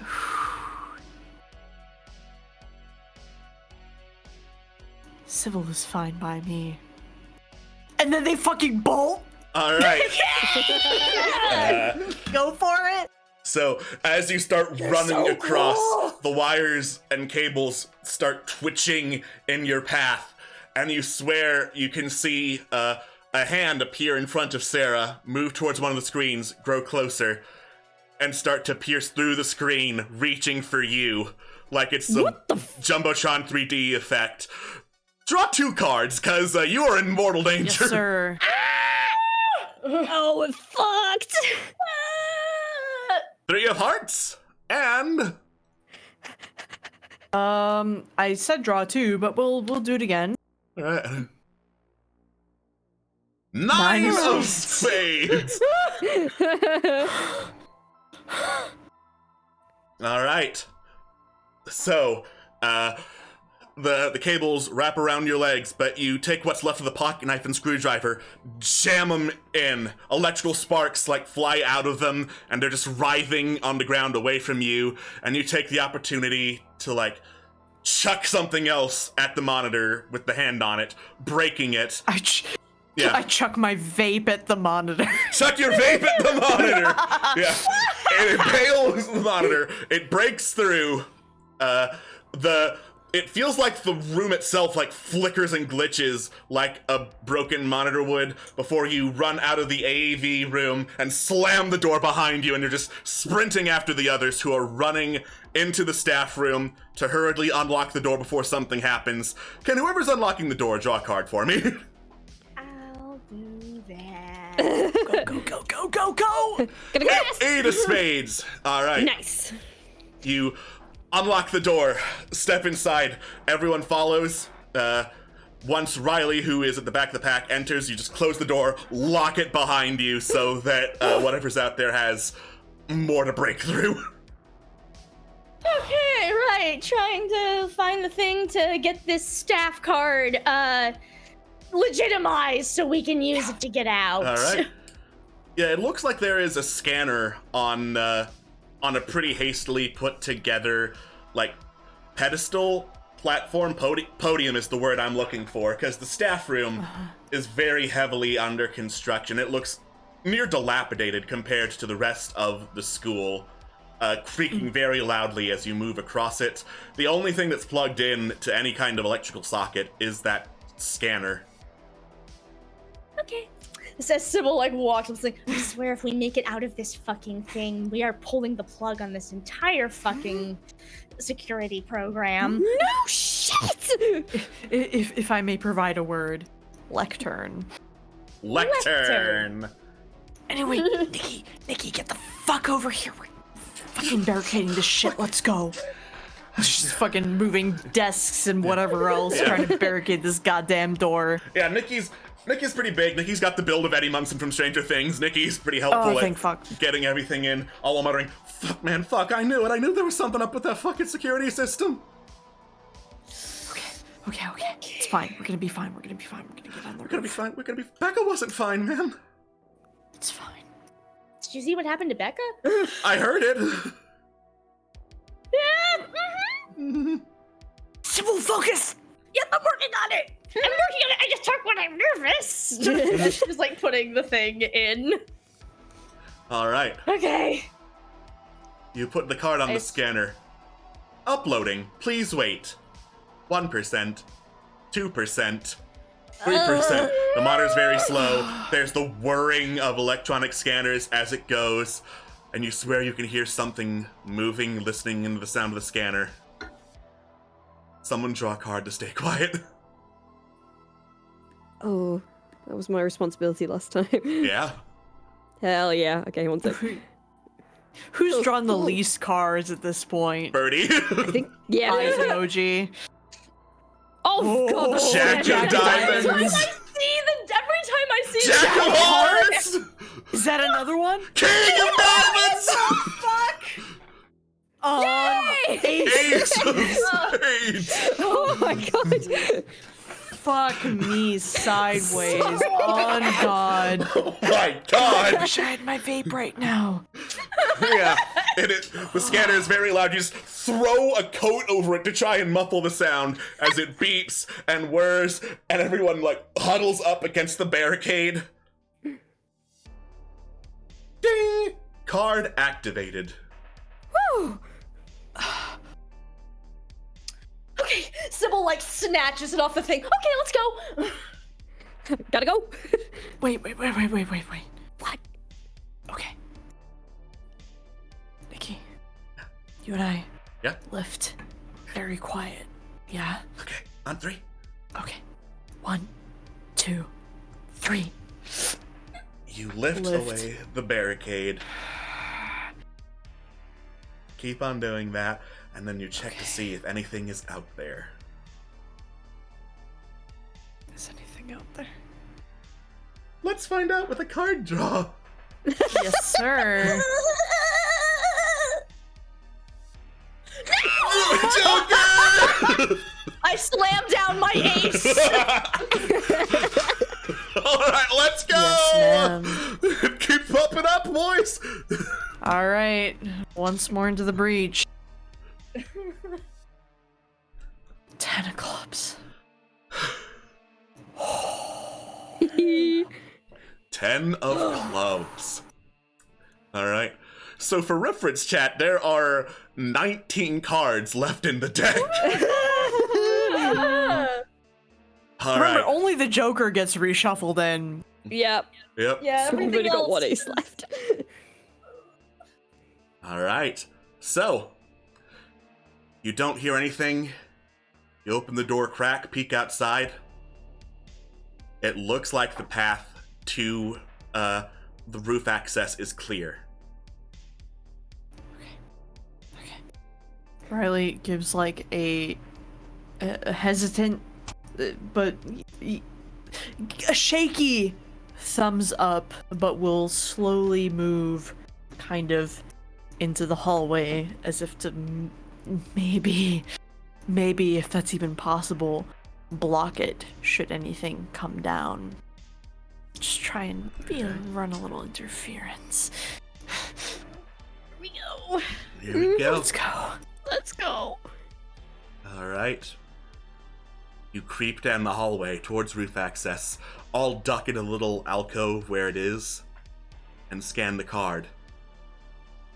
Civil is fine by me. And then they fucking bolt! All right. Go for it! So, as you start running so across, cool. the wires and cables start twitching in your path, and you swear you can see a hand appear in front of Sarah, move towards one of the screens, grow closer, and start to pierce through the screen, reaching for you, like it's some Jumbotron 3D effect. Draw 2 cards, because you are in mortal danger. Yes, sir. Oh, we're fucked. 3 of hearts, and... I said draw 2, but we'll do it again. Alright. 9 of spades! Alright. So, the cables wrap around your legs, but you take what's left of the pocket knife and screwdriver, jam them in. Electrical sparks fly out of them, and they're just writhing on the ground away from you, and you take the opportunity to chuck something else at the monitor with the hand on it, breaking it. I chuck my vape at the monitor. Chuck your vape at the monitor! Yeah. And it impales the monitor. It breaks through. It feels like the room itself flickers and glitches like a broken monitor would before you run out of the AAV room and slam the door behind you, and you're just sprinting after the others who are running into the staff room to hurriedly unlock the door before something happens. Can whoever's unlocking the door draw a card for me? I'll do that. Go! 8 of spades. All right. Nice. You unlock the door, step inside, everyone follows. Once Riley, who is at the back of the pack, enters, you just close the door, lock it behind you so that whatever's out there has more to break through. Okay, right. Trying to find the thing to get this staff card legitimized so we can use it to get out. All right. Yeah, it looks like there is a scanner on a pretty hastily put together, pedestal, platform, podium is the word I'm looking for, because the staff room is very heavily under construction. It looks near dilapidated compared to the rest of the school, creaking very loudly as you move across it. The only thing that's plugged in to any kind of electrical socket is that scanner. Okay. Says Sybil walks up and like, I swear if we make it out of this fucking thing, we are pulling the plug on this entire fucking security program. No shit! If I may provide a word, lectern. Lectern. Anyway, Nikki, get the fuck over here. We're fucking barricading this shit. Let's go. She's fucking moving desks and whatever else, trying to barricade this goddamn door. Yeah, Nikki's pretty big. Nikki's got the build of Eddie Munson from Stranger Things. Nikki's pretty helpful at getting everything in, all while muttering, "Fuck, man, fuck, I knew it. I knew there was something up with that fucking security system." Okay. It's fine. We're gonna be fine. We're gonna get on the We're gonna be fine. Becca wasn't fine, man. It's fine. Did you see what happened to Becca? I heard it. Yeah. Sybil, focus! Yep, I'm working on it. I just talk when I'm nervous. She's putting the thing in. All right. Okay. You put the card on the It's- scanner. Uploading. Please wait. 1%. 2%. 3%. The monitor's very slow. There's the whirring of electronic scanners as it goes, and you swear you can hear something moving, listening into the sound of the scanner. Someone draw a card to stay quiet. Oh, that was my responsibility last time. Yeah. Hell yeah. Okay, one sec. Who's drawn the least cards at this point? Birdie. I think, yeah. Eyes emoji. Oh, God. that's Jack right. of diamonds. Every time I see Jack the of hearts. Is that another one? King of diamonds. Ace of spades. Oh my God. Fuck me sideways. On God. Oh my I God. wish I had my vape right now. Yeah. The scanner is very loud. You just throw a coat over it to try and muffle the sound as it beeps and whirs, and everyone like huddles up against the barricade. Ding! Card activated. Woo. Okay, Sybil like snatches it off the thing. Okay, let's go. Gotta go. Wait. What? Okay. Nikki, you and I Yeah? lift very quiet. Yeah? Okay, on 3. Okay. 1, 2, 3. You lift away the barricade. Keep on doing that, and then you check to see if anything is out there. Is anything out there? Let's find out with a card draw. Yes, sir. Joker! I slam down my ace. Alright, let's go! Yes, ma'am. Keep popping up, boys! All right. Once more into the breach. 10 of clubs. 10 of clubs. Alright. So for reference, chat, there are 19 cards left in the deck. Remember, Alright. only the Joker gets reshuffled in. Yep. Yep. Yeah, So we've everything only got else. one ace left. Alright. So, you don't hear anything. You open the door crack, peek outside. It looks like the path to the roof access is clear. Riley gives like a hesitant, but a shaky thumbs up, but will slowly move kind of into the hallway as if to maybe if that's even possible, block it should anything come down. Just try and run a little interference. Here we go. Here we go. Let's go. Let's go. Alright. You creep down the hallway towards roof access, all duck in a little alcove where it is, and scan the card.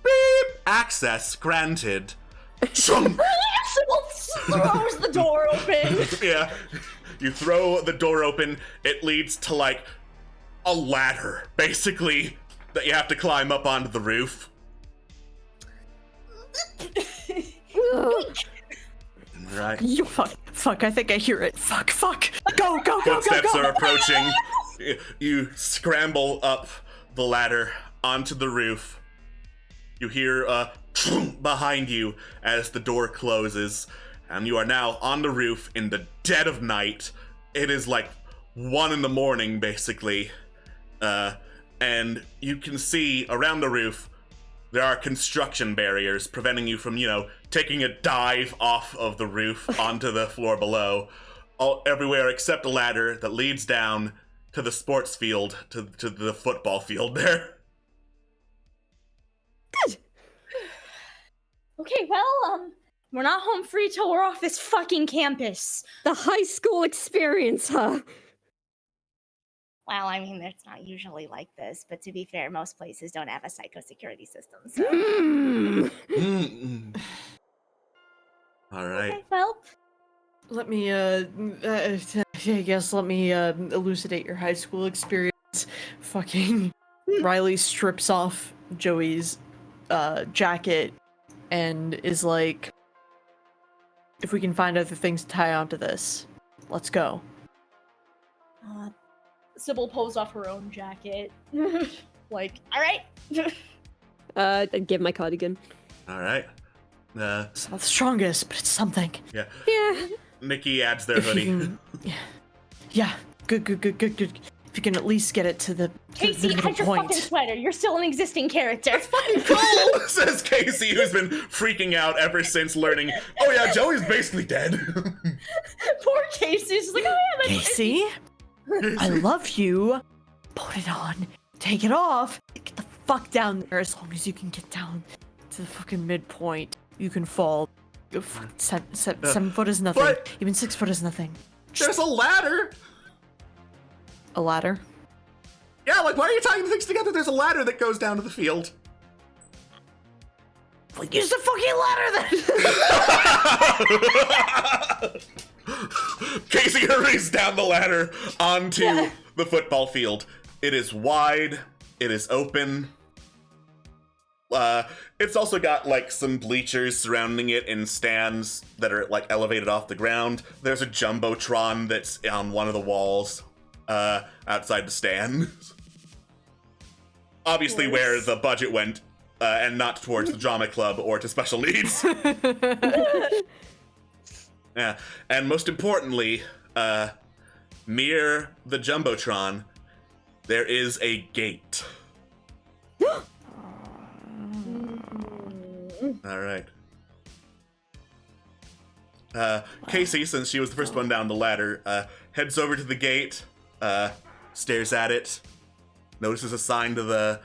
Beep! Access granted. Chunk! Sybil throws the door open. Yeah. You throw the door open, it leads to like a ladder, basically, that you have to climb up onto the roof. Right. Fuck, I think I hear it. Fuck. Go. Footsteps are approaching. You scramble up the ladder onto the roof. You hear behind you as the door closes, and you are now on the roof in the dead of night. It is like 1 a.m, basically. And you can see around the roof there are construction barriers preventing you from, taking a dive off of the roof onto the floor below. Everywhere except a ladder that leads down to the sports field, to the football field there. Good. Okay, well, we're not home free till we're off this fucking campus. The high school experience, huh? Well, I mean, it's not usually like this, but to be fair, most places don't have a psychosecurity system. So. All right. Okay, well. Let me, I guess let me, elucidate your high school experience. Fucking Riley strips off Joey's, jacket and is like, if we can find other things to tie onto this, let's go. Sybil pulls off her own jacket. Like, all right. I'd give my cardigan. All right. It's not the strongest, but it's something. Yeah. Yeah. Nikki adds their If you hoodie. can- yeah, good. If you can at least get it to the Casey, middle hide your point. fucking sweater. You're still an existing character. Cool, says Casey, who's been freaking out ever since learning, oh yeah, Joey's basically dead. Poor Casey's just like, oh yeah, that's Casey, I love you. Put it on. Take it off. Get the fuck down there. As long as you can get down to the fucking midpoint, you can fall. 7 foot is nothing. But- Even 6 foot is nothing. There's a ladder. A ladder. Yeah, like, why are you tying things together? There's a ladder that goes down to the field. Well, use the fucking ladder then. Casey hurries down the ladder onto the football field. It is wide. It is open. It's also got like some bleachers surrounding it and stands that are like elevated off the ground. There's a jumbotron that's on one of the walls outside the stand. Obviously, where the budget went, and not towards the drama club or to special needs. Yeah, and most importantly, near the jumbotron, there is a gate. All right. Casey, since she was the first one down the ladder, heads over to the gate, stares at it, notices a sign to the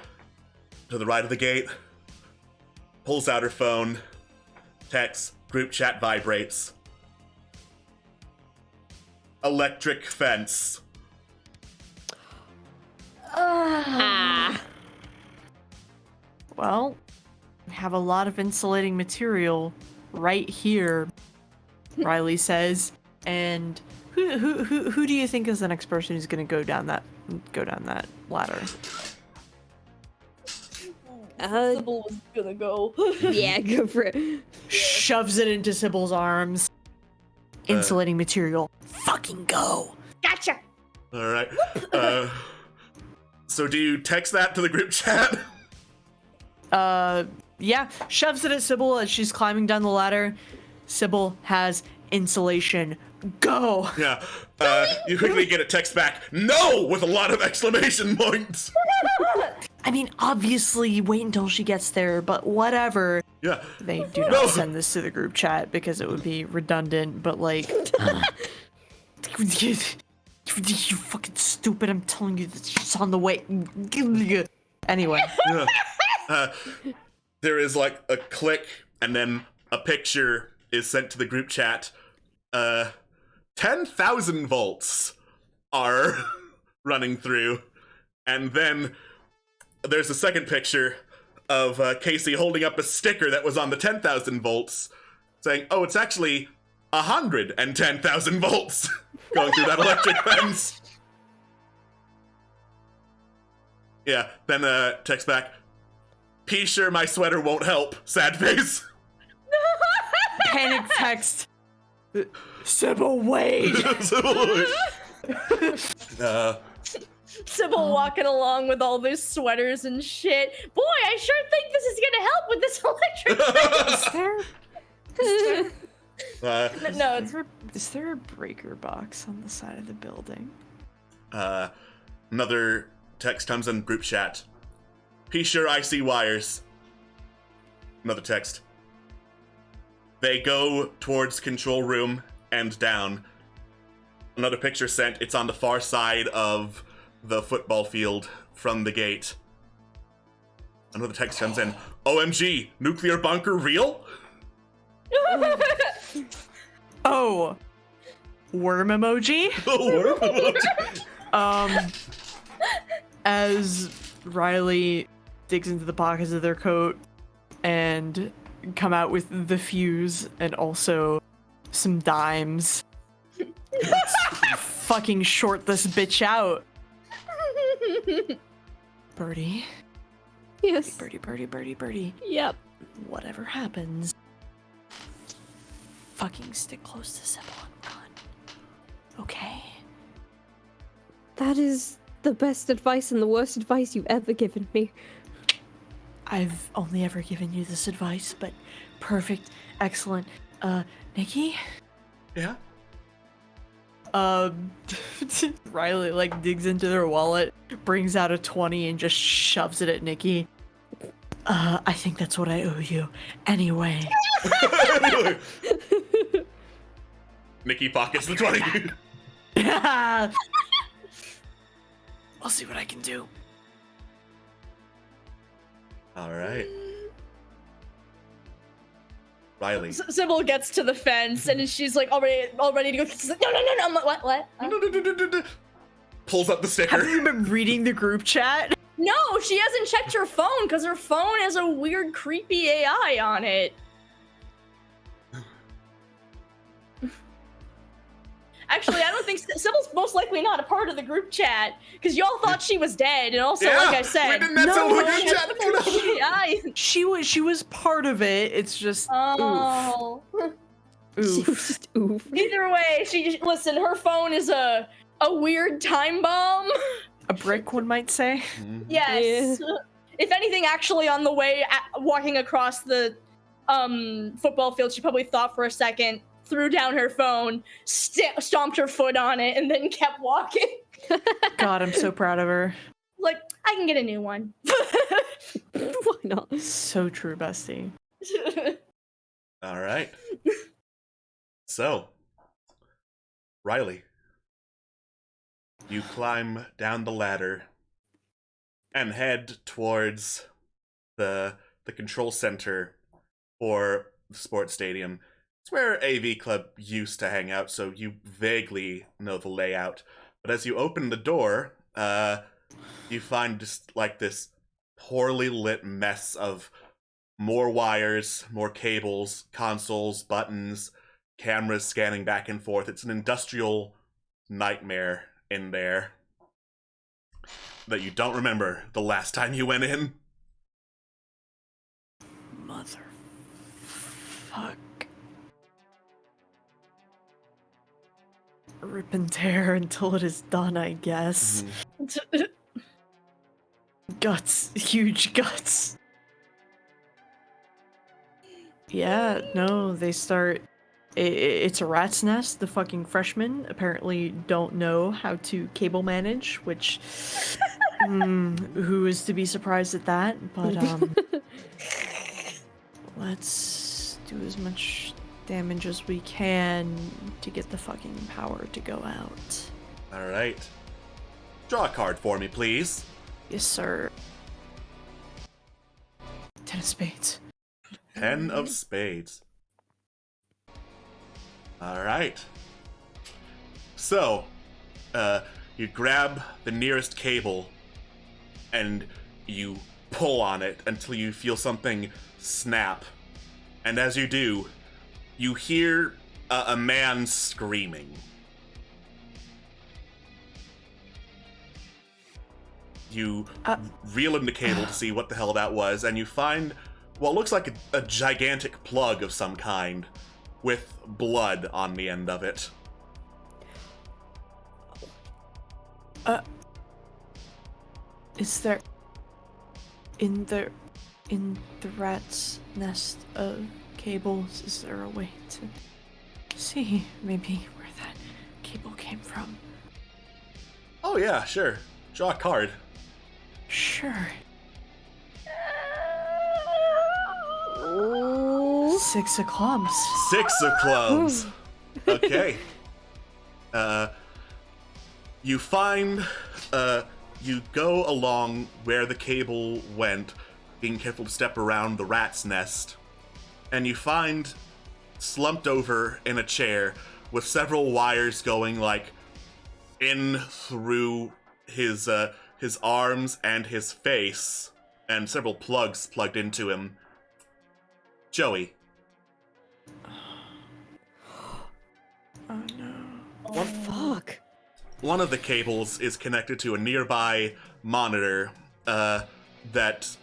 right of the gate, pulls out her phone, texts, group chat vibrates. Electric fence. Well, we have a lot of insulating material right here, Riley says. And who do you think is the next person who's gonna go down that ladder? Sybil was gonna go. Yeah, go for it. Shoves it into Sybil's arms. Insulating material. Fucking go. Gotcha. All right. So do you text that to the group chat? Yeah, shoves it at Sybil as she's climbing down the ladder. Sybil has insulation. Go! Yeah. You quickly get a text back, no! With a lot of exclamation points. I mean, obviously, wait until she gets there, but whatever. Yeah. They do not No. send this to the group chat because it would be redundant, but like... You fucking stupid, I'm telling you that she's on the way. Anyway. Yeah. There is like a click, and then a picture is sent to the group chat. 10,000 volts are running through, and then there's a second picture of Casey holding up a sticker that was on the 10,000 volts, saying, "Oh, it's actually 110,000 volts going through that electric fence." Yeah. Then text back, "P sure my sweater won't help. Sad face." Panic text. Sybil, wait! Sybil walking along with all those sweaters and shit. Boy, I sure think this is gonna help with this electric fence. No, it's Is there a breaker box on the side of the building? Another text comes in group chat. "P sure I see wires." Another text. They go towards control room and down. Another picture sent. It's on the far side of the football field from the gate. Another text comes in. "OMG, nuclear bunker real?" Oh. Worm emoji? as Riley digs into the pockets of their coat and come out with the fuse and also some dimes. Let's fucking short this bitch out. Birdie. Yes. Birdie. Yep. Whatever happens, fucking stick close to Sybil and run. Okay? That is the best advice and the worst advice you've ever given me. I've only ever given you this advice, but perfect, excellent. Nikki? Yeah? Riley, like, digs into their wallet, brings out a 20 and just shoves it at Nikki. I think that's what I owe you. Anyway. Nikki pockets the 20. I'll see what I can do. All right. Riley. Sybil gets to the fence and she's like all ready to go. She's like, no. I'm like, what? Pulls up the sticker. Have you been reading the group chat? No, she hasn't checked her phone because her phone has a weird, creepy AI on it. Actually, I don't think Sybil's most likely not a part of the group chat because y'all thought she was dead, and also, like I said, we didn't have Sybil in the group chat. You know? She was part of it. It's just Oh. oof. Oof. Either way, listen. Her phone is a weird time bomb. A brick, one might say. Yes. If anything, actually, on the way walking across the football field, she probably thought for a second, threw down her phone, stomped her foot on it, and then kept walking. God, I'm so proud of her. Like, I can get a new one. Why not? So true, bestie. All right. So, Riley, you climb down the ladder and head towards the control center for the sports stadium. It's where AV Club used to hang out, so you vaguely know the layout. But as you open the door, you find just like this poorly lit mess of more wires, more cables, consoles, buttons, cameras scanning back and forth. It's an industrial nightmare in there that you don't remember the last time you went in. Motherfuck. Rip and tear until it is done, I guess. Mm-hmm. Guts. Huge guts. Yeah, no, they start... It's a rat's nest. The fucking freshmen apparently don't know how to cable manage, which... who is to be surprised at that? But, let's do as much damage as we can to get the fucking power to go out. Alright. Draw a card for me, please. Yes, sir. 10 of spades. 10 of spades. Alright. So, you grab the nearest cable and you pull on it until you feel something snap. And as you do, you hear a man screaming. You reel in the cable to see what the hell that was, and you find what looks like a gigantic plug of some kind with blood on the end of it. Is there... In the rat's nest of cables, is there a way to see maybe where that cable came from? Oh yeah, sure. Draw a card. Sure. Ooh. 6 of clubs. 6 of clubs. Okay. You find, you go along where the cable went, being careful to step around the rat's nest, and you find, slumped over in a chair, with several wires going, like, in through his his arms and his face, and several plugs plugged into him. Joey. Oh no. Oh, fuck. One of the cables is connected to a nearby monitor that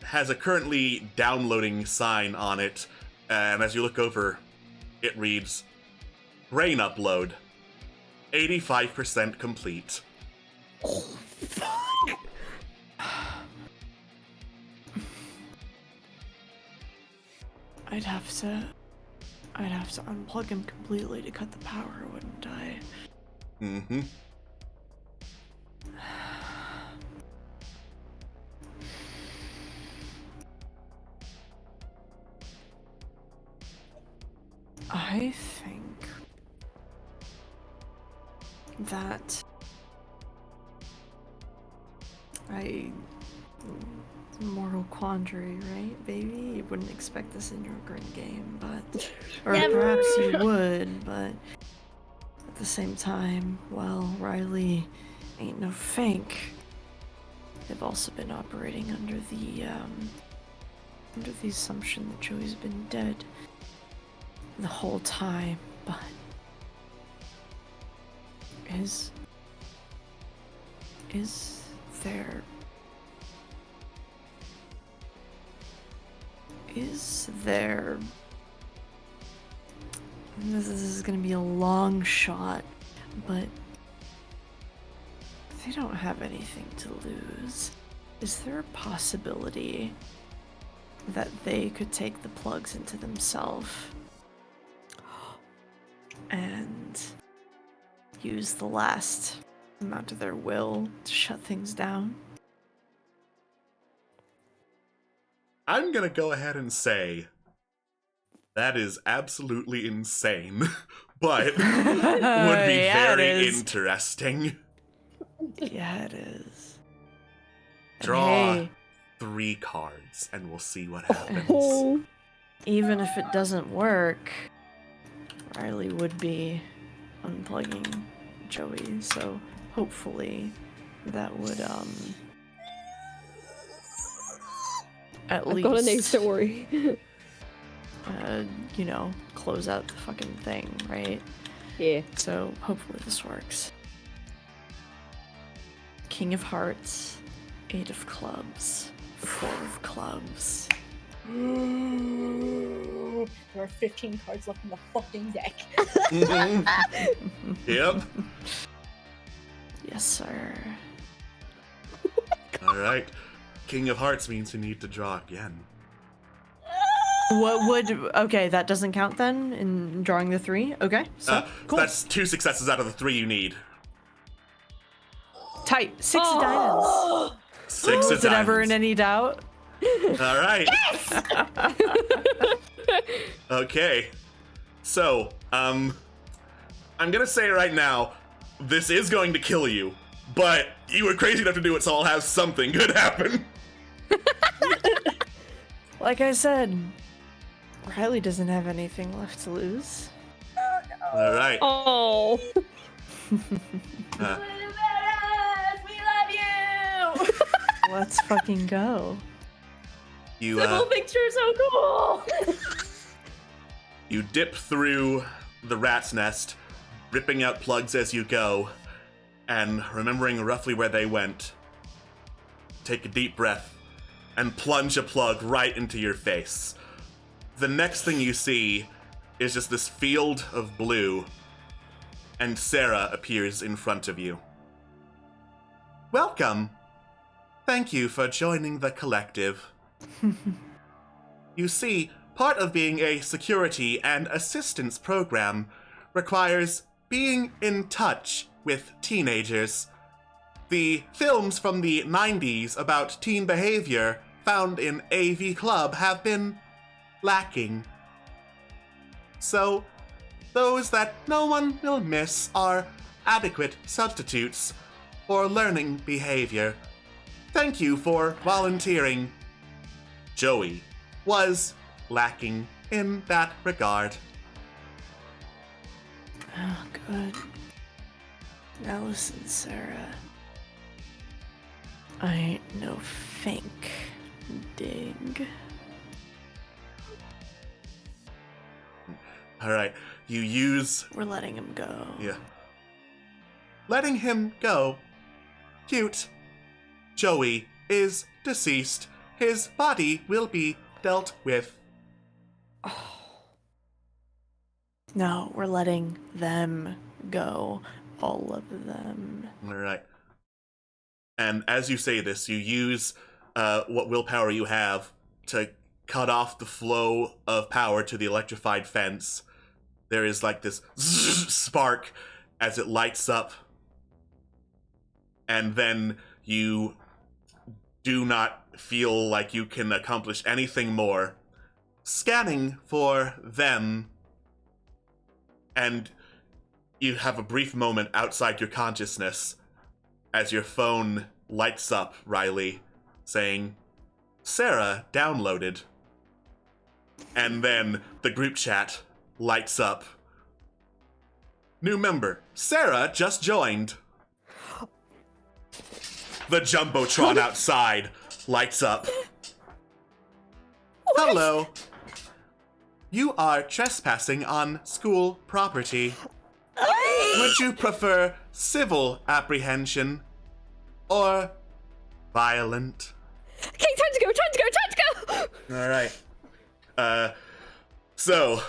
has a currently downloading sign on it, and as you look over, it reads, "Brain upload, 85% complete." Oh, fuck. I'd have to unplug him completely to cut the power, wouldn't I? Mm-hmm. I think that moral quandary, right, baby? You wouldn't expect this in your GRIN game, but or Never. perhaps you would, but at the same time, well, Riley ain't no fink. They've also been operating under the assumption that Joey's been dead the whole time, but is there this is gonna be a long shot, but they don't have anything to lose. Is there a possibility that they could take the plugs into themselves and use the last amount of their will to shut things down? I'm gonna go ahead and say that is absolutely insane, but would be Yeah, it very is. interesting. Yeah, it is. And Draw hey, 3 cards, and we'll see what happens. Oh. even if it doesn't work, Riley would be unplugging Joey, so hopefully that would at I've least got an ace, don't worry. close out the fucking thing, right? Yeah. So hopefully this works. King of Hearts, 8 of Clubs, 4 of Clubs. Ooh, there are 15 cards left in the fucking deck. Yep. Yes, sir. All right. King of Hearts means we need to draw again. What would... Okay, that doesn't count then in drawing the 3? Okay, so, cool. That's 2 successes out of the 3 you need. Tight. 6 of diamonds. 6 of Was it ever in diamonds. any doubt? All right. Okay. So, I'm gonna say right now, this is going to kill you, but you were crazy enough to do it, so I'll have something good happen. Like I said, Riley doesn't have anything left to lose. All right. Oh. Uh, We love you! Let's fucking go. you The whole picture is so cool! you dip through the rat's nest, ripping out plugs as you go, and remembering roughly where they went. Take a deep breath and plunge a plug right into your face. The next thing you see is just this field of blue, and Sarah appears in front of you. Welcome. Thank you for joining the collective. You see, part of being a security and assistance program requires being in touch with teenagers. The films from the 90s about teen behavior found in AV Club have been lacking. So, those that no one will miss are adequate substitutes for learning behavior. Thank you for volunteering. Joey was lacking in that regard. Oh, good. Now listen, Sarah. I no think. Dig. All right, you use We're letting him go. yeah. Letting him go. Cute. Joey is deceased. His body will be dealt with. No, we're letting them go. All of them. All right. And as you say this, you use what willpower you have to cut off the flow of power to the electrified fence. There is like this spark as it lights up. And then you do not feel like you can accomplish anything more. Scanning for them. And you have a brief moment outside your consciousness as your phone lights up, Riley, saying, Sarah downloaded. And then the group chat lights up. New member, Sarah just joined. The Jumbotron outside lights up. What? Hello. You are trespassing on school property. Would you prefer civil apprehension or violent? Okay, time to go. All right. So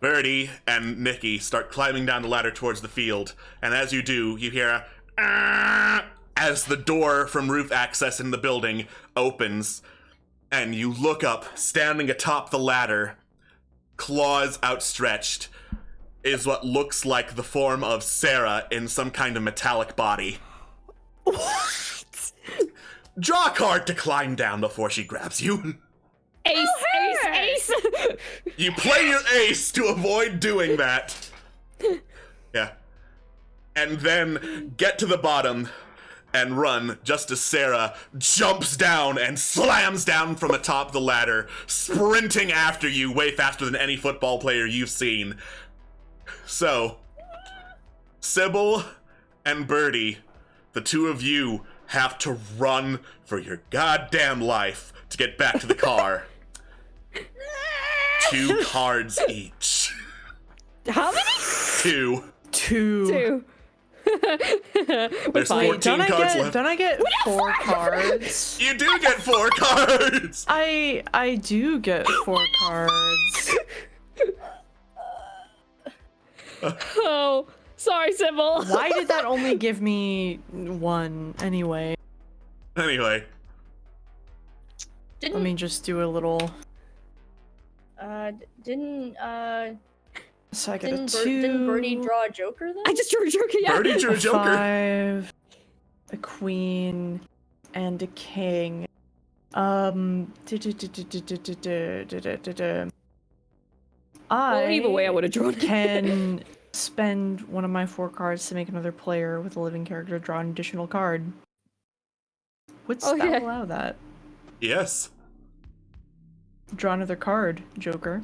Birdie and Nikki start climbing down the ladder towards the field, and as you do, you hear a as the door from roof access in the building opens, and you look up, standing atop the ladder, claws outstretched, is what looks like the form of Sarah in some kind of metallic body. What? Draw a card to climb down before she grabs you. Ace. You play your ace to avoid doing that. Yeah. And then get to the bottom and run just as Sarah jumps down and slams down from atop the ladder, sprinting after you way faster than any football player you've seen. So, Sybil and Birdie, the two of you have to run for your goddamn life to get back to the car. 2 cards each. How many? 2. 2. There's Wait, 14 don't cards left. Don't I get 4 cards? You do get 4 cards! I do get 4 cards. Oh, sorry, Sybil. Why did that only give me 1 anyway? Anyway. Let me just do a little. So I get a 2. Didn't Birdie draw a joker then? I just drew a joker, yeah. Birdie drew a joker. 5, a queen, and a king. Well, either way, I would have drawn it. can spend one of my 4 cards to make another player with a living character draw an additional card. Would spell allow that? Yes. Draw another card, Joker.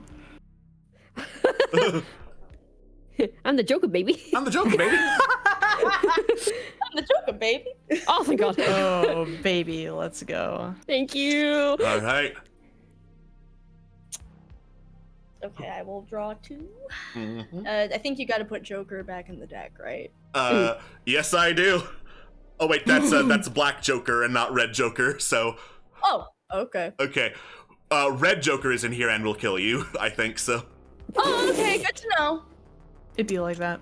I'm the Joker, baby. I'm the Joker, baby. I'm the joker, baby. Oh, thank God. Oh, baby, let's go. Thank you. All right. Okay, I will draw 2. Mhm. I think you got to put Joker back in the deck, right? Yes, I do. Oh wait, that's Black Joker and not Red Joker. So, Oh, okay. okay, Red Joker is in here and will kill you. I think so. Oh, okay, good to know. It'd be like that.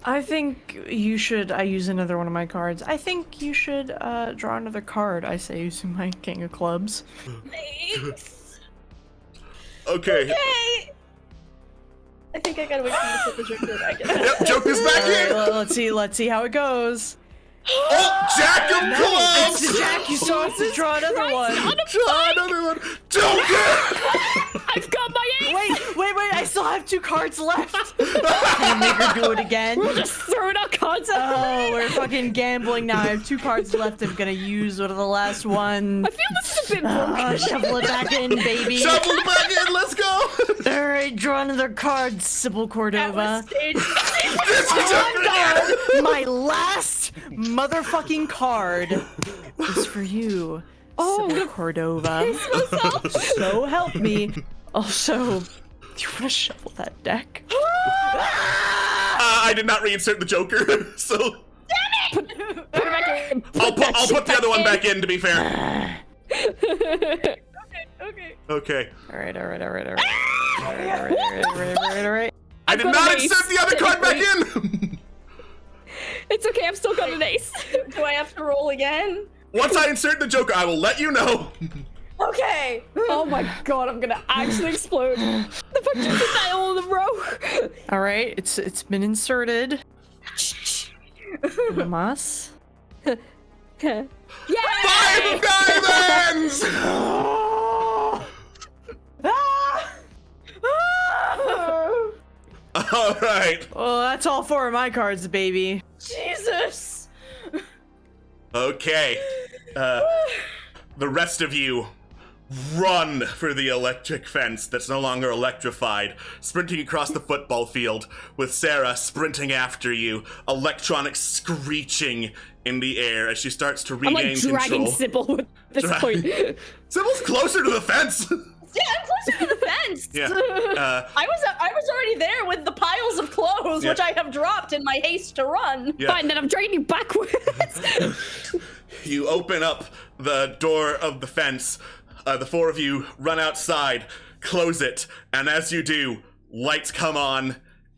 I think you should. I use another one of my cards. I think you should draw another card. I say using my King of Clubs. Thanks. Okay. Okay. I think I gotta wait for you to put the Joker back in. Yep, Joker's back in. Let's see how it goes. Oh, Jack of Clubs! It's the Jack. You still have to draw another one. Draw another one. Joker! I've got my ace! Wait, I still have 2 cards left. Can I make her do it again? We're just throwing our cards out. Oh, we're fucking gambling now. I have 2 cards left. I'm gonna use one of the last one. I feel this is a bit broken. Shuffle it back in, baby. Shuffle it back in, let's go! Alright, draw another card, Sybil Cordova. This is Joker! My last motherfucking card is for you, Sybil Cordova. So help me. Also, do you want to shuffle that deck? I did not reinsert the Joker, so... Put it back in. I'll put the other one back in, to be fair. Okay. Alright. Alright. I did not insert the other card back in! It's okay, I've still got an ace. Do I have to roll again? Once I insert the Joker, I will let you know. Okay. Oh my god, I'm gonna actually explode. The fuck did you put that all in a row? Alright, it's been inserted. Mas. Yeah. 5 of diamonds! All right. Well, that's all 4 of my cards, baby. Jesus. Okay. The rest of you run for the electric fence that's no longer electrified, sprinting across the football field with Sarah sprinting after you, electronics screeching in the air as she starts to I'm regain like dragging control. Sybil at this point. Sybil's closer to the fence. Yeah, I'm closer to the fence. Yeah. I was already there with the piles of clothes, Yeah. which I have dropped in my haste to run. Yeah. Fine, then I'm dragging you backwards. You open up the door of the fence. The 4 of you run outside, close it, and as you do, lights come on,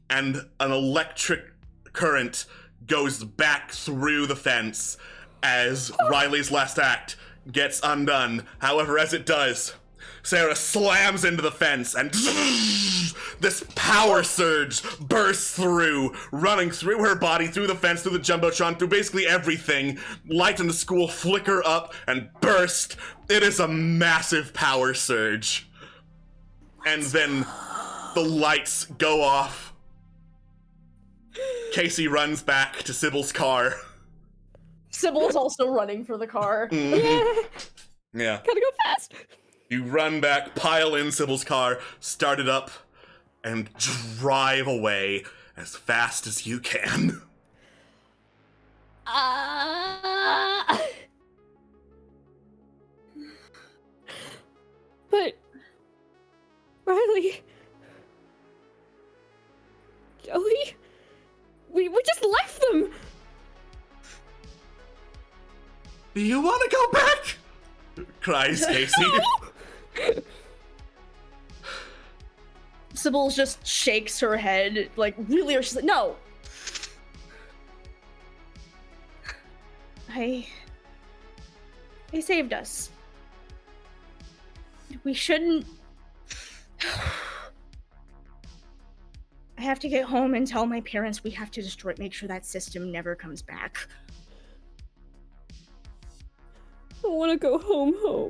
and an electric current goes back through the fence as Riley's last act gets undone. However, as it does, Sarah slams into the fence, and this power surge bursts through, running through her body, through the fence, through the Jumbotron, through basically everything. Lights in the school flicker up and burst. It is a massive power surge. And then the lights go off. Casey runs back to Sybil's car. Sybil's also running for the car. Yeah. Gotta go fast. You run back, pile in Sybil's car, start it up, and drive away as fast as you can. But Riley, Joey, we just left them. Do you want to go back? Cries Casey. Sybil just shakes her head, like, really, or she's like, no. They saved us. We shouldn't... I have to get home and tell my parents we have to make sure that system never comes back. I want to go home. Oh.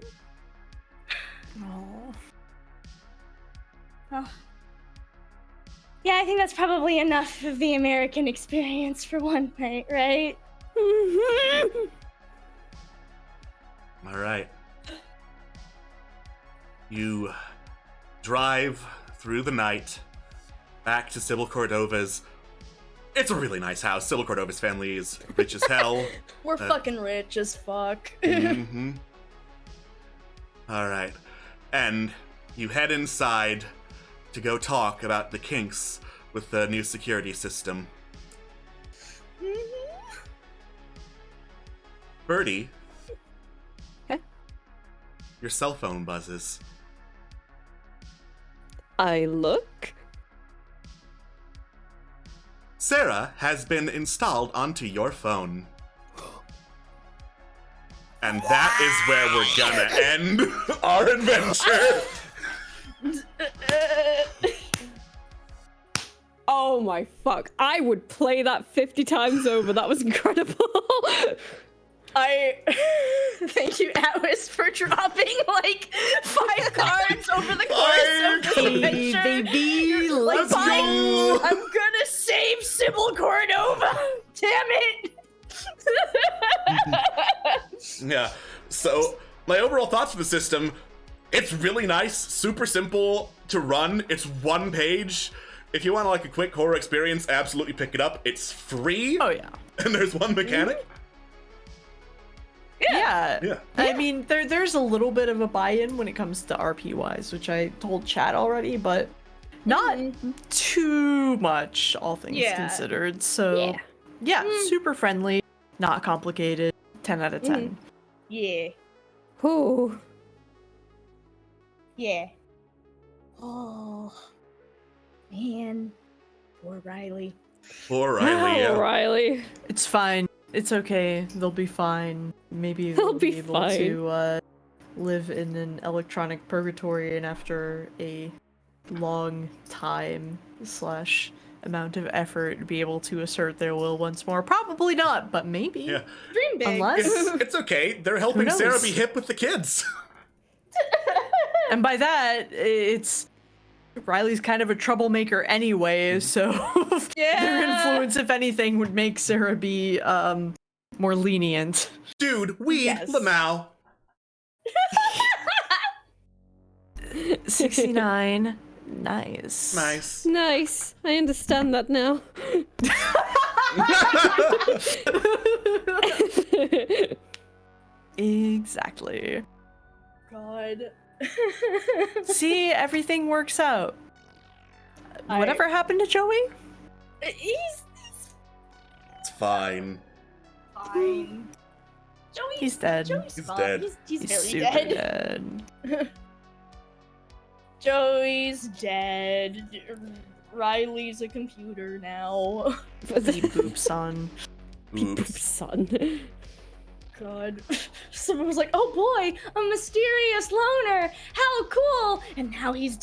Yeah, I think that's probably enough of the American experience for one night, right? All right. You drive through the night back to Sybil Cordova's. It's a really nice house. Sybil Cordova's family is rich as hell. We're fucking rich as fuck. Mm-hmm. All right. And you head inside to go talk about the kinks with the new security system. Birdie. Huh? Your cell phone buzzes. I look. Sarah has been installed onto your phone. And that is where we're gonna end our adventure. Oh my fuck. I would play that 50 times over. That was incredible. I thank you, Atwas, for dropping like 5 cards over the course of this Hey, adventure. baby, let's Fine, go. I'm gonna save Sybil Cordova. Damn it. Yeah. So my overall thoughts of the system, it's really nice, super simple to run. It's 1 page. If you want like a quick horror experience, absolutely pick it up. It's free. Oh yeah. And there's 1 mechanic. Yeah. I mean, there's a little bit of a buy-in when it comes to RP wise, which I told Chad already, but not too much, all things considered. So yeah, super friendly, not complicated. 10 out of 10. Yeah. Ooh. Yeah. Oh. Man. Poor Riley. Poor Riley. Oh, Yeah. Riley. It's fine. It's okay. They'll be fine. Maybe They'll they'll be be able fine. to live in an electronic purgatory, and after a long time / amount of effort, be able to assert their will once more. Probably not, but maybe. Yeah. Dream big. Unless, It's okay. They're helping knows? Sarah be hip with the kids. and by that, it's Riley's kind of a troublemaker anyway, so their influence, if anything, would make Sarah be more lenient. Dude, weed, Yes. Lamau. 69. Nice. Nice. Nice. I understand that now. Exactly. God. See, everything works out. Whatever happened to Joey? He's It's fine. fine. Joey's He's dead. Joey's He's fine. dead. He's very super dead. dead. Joey's dead. Riley's a computer now. Beep boop son. Oops. Son. God. Someone was like, "Oh boy, a mysterious loner! How cool!" And now he's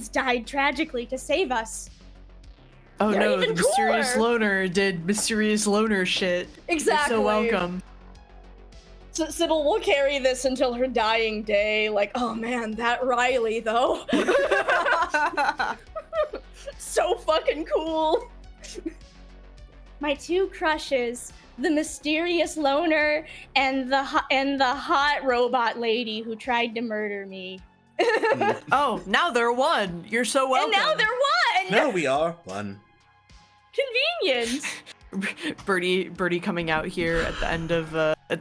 died tragically to save us. Oh They're no, the even mysterious cooler. loner did mysterious loner shit. Exactly. You're so welcome. Sybil will carry this until her dying day. Like, oh man, that Riley though. So fucking cool. My 2 crushes, the mysterious loner and the hot robot lady who tried to murder me. Oh, now they're one. You're so welcome. And now they're one. Now we are 1. Convenient. Birdie coming out here at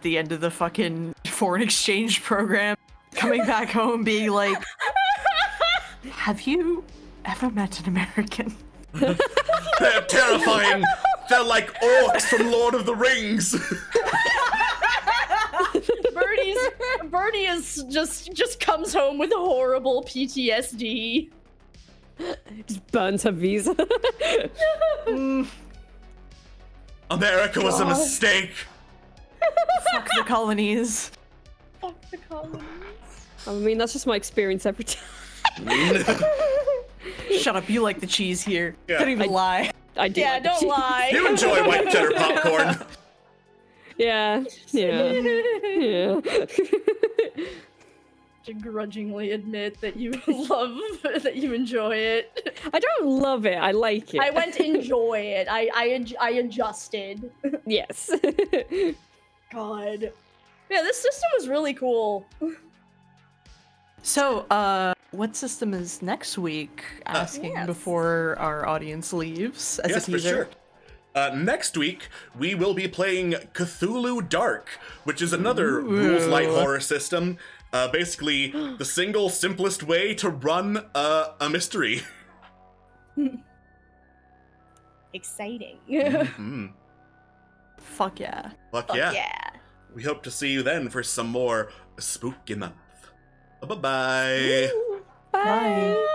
the end of the fucking foreign exchange program, coming back home being like, have you ever met an American? They're terrifying. They're like orcs from Lord of the Rings. Birdie is just comes home with horrible PTSD. Just burns her visa. America was a mistake. Fuck the colonies. Fuck the colonies. I mean, that's just my experience every time. Shut up, you like the cheese here. Yeah. Don't even lie. I do. Yeah, like don't the- lie. You enjoy white cheddar popcorn. Yeah. Yeah. To grudgingly admit that you that you enjoy it. I don't love it. I like it. I went enjoy it. I adjusted. Yes. God. Yeah, this system was really cool. So, what system is next week? Asking Yes. before our audience leaves as Yes, a for teaser. sure. Next week, we will be playing Cthulhu Dark, which is another rules light horror system. Basically, the single simplest way to run a mystery. Exciting. Mhm. Fuck yeah. Fuck Fuck yeah. yeah. We hope to see you then for some more spooky month. Bye-bye. Bye.